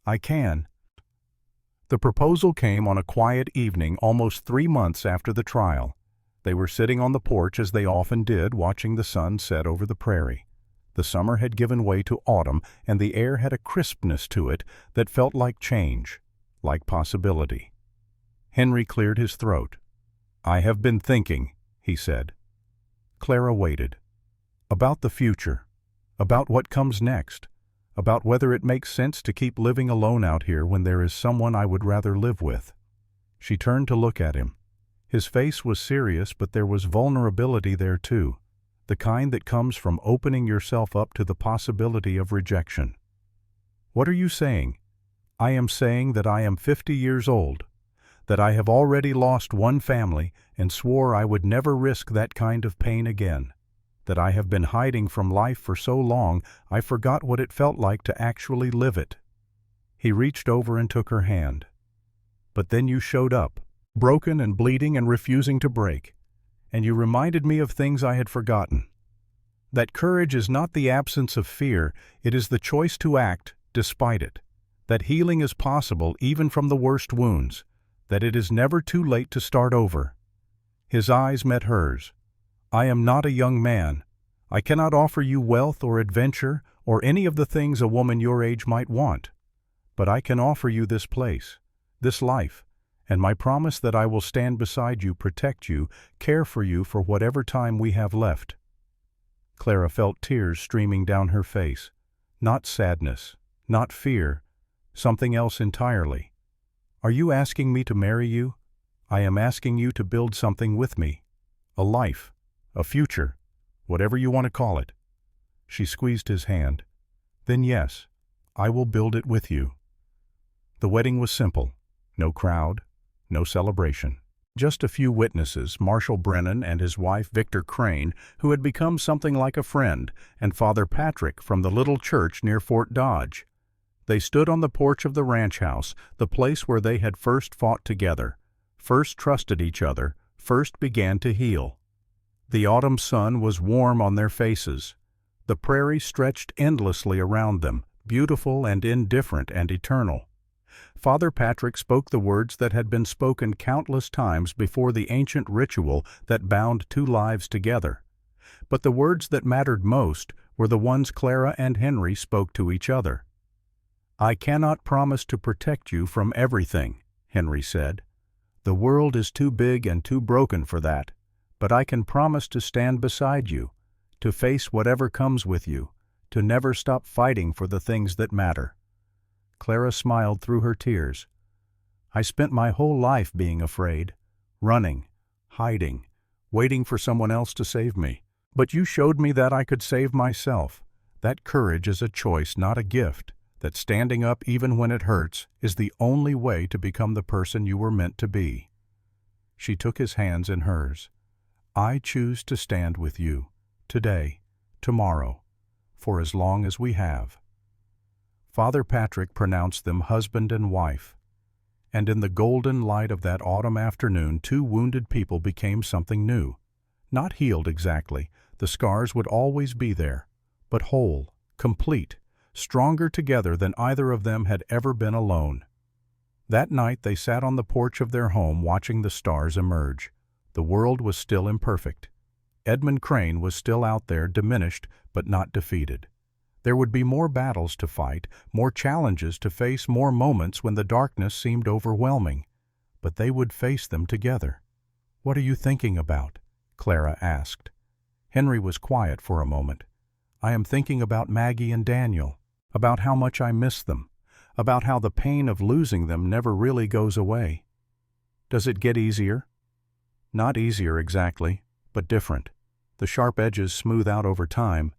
"I can." The proposal came on a quiet evening almost 3 months after the trial. They were sitting on the porch as they often did, watching the sun set over the prairie. The summer had given way to autumn, and the air had a crispness to it that felt like change, like possibility. Henry cleared his throat. "I have been thinking," he said. Clara waited. About the future. About what comes next. About whether it makes sense to keep living alone out here when there is someone I would rather live with. She turned to look at him. His face was serious, but there was vulnerability there too, the kind that comes from opening yourself up to the possibility of rejection. "What are you saying?" "I am saying that I am 50 years old, that I have already lost one family and swore I would never risk that kind of pain again, that I have been hiding from life for so long I forgot what it felt like to actually live it." He reached over and took her hand. "But then you showed up, broken and bleeding and refusing to break, and you reminded me of things I had forgotten. That courage is not the absence of fear, it is the choice to act despite it. That healing is possible even from the worst wounds, that it is never too late to start over." His eyes met hers. "I am not a young man. I cannot offer you wealth or adventure or any of the things a woman your age might want. But I can offer you this place, this life, and my promise that I will stand beside you, protect you, care for you for whatever time we have left." Clara felt tears streaming down her face. Not sadness, not fear, something else entirely. "Are you asking me to marry you? I am asking you to build something with me. A life, a future, whatever you want to call it." She squeezed his hand. "Then yes, I will build it with you." The wedding was simple. No crowd, no celebration. Just a few witnesses, Marshal Brennan and his wife Victor Crane, who had become something like a friend, and Father Patrick from the little church near Fort Dodge. They stood on the porch of the ranch house, the place where they had first fought together, first trusted each other, first began to heal. The autumn sun was warm on their faces. The prairie stretched endlessly around them, beautiful and indifferent and eternal. Father Patrick spoke the words that had been spoken countless times before the ancient ritual that bound two lives together. But the words that mattered most were the ones Clara and Henry spoke to each other. "I cannot promise to protect you from everything," Henry said. "The world is too big and too broken for that, but I can promise to stand beside you, to face whatever comes with you, to never stop fighting for the things that matter." Clara smiled through her tears. "I spent my whole life being afraid, running, hiding, waiting for someone else to save me. But you showed me that I could save myself. That courage is a choice, not a gift. That standing up even when it hurts is the only way to become the person you were meant to be." She took his hands in hers. "I choose to stand with you, today, tomorrow, for as long as we have." Father Patrick pronounced them husband and wife. And in the golden light of that autumn afternoon, two wounded people became something new. Not healed exactly, the scars would always be there, but whole, complete, stronger together than either of them had ever been alone. That night they sat on the porch of their home watching the stars emerge. The world was still imperfect. Edmund Crane was still out there, diminished but not defeated. There would be more battles to fight, more challenges to face, more moments when the darkness seemed overwhelming. But they would face them together. "What are you thinking about?" Clara asked. Henry was quiet for a moment. "I am thinking about Maggie and Daniel, about how much I miss them, about how the pain of losing them never really goes away." "Does it get easier?" "Not easier exactly, but different. The sharp edges smooth out over time.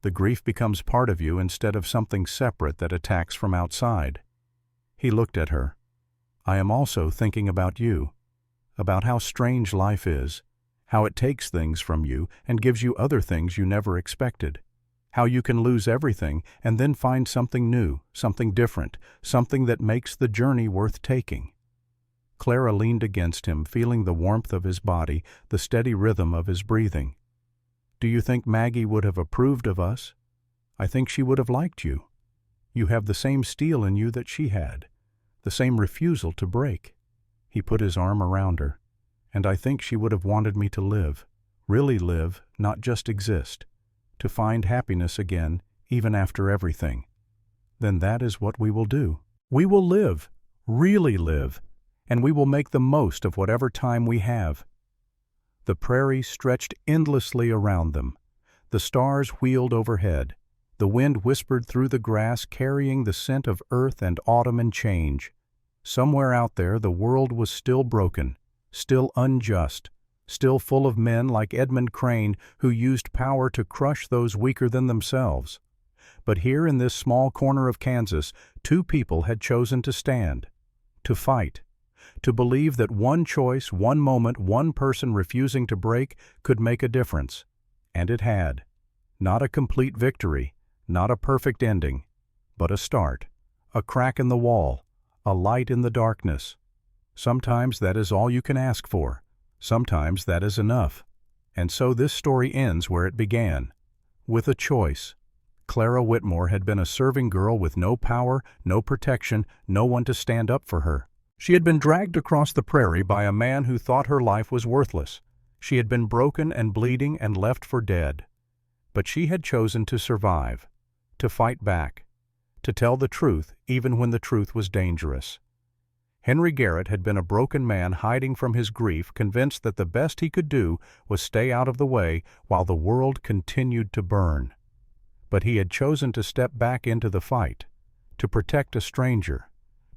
The grief becomes part of you instead of something separate that attacks from outside." He looked at her. "I am also thinking about you, about how strange life is, how it takes things from you and gives you other things you never expected, how you can lose everything and then find something new, something different, something that makes the journey worth taking." Clara leaned against him, feeling the warmth of his body, the steady rhythm of his breathing. "Do you think Maggie would have approved of us?" "I think she would have liked you. You have the same steel in you that she had, the same refusal to break." He put his arm around her. "And I think she would have wanted me to live, really live, not just exist, to find happiness again, even after everything." "Then that is what we will do. We will live, really live, and we will make the most of whatever time we have." The prairie stretched endlessly around them. The stars wheeled overhead. The wind whispered through the grass, carrying the scent of earth and autumn and change. Somewhere out there the world was still broken, still unjust, still full of men like Edmund Crane who used power to crush those weaker than themselves. But here in this small corner of Kansas, two people had chosen to stand, to fight, to believe that one choice, one moment, one person refusing to break could make a difference. And it had. Not a complete victory, not a perfect ending, but a start, a crack in the wall, a light in the darkness. Sometimes that is all you can ask for. Sometimes that is enough. And so this story ends where it began, with a choice. Clara Whitmore had been a serving girl with no power, no protection, no one to stand up for her. She had been dragged across the prairie by a man who thought her life was worthless. She had been broken and bleeding and left for dead. But she had chosen to survive, to fight back, to tell the truth even when the truth was dangerous. Henry Garrett had been a broken man hiding from his grief, convinced that the best he could do was stay out of the way while the world continued to burn. But he had chosen to step back into the fight, to protect a stranger,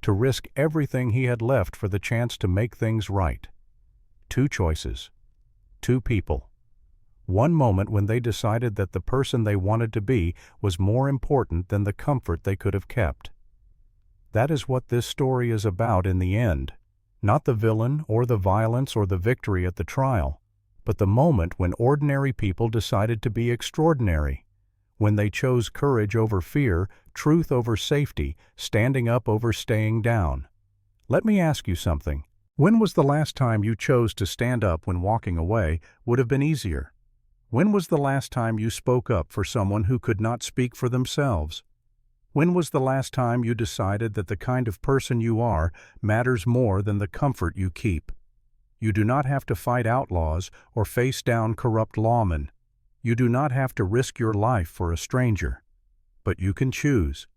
to risk everything he had left for the chance to make things right. Two choices. Two people. One moment when they decided that the person they wanted to be was more important than the comfort they could have kept. That is what this story is about in the end. Not the villain or the violence or the victory at the trial, but the moment when ordinary people decided to be extraordinary, when they chose courage over fear, truth over safety, standing up over staying down. Let me ask you something. When was the last time you chose to stand up when walking away would have been easier? When was the last time you spoke up for someone who could not speak for themselves? When was the last time you decided that the kind of person you are matters more than the comfort you keep? You do not have to fight outlaws or face down corrupt lawmen. You do not have to risk your life for a stranger. But you can choose.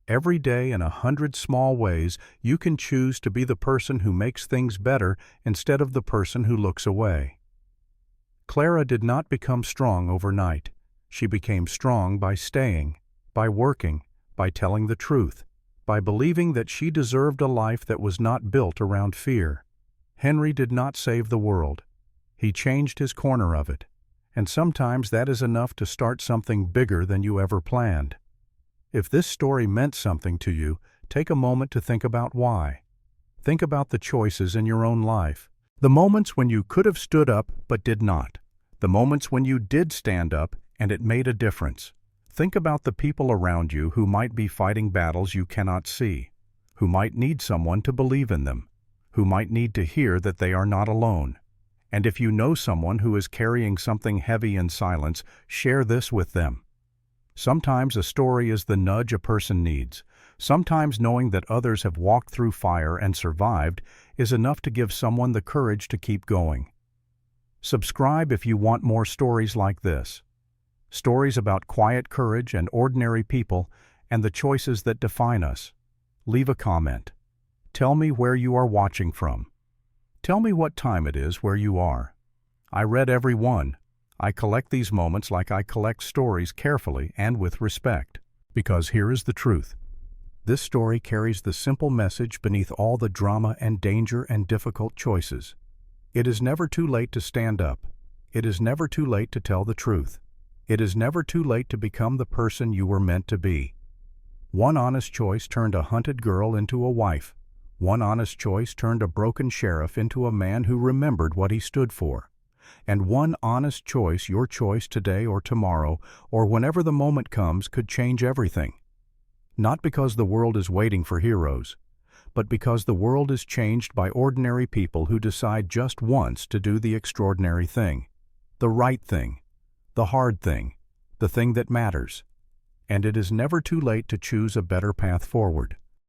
Every day in 100 small ways, you can choose to be the person who makes things better instead of the person who looks away. Clara did not become strong overnight. She became strong by staying, by working, by telling the truth, by believing that she deserved a life that was not built around fear. Henry did not save the world. He changed his corner of it. And sometimes that is enough to start something bigger than you ever planned. If this story meant something to you, take a moment to think about why. Think about the choices in your own life. The moments when you could have stood up but did not. The moments when you did stand up and it made a difference. Think about the people around you who might be fighting battles you cannot see, who might need someone to believe in them, who might need to hear that they are not alone. And if you know someone who is carrying something heavy in silence, share this with them. Sometimes a story is the nudge a person needs. Sometimes knowing that others have walked through fire and survived is enough to give someone the courage to keep going. Subscribe if you want more stories like this. Stories about quiet courage and ordinary people and the choices that define us. Leave a comment. Tell me where you are watching from. Tell me what time it is where you are. I read every one. I collect these moments like I collect stories, carefully and with respect. Because here is the truth. This story carries the simple message beneath all the drama and danger and difficult choices. It is never too late to stand up. It is never too late to tell the truth. It is never too late to become the person you were meant to be. One honest choice turned a hunted girl into a wife. One honest choice turned a broken sheriff into a man who remembered what he stood for. And one honest choice, your choice today or tomorrow, or whenever the moment comes, could change everything. Not because the world is waiting for heroes, but because the world is changed by ordinary people who decide just once to do the extraordinary thing, the right thing, the hard thing, the thing that matters. And it is never too late to choose a better path forward.